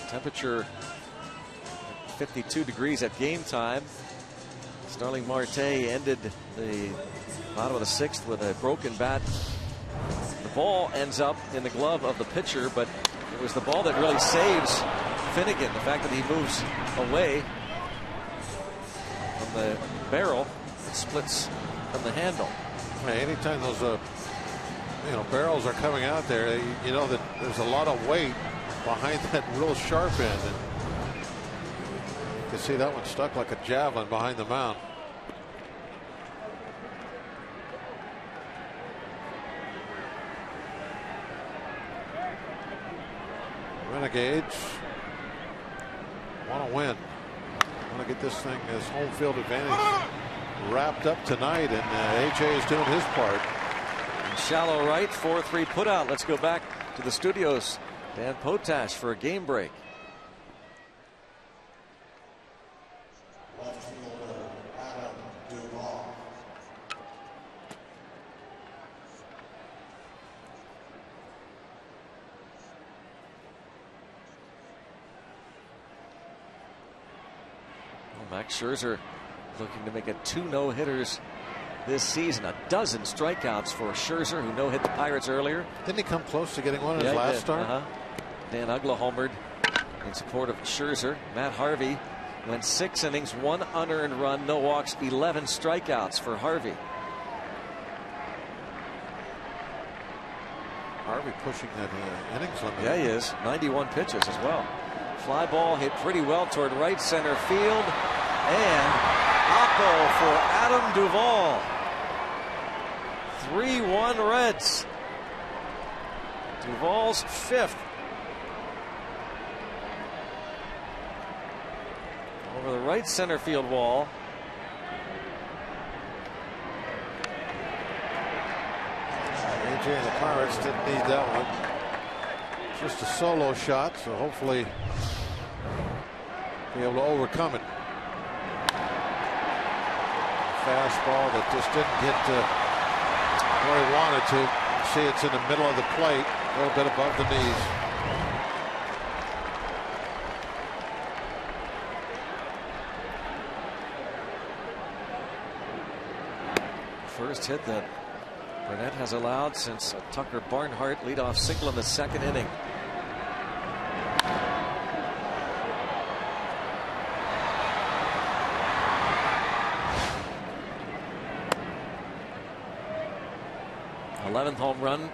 Temperature 52 degrees at game time. Starling Marte ended the bottom of the 6th with a broken bat. The ball ends up in the glove of the pitcher, but it was the ball that really saves Finnegan. The fact that he moves away from the barrel, it splits from the handle. Hey, anytime those barrels are coming out there, you know that there's a lot of weight behind that real sharp end. And you can see that one stuck like a javelin behind the mound. Renegades want to win. Want to get this thing, this home field advantage, wrapped up tonight, and AJ is doing his part. Shallow right, 4-3 put out. Let's go back to the studios. Dan Potash for a game break. Left fielder Adam Duvall. Max Scherzer looking to make it 2 no-hitters this season. A dozen strikeouts for Scherzer, who no-hit the Pirates earlier. Didn't he come close to getting one in his last start? Dan Uggla homered in support of Scherzer. Matt Harvey went 6 innings, 1 unearned run, no walks, 11 strikeouts for Harvey. Harvey pushing that innings limit. Yeah, he is. 91 pitches as well. Fly ball hit pretty well toward right center field. And Oppo for Adam Duvall. 3-1 Reds. Duvall's 5th. Over the right center field wall. AJ and the Pirates didn't need that one. Just a solo shot, so hopefully be able to overcome it. Fastball that just didn't get to where he wanted to. See, it's in the middle of the plate, a little bit above the knees. First hit that Burnett has allowed since a Tucker Barnhart leadoff single in the 2nd inning. Home run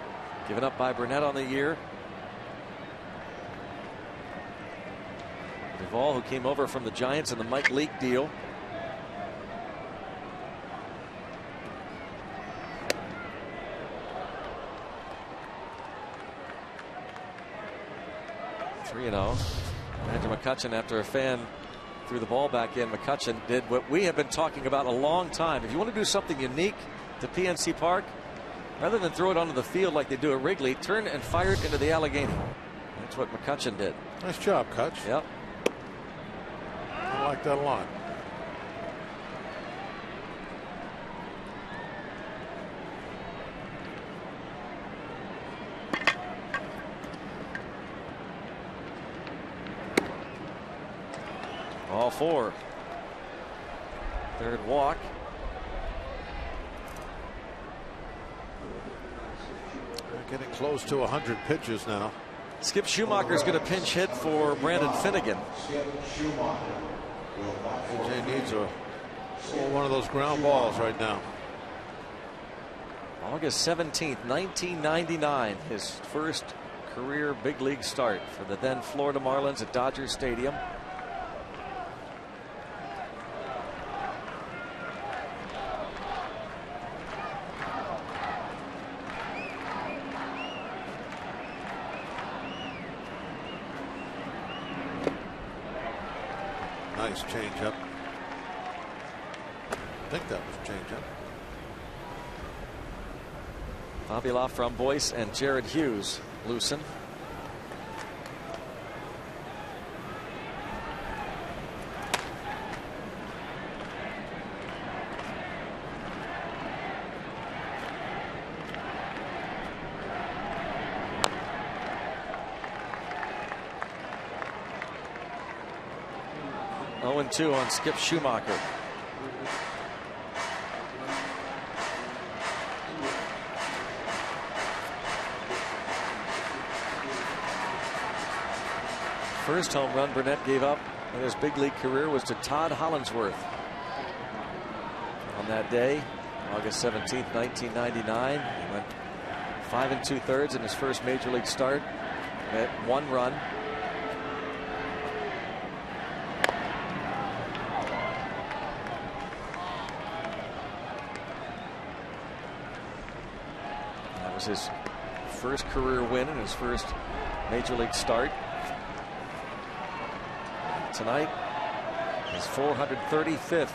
given up by Burnett on the year. Duvall, who came over from the Giants in the Mike Leake deal. (3-0). Andrew McCutchen, after a fan threw the ball back in, McCutchen did what we have been talking about a long time. If you want to do something unique to PNC Park, rather than throw it onto the field like they do at Wrigley, turn and fire it into the Allegheny. That's what McCutchen did. Nice job, Cutch. Yep. I like that a lot. All 4. 3rd walk. Getting close to 100 pitches now. Skip Schumacher's going to pinch hit for Brandon Finnegan. AJ needs one of those ground balls right now. August 17th, 1999, his first career big league start for the then Florida Marlins at Dodger Stadium. Nice changeup. I think that was a changeup. Avila from Boyce and Jared Hughes loosen. 0-2 on Skip Schumacher. First home run Burnett gave up in his big league career was to Todd Hollinsworth on that day, August 17th, 1999. He went 5 2/3 in his first major league start, at 1 run. That was his first career win in his first major league start. Tonight, his 435th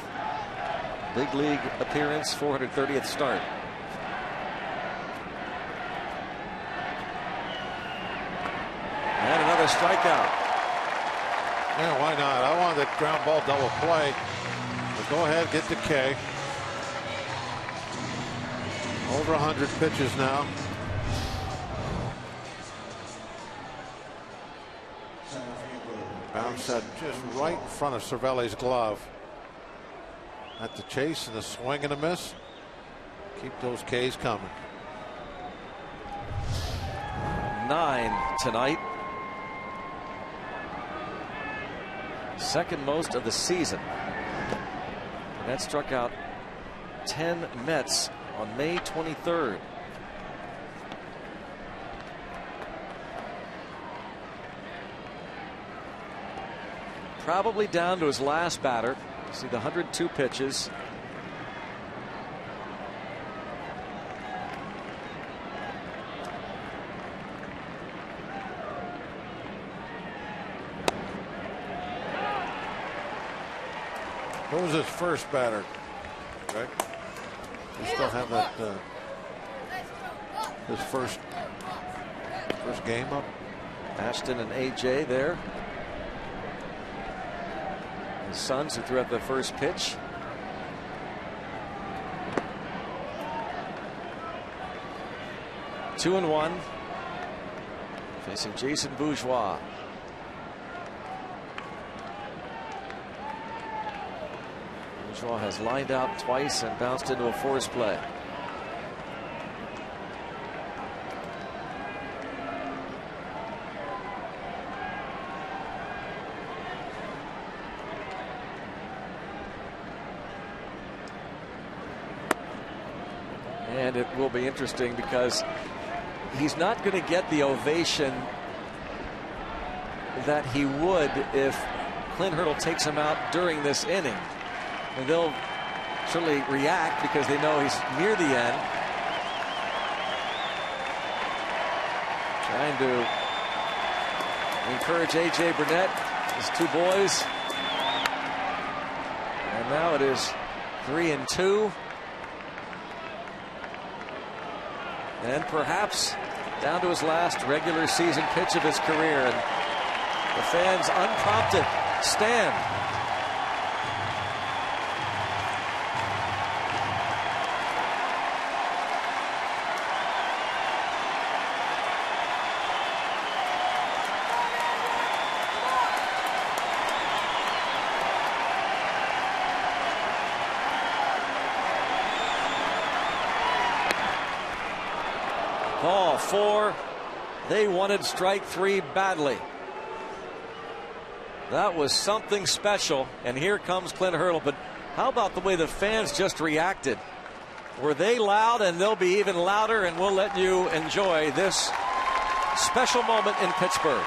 big league appearance, 430th start. And another strikeout. Yeah, why not? I wanted that ground ball double play. But go ahead, get to K. Over 100 pitches now. Bounce that just right in front of Cervelli's glove. At the chase and the swing and a miss. Keep those K's coming. 9 tonight. Second most of the season. And that struck out 10 Mets on May 23rd. Probably down to his last batter. See the 102 pitches. Who was his first batter? Right? We still have that. His first game up. Ashton and AJ there. His sons who threw out the first pitch. Two and one. Facing Jason Bourgeois. Bourgeois has lined out twice and bounced into a force play. And it will be interesting because he's not going to get the ovation that he would if Clint Hurdle takes him out during this inning. And they'll certainly react because they know he's near the end. Trying to encourage A.J. Burnett, his two boys. And now it is 3-2. And perhaps down to his last regular season pitch of his career. And the fans unprompted stand. Ball 4. They wanted strike 3 badly. That was something special. And here comes Clint Hurdle. But how about the way the fans just reacted? Were they loud? And they'll be even louder. And we'll let you enjoy this special moment in Pittsburgh.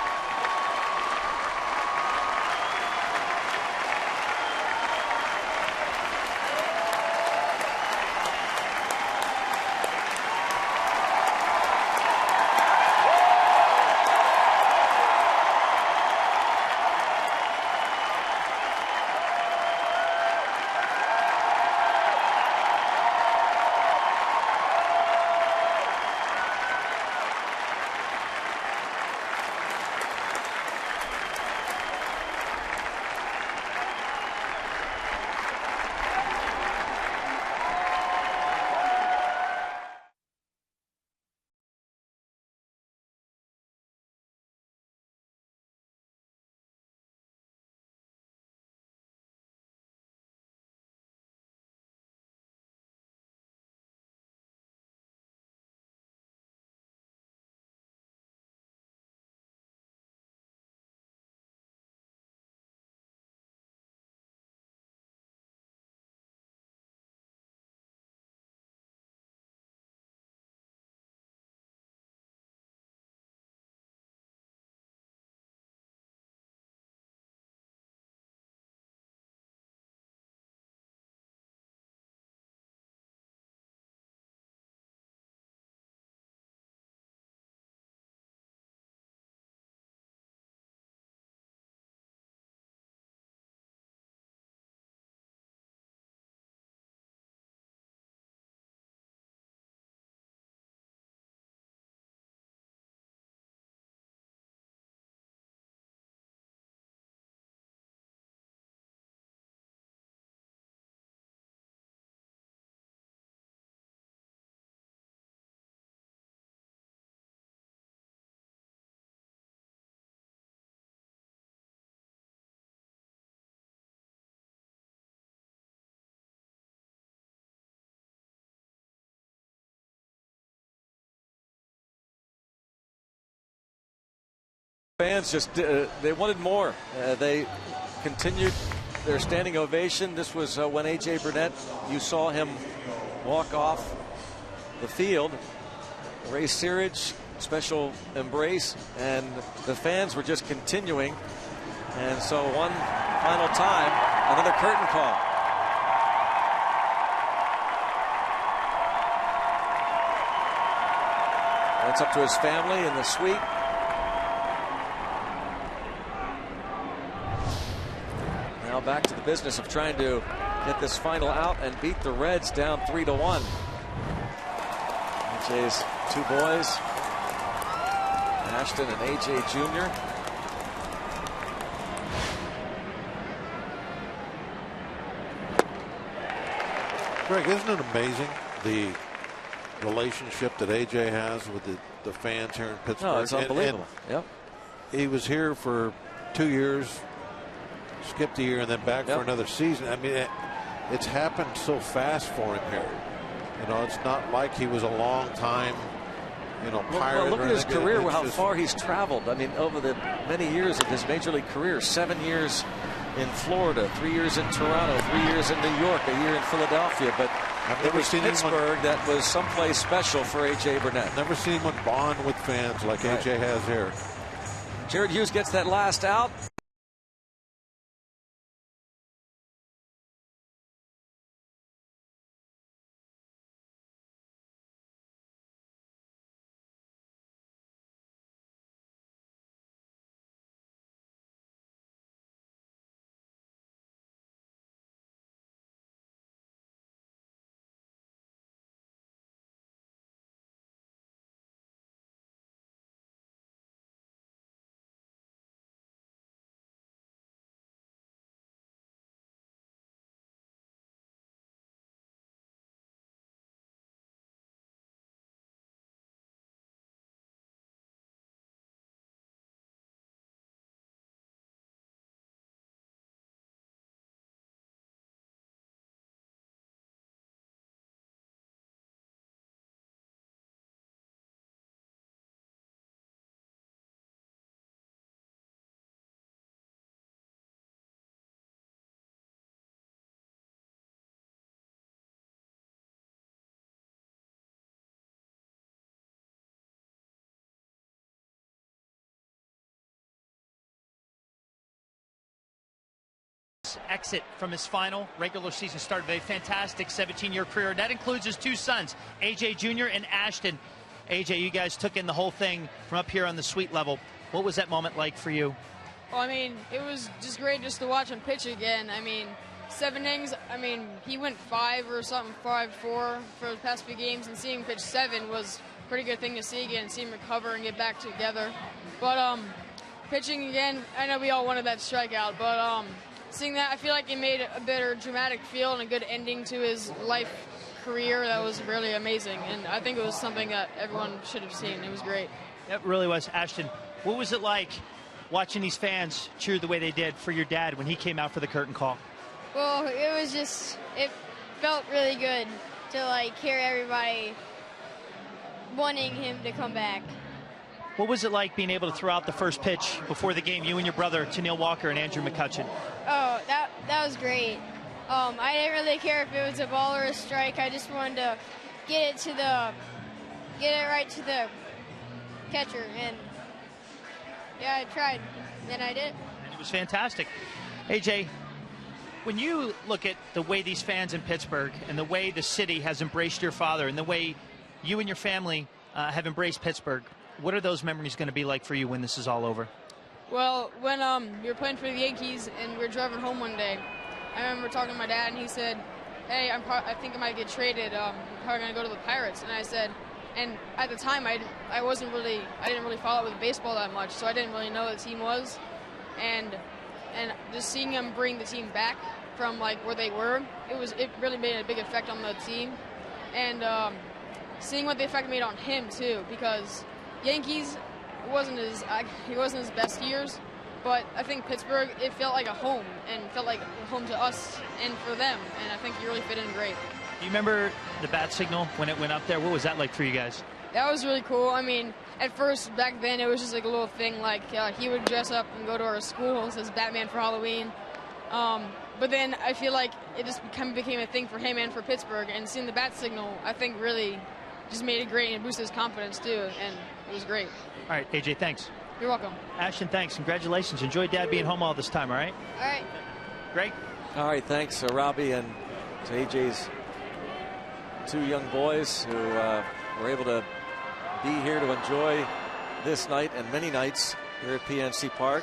Fans just they wanted more. They continued their standing ovation. This was when A.J. Burnett, you saw him walk off the field. Ray Searage, special embrace, and the fans were just continuing. And so one final time, another curtain call. That's up to his family in the suite. Now back to the business of trying to get this final out and beat the Reds down 3-1. AJ's two boys, Ashton and AJ Jr. Greg, isn't it amazing the relationship that AJ has with the fans here in Pittsburgh? No, it's unbelievable. Yep. He was here for 2 years, skipped a year, and then back for another season. I mean, it's happened so fast for him here. You know, it's not like he was a long time, you know, pirate. Well, look at his career, how just far he's traveled. I mean, over the many years of his major league career, 7 years in Florida, 3 years in Toronto, 3 years in New York, a year in Philadelphia. But it was Pittsburgh that was someplace special for A.J. Burnett. Never seen him bond with fans like A.J. has here. Jared Hughes gets that last out. Exit from his final regular season start of a fantastic 17-year career. That includes his two sons, AJ Jr. and Ashton. AJ, you guys took in the whole thing from up here on the suite level. What was that moment like for you? Well, I mean, it was just great just to watch him pitch again. I mean, 7 innings. I mean, he went 5 or something, 5-4 for the past few games, and seeing him pitch 7 was a pretty good thing to see again, see him recover and get back together. But pitching again, I know we all wanted that strikeout, but seeing that, I feel like it made a better dramatic feel and a good ending to his life career that was really amazing. And I think it was something that everyone should have seen. It was great. It really was. Ashton, what was it like watching these fans cheer the way they did for your dad when he came out for the curtain call? Well, it felt really good to, like, hear everybody wanting him to come back. What was it like being able to throw out the first pitch before the game, you and your brother, Tennille Walker and Andrew McCutchen? Oh, that was great. I didn't really care if it was a ball or a strike. I just wanted to get it right to the catcher, and yeah, I tried, and I did. It was fantastic. AJ, when you look at the way these fans in Pittsburgh and the way the city has embraced your father and the way you and your family have embraced Pittsburgh, what are those memories going to be like for you when this is all over? Well, when we were playing for the Yankees and we were driving home one day, I remember talking to my dad, and he said, hey, I think I might get traded. I'm probably going to go to the Pirates. And I said, and at the time, I didn't really follow with baseball that much, so I didn't really know what the team was. And just seeing them bring the team back from, like, where they were, it really made a big effect on the team. And seeing what the effect made on him, too, because Yankees wasn't his best years, but I think Pittsburgh, it felt like a home, and felt like a home to us and for them, and I think he really fit in great. Do you remember the bat signal when it went up there? What was that like for you guys? That was really cool. I mean, at first, back then, it was just like a little thing, like he would dress up and go to our school as Batman for Halloween. But then I feel like it just became a thing for him and for Pittsburgh, and seeing the bat signal, I think, really just made it great and boosted his confidence too, and it was great. All right, AJ, thanks. You're welcome. Ashton, thanks. Congratulations. Enjoy Dad being home all this time, all right? All right. Greg? All right, thanks, Robbie, and to AJ's 2 young boys who were able to be here to enjoy this night and many nights here at PNC Park,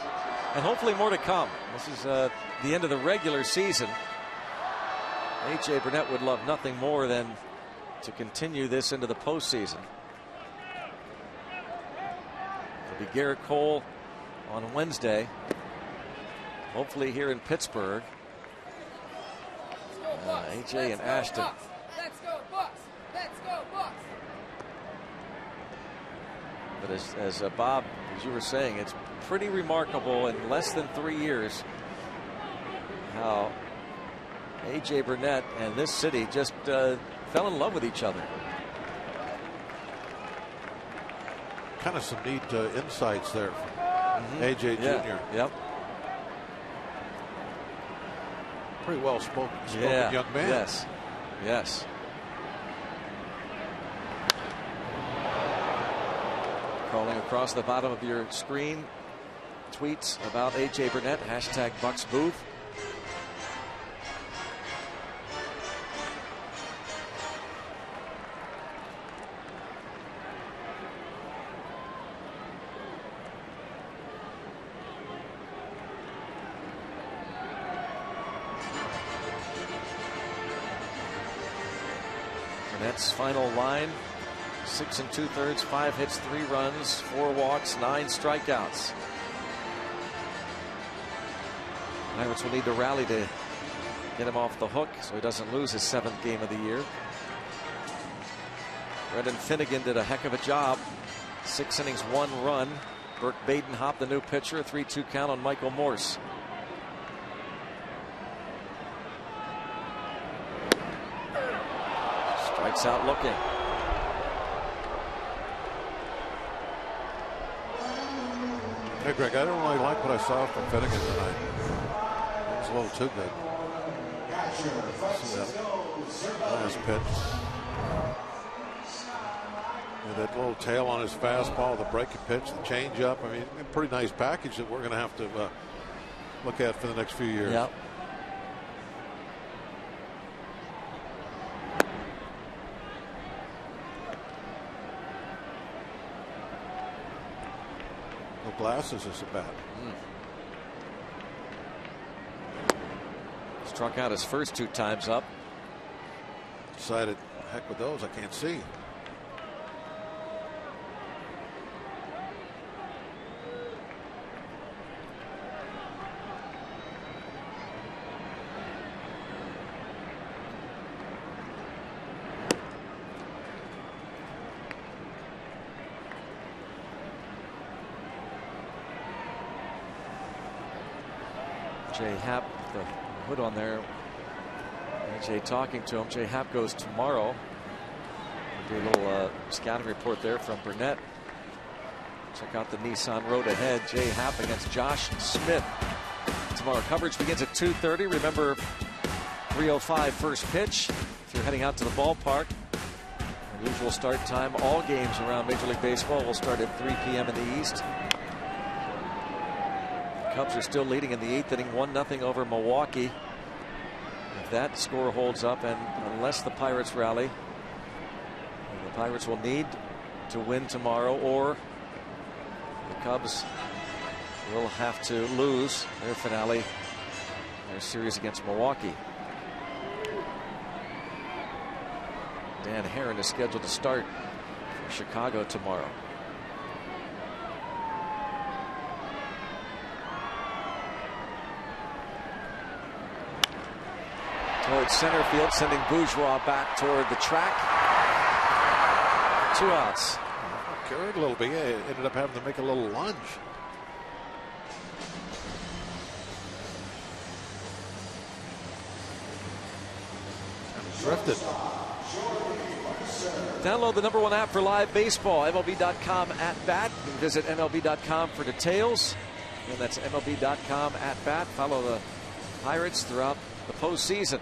and hopefully more to come. This is the end of the regular season. AJ Burnett would love nothing more than to continue this into the postseason. It'll be Garrett Cole on Wednesday, hopefully here in Pittsburgh. AJ and Ashton. Let's go Bucks! Let's go Bucks! But as Bob, as you were saying, it's pretty remarkable in less than 3 years how AJ Burnett and this city just fell in love with each other. Kind of some neat insights there from AJ Jr. Yep. Pretty well spoken young man. Yes. Yes. Crawling across the bottom of your screen, tweets about AJ Burnett, hashtag BucksBooth. Burnett's final line: 6 2/3, 5 hits, 3 runs, 4 walks, 9 strikeouts. Pirates will need to rally to get him off the hook so he doesn't lose his 7th game of the year. Brendan Finnegan did a heck of a job. 6 innings, 1 run. Burke Badenhop, the new pitcher, a 3-2 count on Michael Morse. Strikes out looking. Hey, Greg, I don't really like what I saw from Finnegan tonight. It was a little too good. See that last pitch. Yeah, that little tail on his fastball, the breaking pitch, the changeup. I mean, a pretty nice package that we're going to have to look at for the next few years. Yep. No glasses is a bat. Struck out his first 2 times up. Decided, heck with those, I can't see. Jay Happ, the hood on there. AJ talking to him. Jay Happ goes tomorrow. We'll do a little scouting report there from Burnett. Check out the Nissan road ahead. Jay Happ against Josh Smith tomorrow. Coverage begins at 2:30. Remember, 3:05 first pitch if you're heading out to the ballpark. Unusual start time. All games around Major League Baseball will start at 3 p.m. in the East. Cubs are still leading in the 8th inning, 1-0 over Milwaukee. If that score holds up, and unless the Pirates rally, the Pirates will need to win tomorrow, or the Cubs will have to lose their finale, their series against Milwaukee. Dan Herron is scheduled to start for Chicago tomorrow. Towards center field, sending Bourgeois back toward the track. 2 outs. Carried a little bit. Yeah, ended up having to make a little lunge. And drifted. Download the #1 app for live baseball, MLB.com at bat. You can visit MLB.com for details. And that's MLB.com at bat. Follow the Pirates throughout the postseason.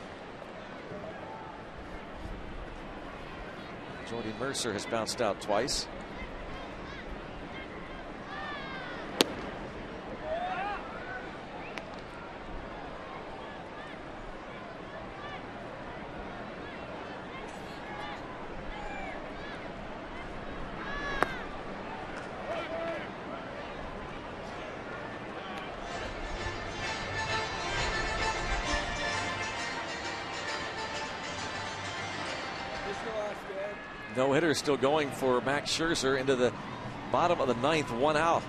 Jordy Mercer has bounced out twice. No hitter still going for Max Scherzer into the bottom of the 9th, 1 out.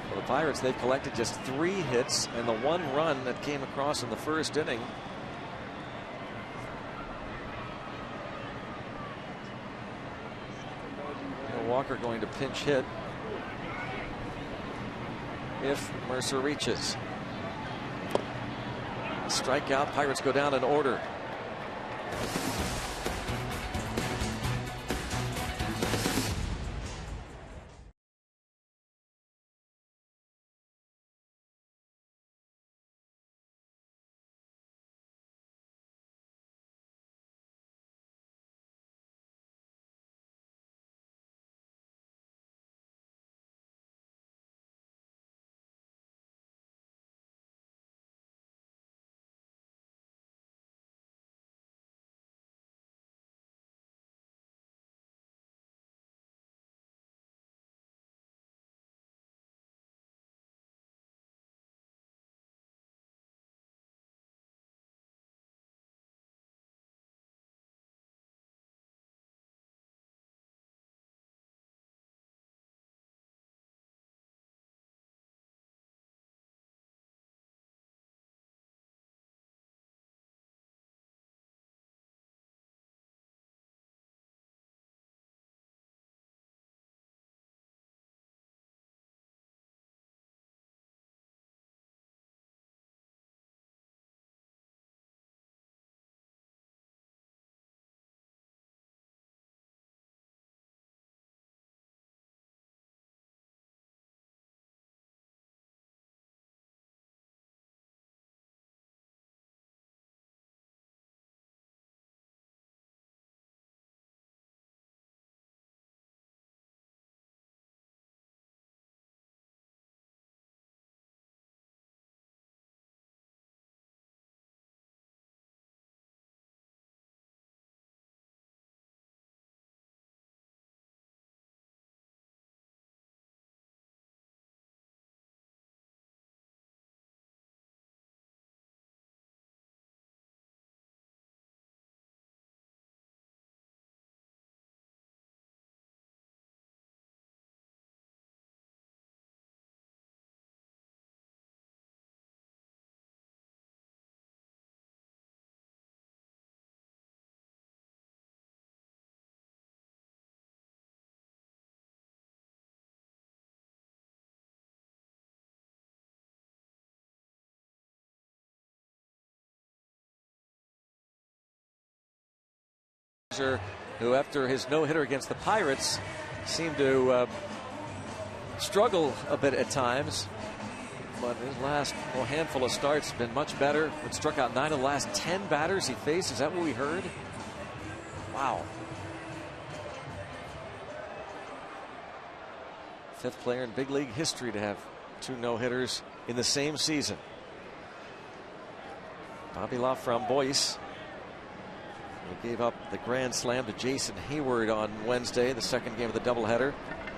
For the Pirates, they've collected just 3 hits and the 1 run that came across in the first inning. Walker going to pinch hit if Mercer reaches. Strikeout. Pirates go down in order. Who, after his no-hitter against the Pirates, seemed to struggle a bit at times. But his last handful of starts have been much better. It struck out 9 of the last 10 batters he faced. Is that what we heard? Wow. 5th player in big league history to have 2 no-hitters in the same season. Bobby Laframboise, who gave up the grand slam to Jason Hayward on Wednesday, the second game of the doubleheader,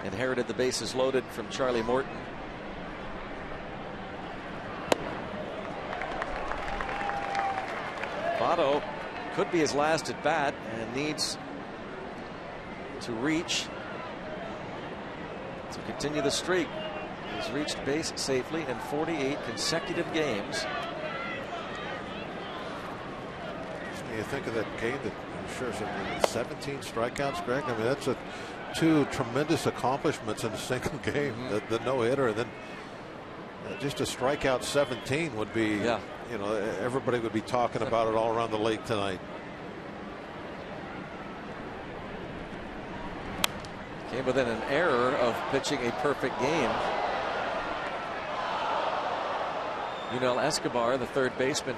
inherited the bases loaded from Charlie Morton. Votto could be his last at bat and needs to reach to continue the streak. He's reached base safely in 48 consecutive games. You think of that game that I'm sure 17 strikeouts, Greg. I mean, that's 2 tremendous accomplishments in a single game. The no-hitter, and then Just a strikeout 17 would be, you know, everybody would be talking about it all around the league tonight. Came within an error of pitching a perfect game. Yunel Escobar, the third baseman,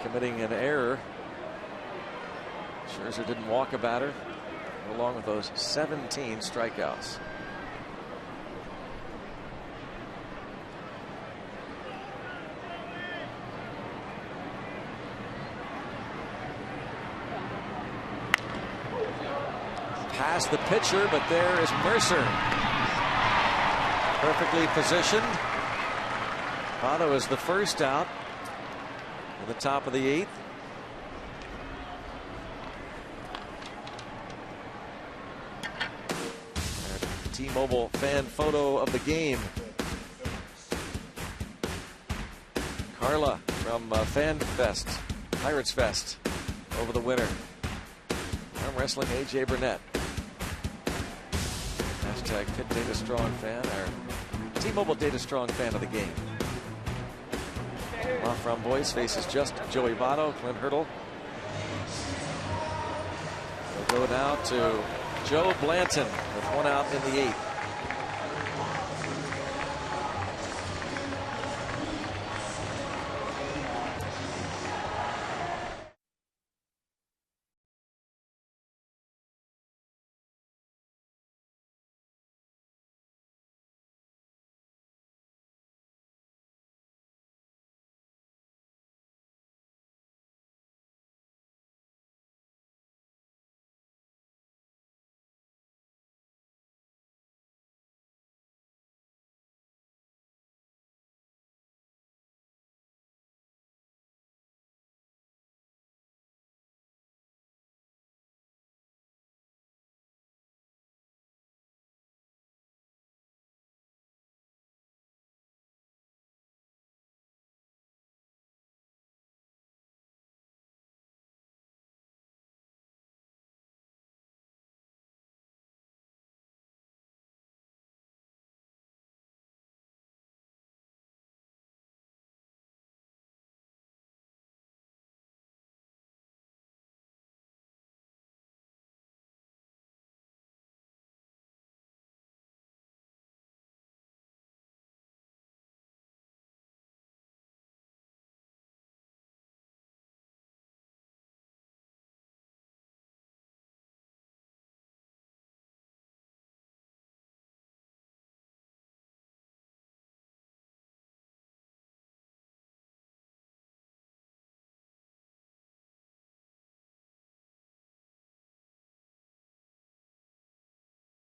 committing an error. Scherzer didn't walk a batter, along with those 17 strikeouts. Past the pitcher, but there is Mercer. Perfectly positioned. Votto is the first out in the top of the 8th. T-Mobile fan photo of the game. Carla from Fan Fest, Pirates Fest, over the winner. Arm wrestling AJ Burnett. Hashtag Pit Data Strong fan, or T-Mobile Data Strong fan of the game. Off from Boyce faces just Joey Votto, Clint Hurdle. We'll go now to Joe Blanton with one out in the 8th.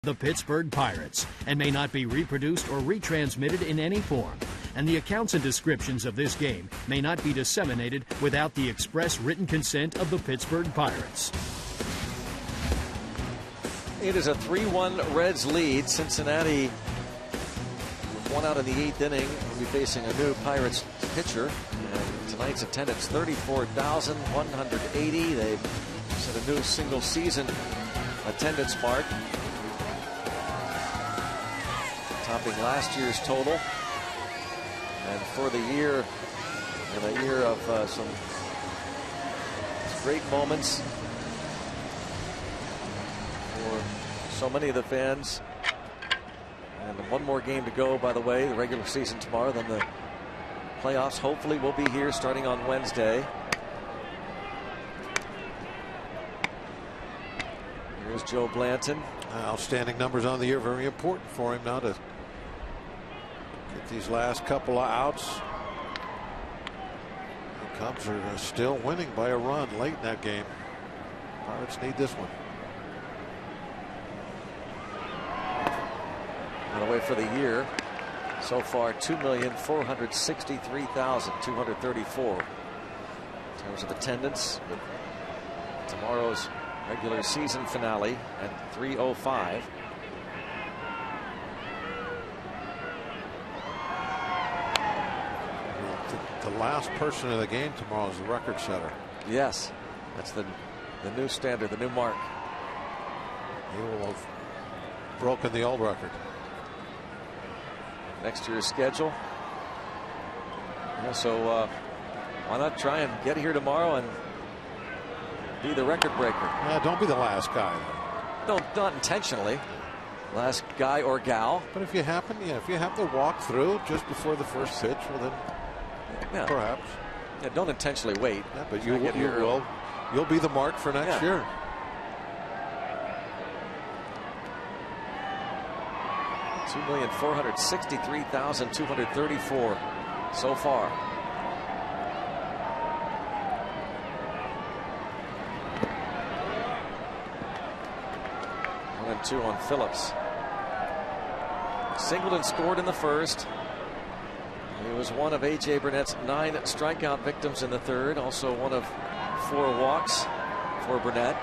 The Pittsburgh Pirates, and may not be reproduced or retransmitted in any form. And the accounts and descriptions of this game may not be disseminated without the express written consent of the Pittsburgh Pirates. It is a 3-1 Reds lead. Cincinnati, with one out in the 8th inning, will be facing a new Pirates pitcher. And tonight's attendance, 34,180. They've set a new single-season attendance mark, topping last year's total. And for the year, in a year of some great moments for so many of the fans. And one more game to go, by the way, the regular season tomorrow, then the playoffs hopefully will be here starting on Wednesday. Here's Joe Blanton. Outstanding numbers on the year, very important for him now to get these last couple of outs. The Cubs are still winning by a run late in that game. Pirates need this one. On the way for the year, so far 2,463,234 in terms of attendance, with tomorrow's regular season finale at 3:05. The last person in the game tomorrow is the record setter. Yes, that's the new standard, the new mark. He will have broken the old record. next year's schedule. Yeah, so why not try and get here tomorrow and be the record breaker? Yeah, don't be the last guy. No, not intentionally. Last guy or gal. But if you happen, if you have to walk through just before the first pitch, well then, perhaps. Yeah, don't intentionally wait. Yeah, but you'll be the mark for next year. $2,463,234 so far. One and two on Phillips. Singleton scored in the first. He was one of A.J. Burnett's 9 strikeout victims in the third. Also one of 4 walks for Burnett.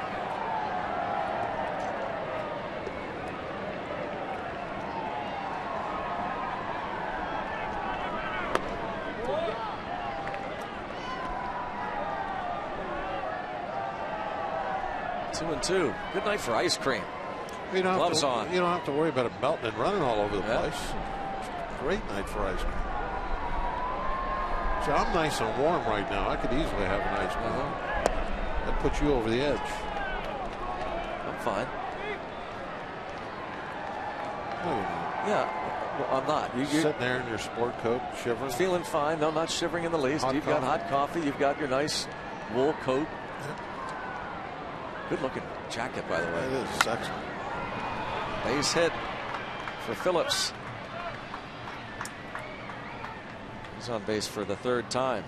Two and two. Good night for ice cream. Gloves on. You don't have to worry about it melting and running all over the place. Great night for ice cream. So I'm nice and warm right now. I could easily have an ice cream. That puts you over the edge. I'm fine. No, you're not. Yeah, well, I'm not. You're sitting there in your sport coat, shivering. Feeling fine. No, not shivering in the least. You've got hot coffee. You've got your nice wool coat. Good looking jacket, by the way. It is sexy. Base hit for Phillips. He's on base for the 3rd time.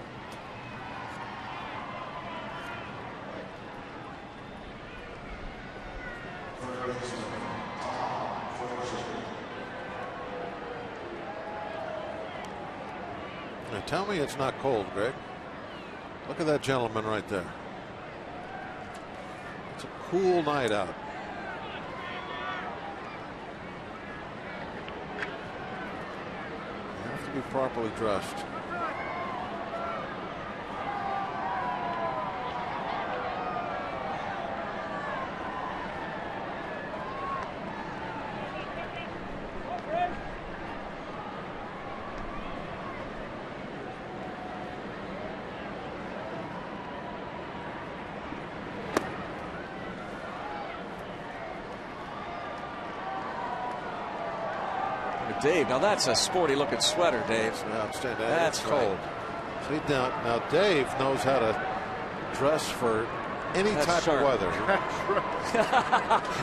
Now tell me it's not cold, Greg. Look at that gentleman right there. It's a cool night out. You have to be properly dressed. Dave, now that's a sporty looking sweater, Dave. Yeah, outstanding. That's cold. See, now Dave knows how to dress for any type of weather.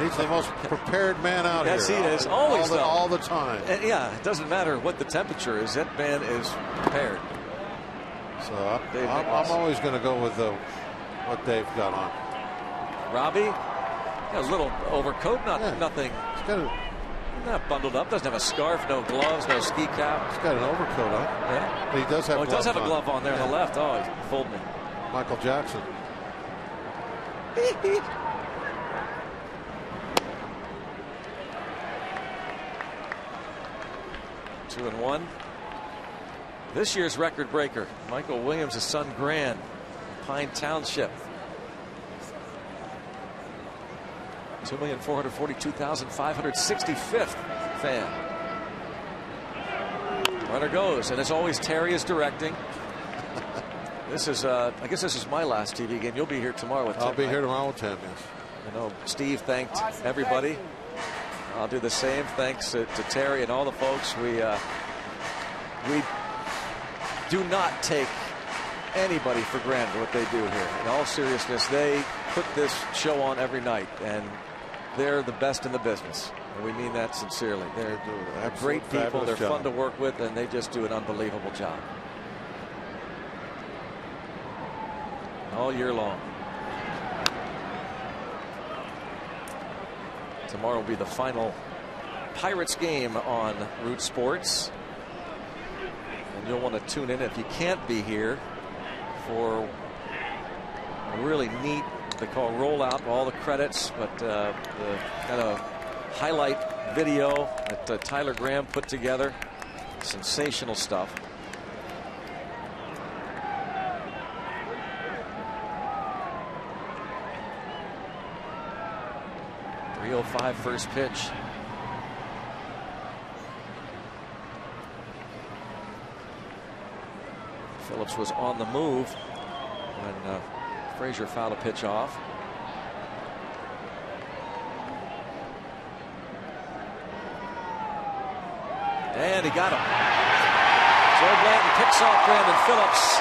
He's the most prepared man out here. Yes, he is. Always, all the time. And yeah, it doesn't matter what the temperature is. That man is prepared. So I'm always going to go with what Dave got on. Robbie, a little overcoat, nothing. He's got not bundled up. Doesn't have a scarf, no gloves, no ski cap. He's got an overcoat on. Yeah, but he does have. He does have a glove on there on the left. Oh, he fooled me. Michael Jackson. 2-1. This year's record breaker, Michael Williams' son Gran, Pine Township. 2,442,565th fan. Runner goes, and as always, Terry is directing. This is, I guess this is my last TV game. You'll be here tomorrow with Tim. I'll be here tomorrow with Tim, yes. I know Steve thanked everybody. I'll do the same. Thanks to Terry and all the folks. We do not take anybody for granted what they do here. In all seriousness, they put this show on every night, and they're the best in the business. And we mean that sincerely. They're great people. They're fun to work with, and they just do an unbelievable job. All year long. Tomorrow will be the final Pirates game on Root Sports. And you'll want to tune in if you can't be here for a really neat, they call rollout, all the credits, but the kind of highlight video that Tyler Graham put together. Sensational stuff. .305 first pitch. Phillips was on the move when Frazier fouled a pitch off. And he got him. Joe Blanton picks off Brandon Phillips.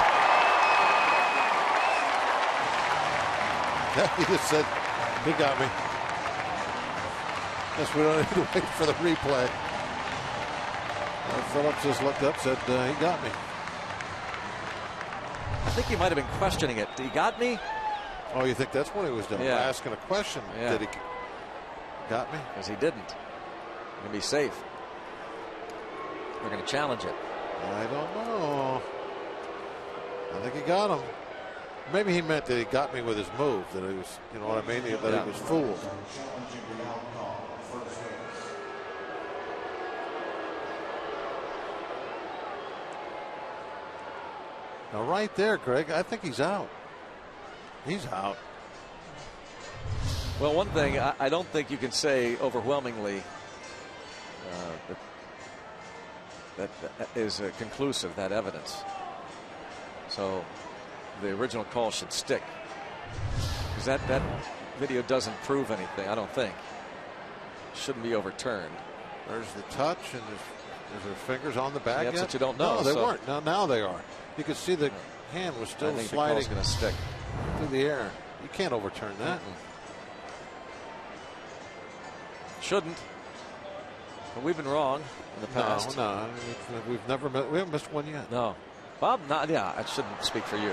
He just said, he got me. Guess we don't need to wait for the replay. Phillips just looked up, said, he got me. I think he might have been questioning it. He got me? Oh, you think that's what he was doing? Yeah. Asking a question. Yeah. Did he got me? Because he didn't. Going to be safe. They're going to challenge it. I don't know. I think he got him. Maybe he meant that he got me with his move. That he was, you know what I mean? That he was fooled. Now, right there, Greg, I think he's out. He's out. Well, one thing I don't think you can say overwhelmingly that is conclusive, that evidence. So the original call should stick, because that video doesn't prove anything. I don't think. Shouldn't be overturned. There's the touch, and is there fingers on the bag? That's yet? what you don't know. No, they weren't. Now they are. You could see the hand was still sliding. The call's going to stick through the air. You can't overturn that. Shouldn't. But we've been wrong in the past. No, we haven't missed one yet. No, Bob. Yeah, I shouldn't speak for you.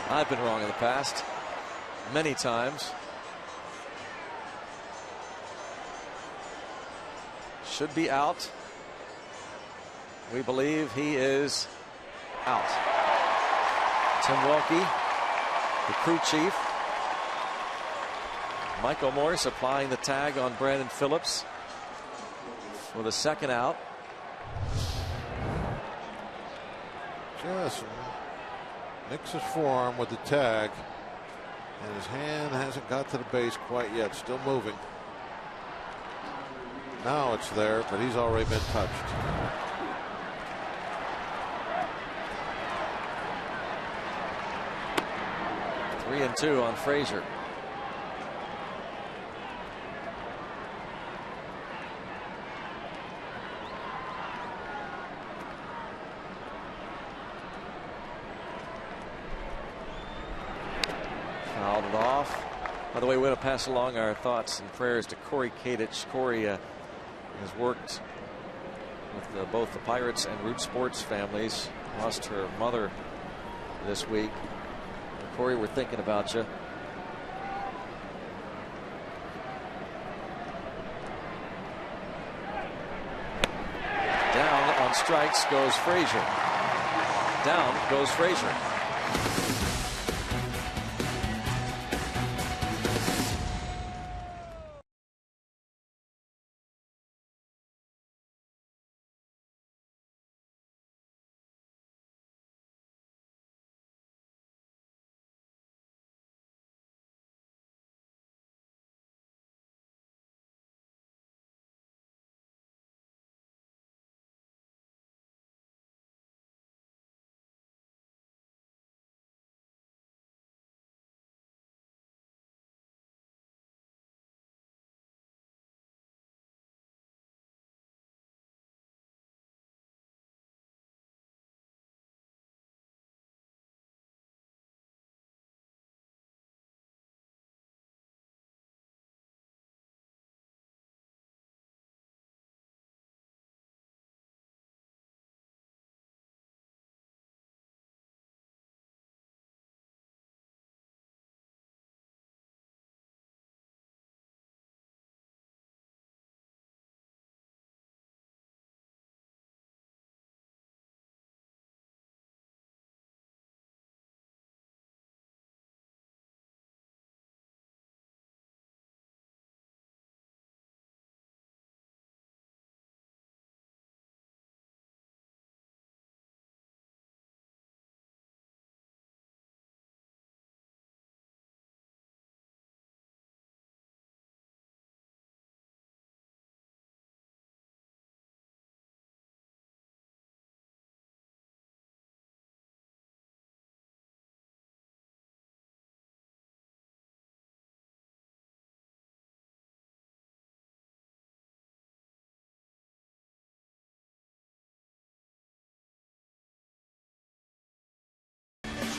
I've been wrong in the past, many times. Should be out. We believe he is out. Tim Wilkie, the crew chief. Michael Morris applying the tag on Brandon Phillips for the second out. Just nicks his forearm with the tag, and his hand hasn't got to the base quite yet. Still moving. Now it's there, but he's already been touched. Three and two on Frazier. Fouled it off. By the way, we're going to pass along our thoughts and prayers to Corey Kadich. Corey has worked with both the Pirates and Root Sports families. Lost her mother this week. Corey, we're thinking about you. Down on strikes goes Frazier. Down goes Frazier.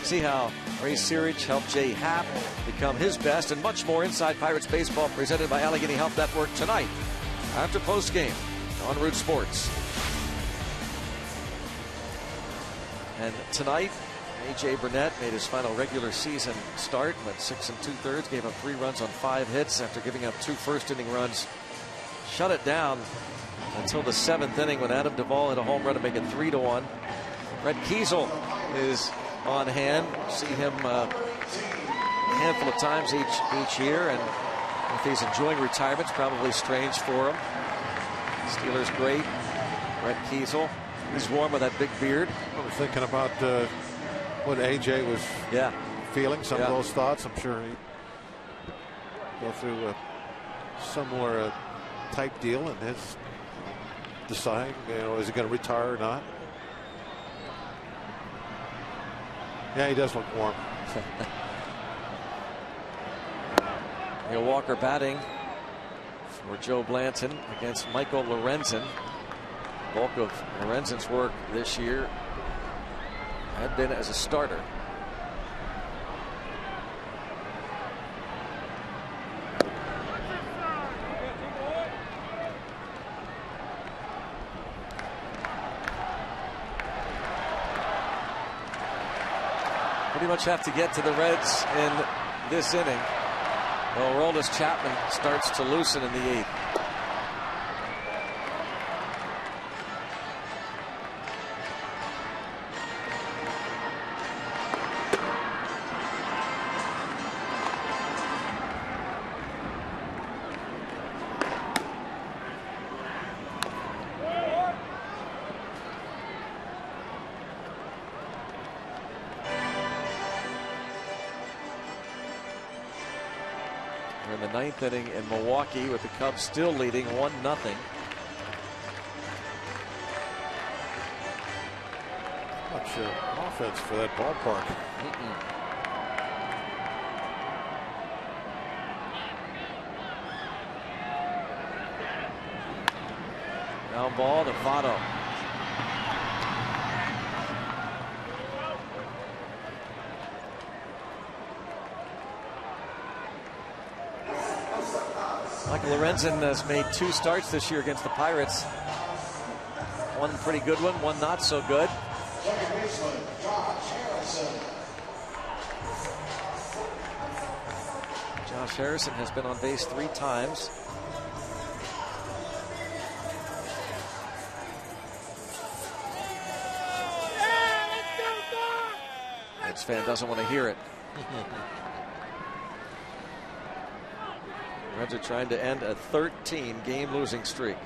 See how Ray Searage helped Jay Happ become his best, and much more inside Pirates baseball presented by Allegheny Health Network tonight after postgame on Root Sports. And tonight, A.J. Burnett made his final regular season start, went 6 2/3, gave up 3 runs on 5 hits after giving up 2 first-inning runs. Shut it down until the 7th inning when Adam Duvall hit a home run to make it 3-1. Brett Kiesel is on hand. See him a handful of times each year, and if he's enjoying retirement, it's probably strange for him. Steelers great. Brett Kiesel. He's warm with that big beard. I was thinking about what AJ was feeling, some of those thoughts. I'm sure he'd go through a similar type deal and his decide, is he going to retire or not? Yeah, he does look warm. Neil Walker batting for Joe Blanton against Michael Lorenzen. Bulk of Lorenzen's work this year had been as a starter. Pretty much have to get to the Reds in this inning. Well, Aroldis Chapman starts to loosen in the 8th. We're in the 9th inning in Milwaukee with the Cubs still leading 1-0. Much offense for that ballpark. Ground ball to Votto. Michael Lorenzen has made 2 starts this year against the Pirates. One pretty good one not so good. Josh Harrison has been on base 3 times. Mets fan doesn't want to hear it. Reds are trying to end a 13-game losing streak.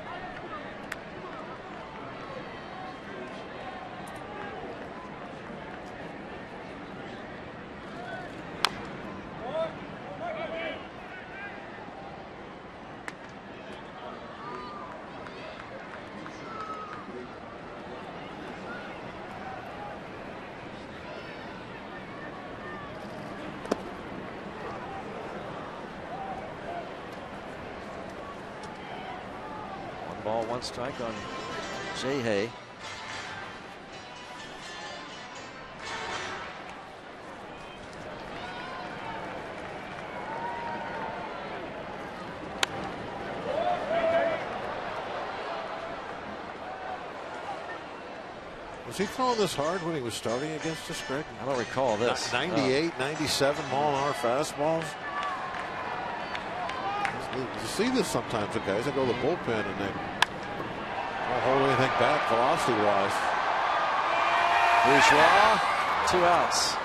Ball, 1 strike on Jay Hay. Was he throwing this hard when he was starting against us, Greg? I don't recall this. 98, 97 mile-an-hour fastballs. You see this sometimes with guys that go to the bullpen and they don't hold anything back velocity-wise. Bourgeois, 2 outs.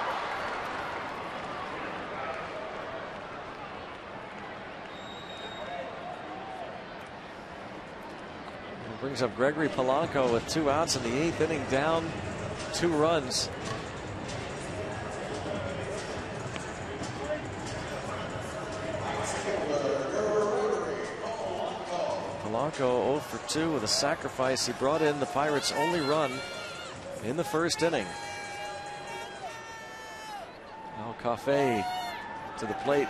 And brings up Gregory Polanco with 2 outs in the 8th inning, down 2 runs. Polanco 0 for 2 with a sacrifice. He brought in the Pirates' only run in the 1st inning. Now Cafe to the plate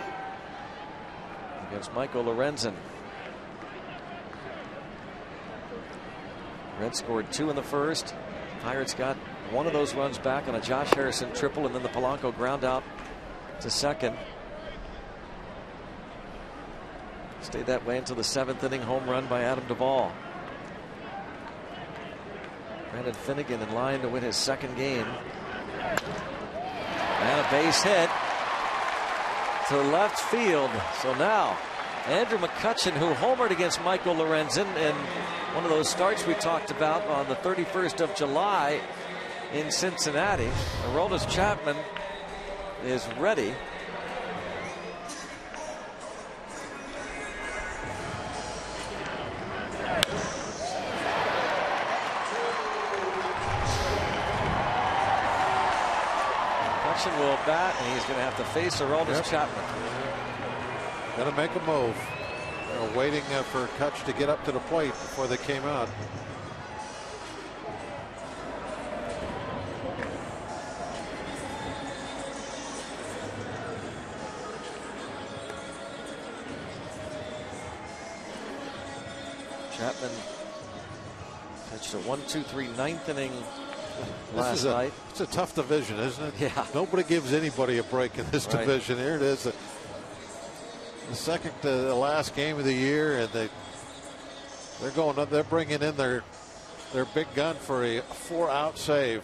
against Michael Lorenzen. Reds scored 2 in the 1st. Pirates got one of those runs back on a Josh Harrison triple, and then the Polanco ground out to second. Stayed that way until the 7th inning home run by Adam Duvall. Brandon Finnegan in line to win his 2nd game. And a base hit to left field. So now Andrew McCutchen, who homered against Michael Lorenzen in one of those starts we talked about on the 31st of July in Cincinnati. Aroldis Chapman is ready. McCutchen will bat, and he's going to have to face Aroldis Chapman. Got to make a move. They're waiting for Kutch to get up to the plate before they came out. Chapman pitched a 1-2-3 9th inning last night. It's a tough division, isn't it? Yeah. Nobody gives anybody a break in this division. Here it is. The second to the last game of the year, and they're bringing in their big gun for a 4-out save.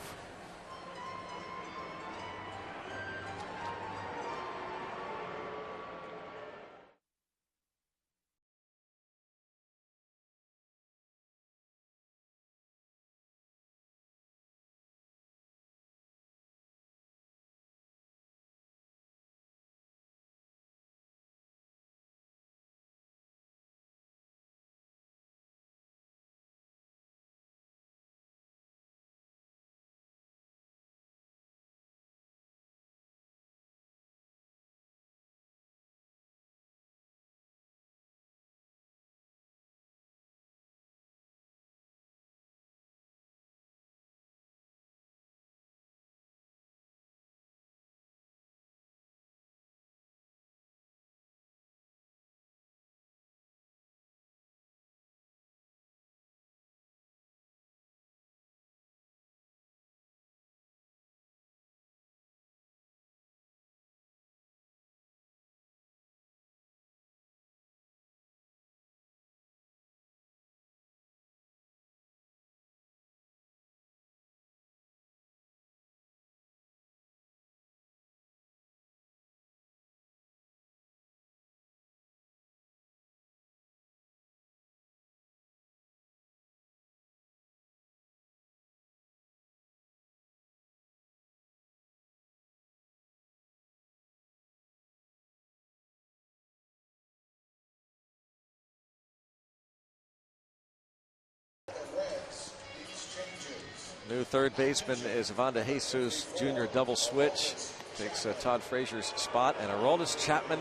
New third baseman is Evanda Jesus Jr. double switch. Takes Todd Frazier's spot, and Aroldis Chapman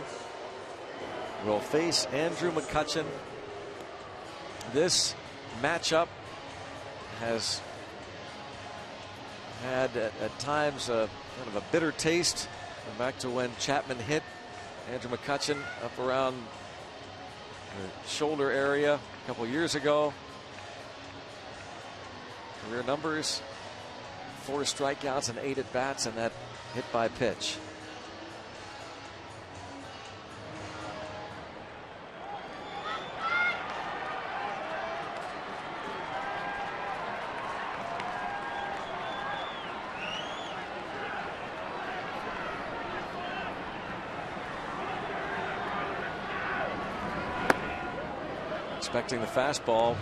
will face Andrew McCutchen. This matchup has had at times kind of a bitter taste. Back to when Chapman hit Andrew McCutchen up around the shoulder area a couple years ago. Career numbers: 4 strikeouts and 8 at bats, and that hit by pitch. Expecting the fastball,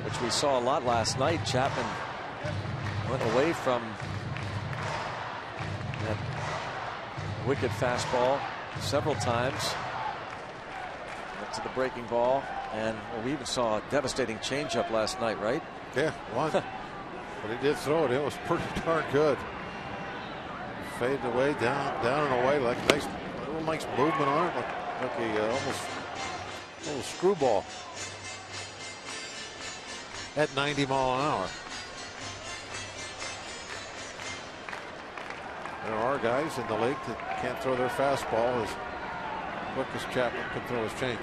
which we saw a lot last night. Chapman went away from that wicked fastball several times. Went to the breaking ball, and we even saw a devastating changeup last night, right? Yeah, one. But he did throw it. It was pretty darn good. Faded away, down and away, like a nice movement on it, like a almost a little screwball. At 90 miles an hour. There are guys in the league that can't throw their fastball as quick as Chapman can throw his changeup.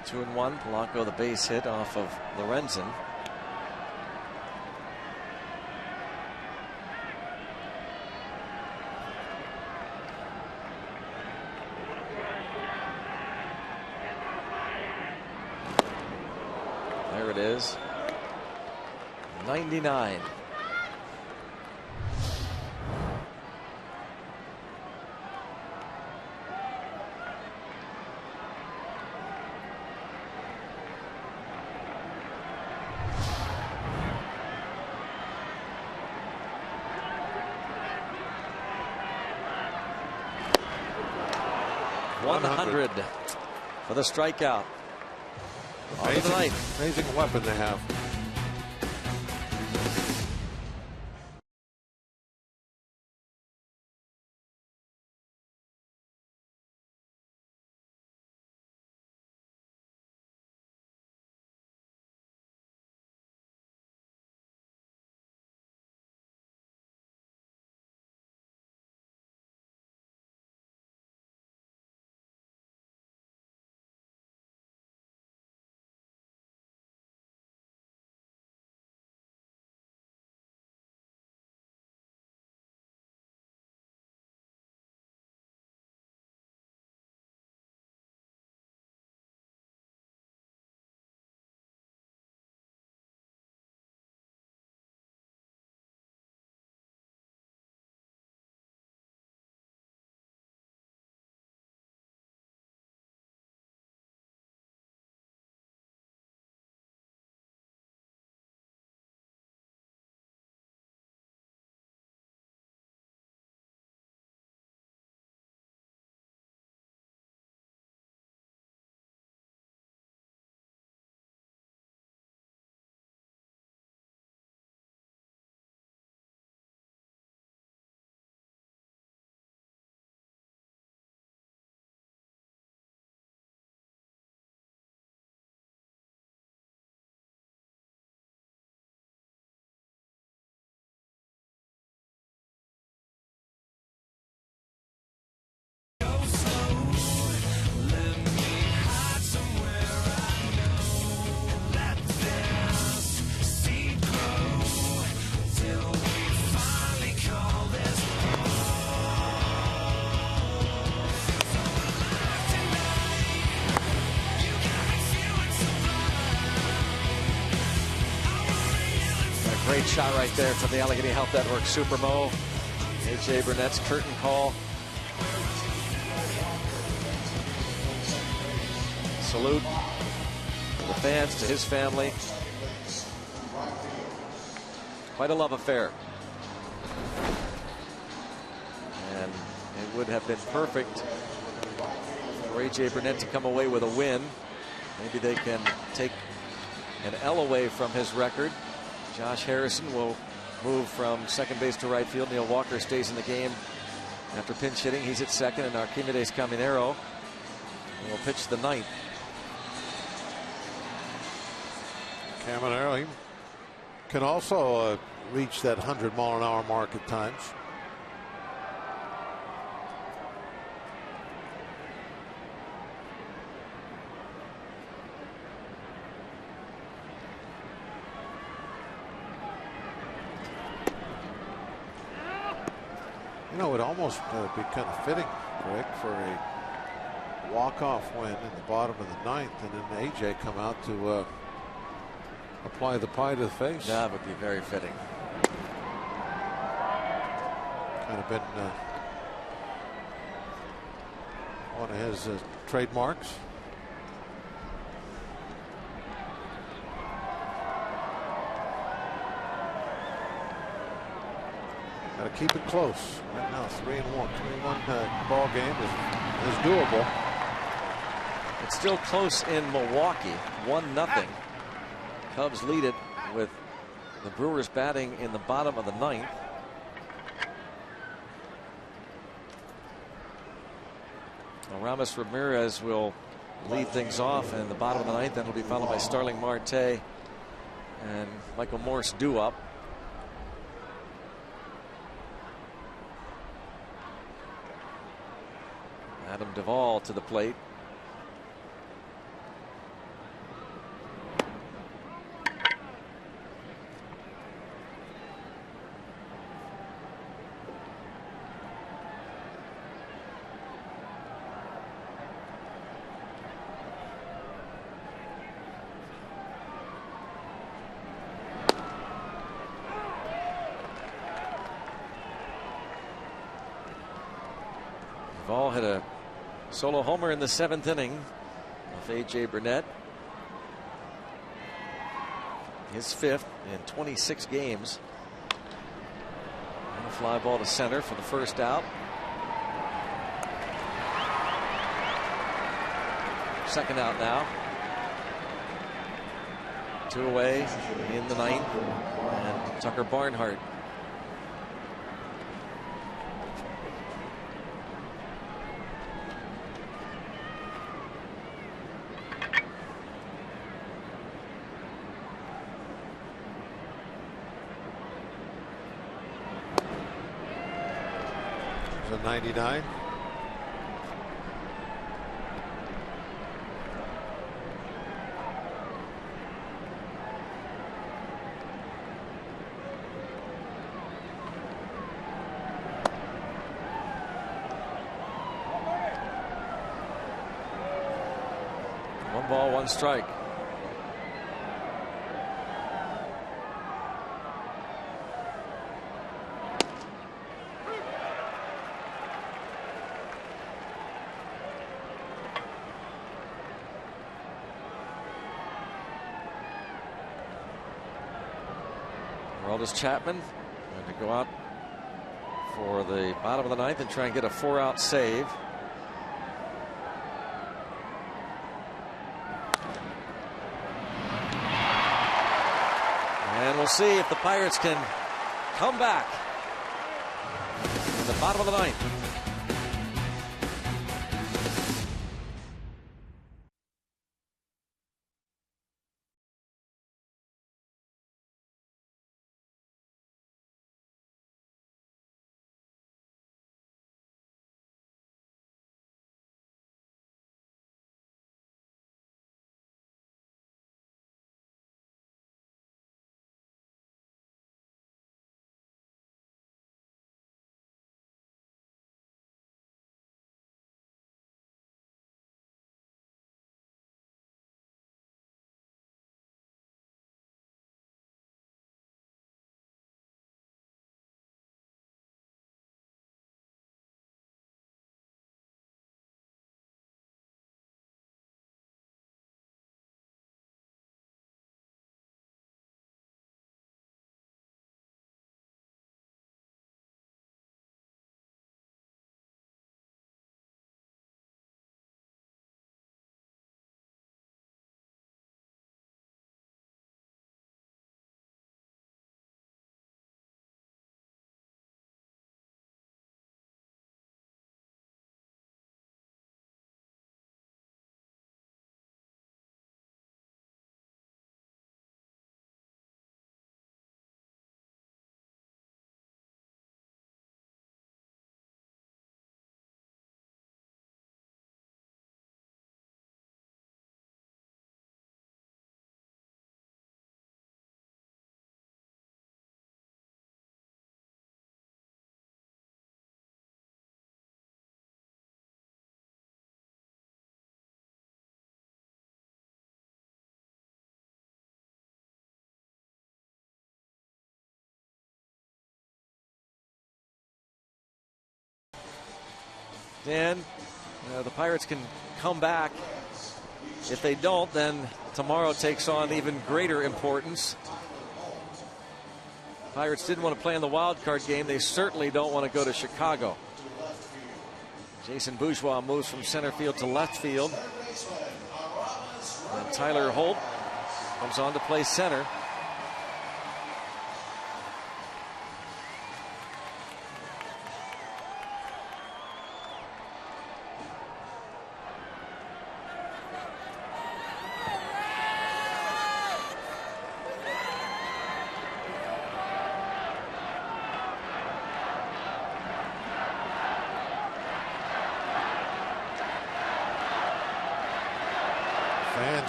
2-1. Polanco the base hit off of Lorenzen. There it is. 99. $100 for the strikeout. Amazing weapon they have. Great shot right there from the Allegheny Health Network Supermo. A.J. Burnett's curtain call. Salute to the fans, to his family. Quite a love affair. And it would have been perfect for A.J. Burnett to come away with a win. Maybe they can take an L away from his record. Josh Harrison will move from second base to right field. Neil Walker stays in the game after pinch hitting. He's at second, and Archimedes Caminero will pitch the ninth. Caminero, he can also reach that 100-mile-an-hour mark at times. You know, it would almost be kind of fitting, Greg, for a walk-off win in the bottom of the ninth, and then AJ come out to apply the pie to the face. That would be very fitting. Kind of been one of his trademarks. Got to keep it close. Right now, 3-1. 3-1 ball game is doable. It's still close in Milwaukee. 1-0. Cubs lead it with the Brewers batting in the bottom of the ninth. Aramis Ramirez will lead things off in the bottom of the ninth. Then will be followed by Starling Marte and Michael Morse due up. Adam Duvall to the plate. Ball hit a solo homer in the 7th inning of A.J. Burnett. His 5th in 26 games. And a fly ball to center for the first out. Second out now. 2 away in the 9th. And Tucker Barnhart. There's a 99. One ball, one strike. Aroldis Chapman going to go out for the bottom of the 9th and try and get a 4-out save. And we'll see if the Pirates can come back in the bottom of the 9th. Dan, the Pirates can come back. If they don't, then tomorrow takes on even greater importance. Pirates didn't want to play in the wild card game. They certainly don't want to go to Chicago. Jason Bourgeois moves from center field to left field. And Tyler Holt comes on to play center.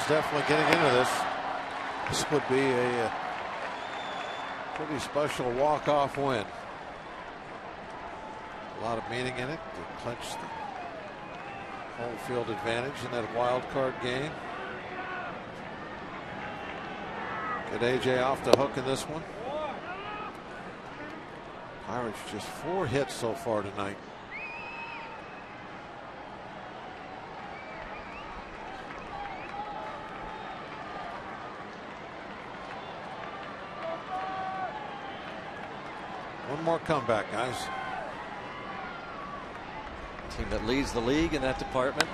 Definitely getting into this. This would be a pretty special walk-off win. A lot of meaning in it to clinch the home field advantage in that wild card game. Get AJ off the hook in this one. Pirates just 4 hits so far tonight. One more comeback, guys. Team that leads the league in that department.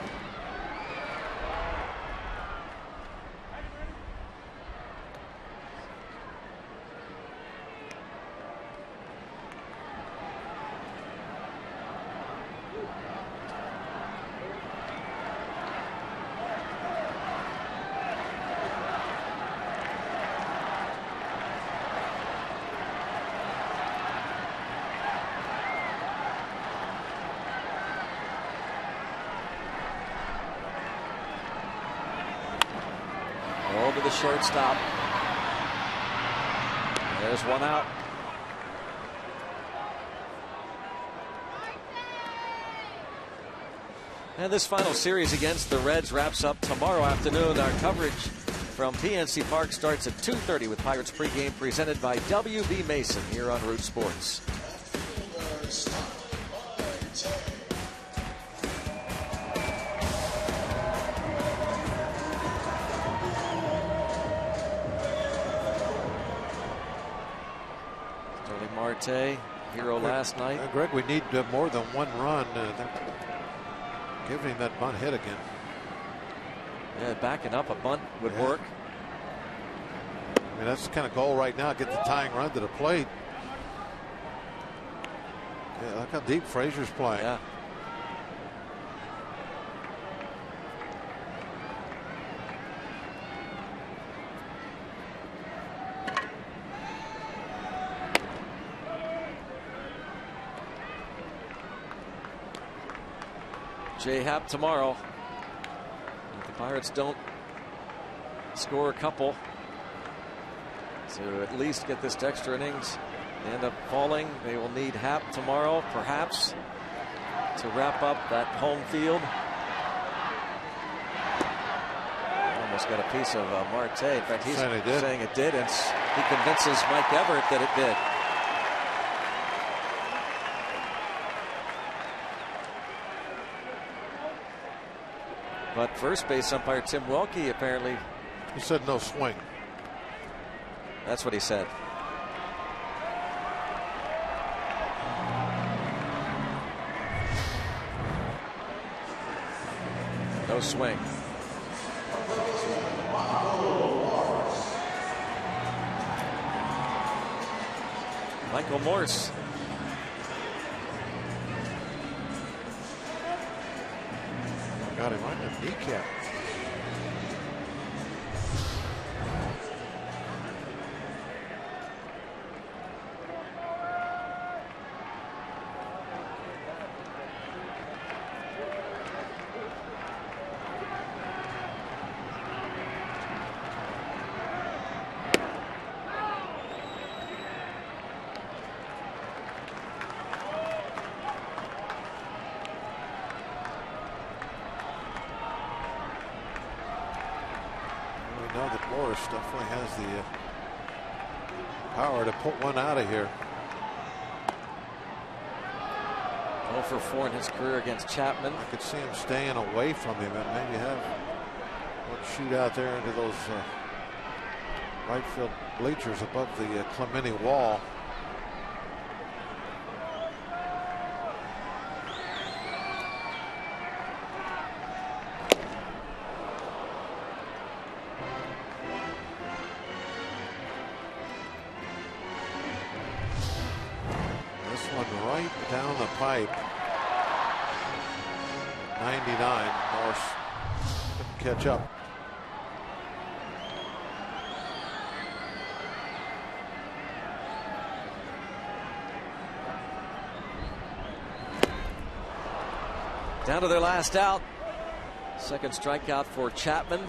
The shortstop. There's one out. And this final series against the Reds wraps up tomorrow afternoon. Our coverage from PNC Park starts at 2:30 with Pirates pregame presented by WB Mason here on Root Sports. Hero last night. Greg, we need more than one run. Giving him that bunt hit again. Yeah, backing up a bunt would work. I mean, that's the kind of goal right now. Get the tying run to the plate. Yeah, look how deep Frazier's playing. Yeah. J-Hap tomorrow. If the Pirates don't score a couple to at least get this to extra innings, they end up falling. They will need Hap tomorrow, perhaps, to wrap up that home field. Almost got a piece of Marte. In fact, he's saying it did, and he convinces Mike Everett that it did. But first base umpire Tim Welke apparently. He said no swing. That's what he said. No swing. Michael Morse. Got him on the kneecap. Definitely has the power to put one out of here. 0 for 4 in his career against Chapman. I could see him staying away from him and maybe have one shoot out there into those right field bleachers above the Clemente wall. Down the pipe. 99. Morse couldn't catch up. Down to their last out. Second strikeout for Chapman.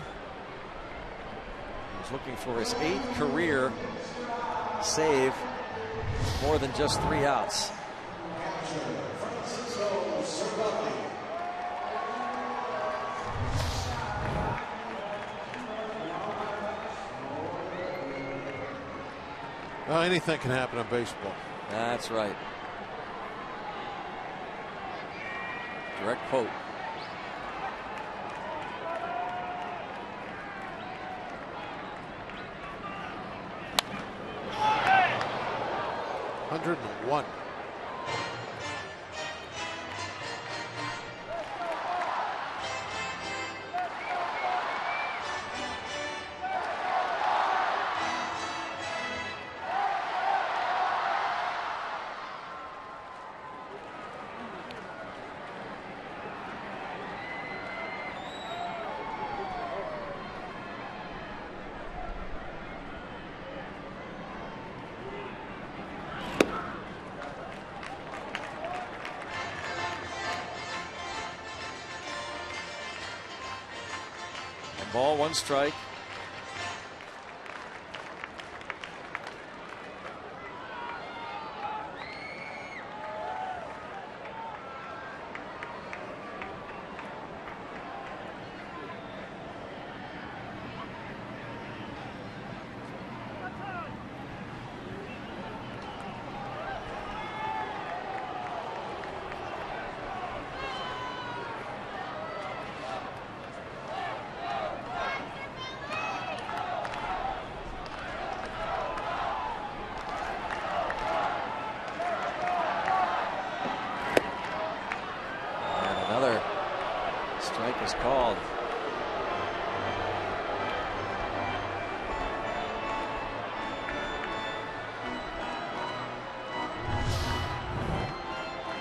He's looking for his 8th career save. More than just 3 outs. Well, anything can happen in baseball. That's right. Direct quote. 101. Ball, 1 strike. Strike is called.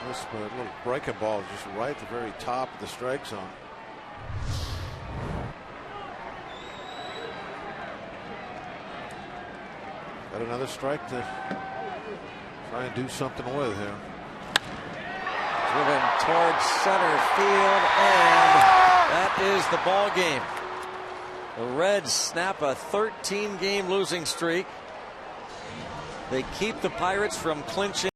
This little breaking ball is just right at the very top of the strike zone. Got another strike to try and do something with here. Driven towards center field, and that is the ball game. The Reds snap a 13-game losing streak. They keep the Pirates from clinching.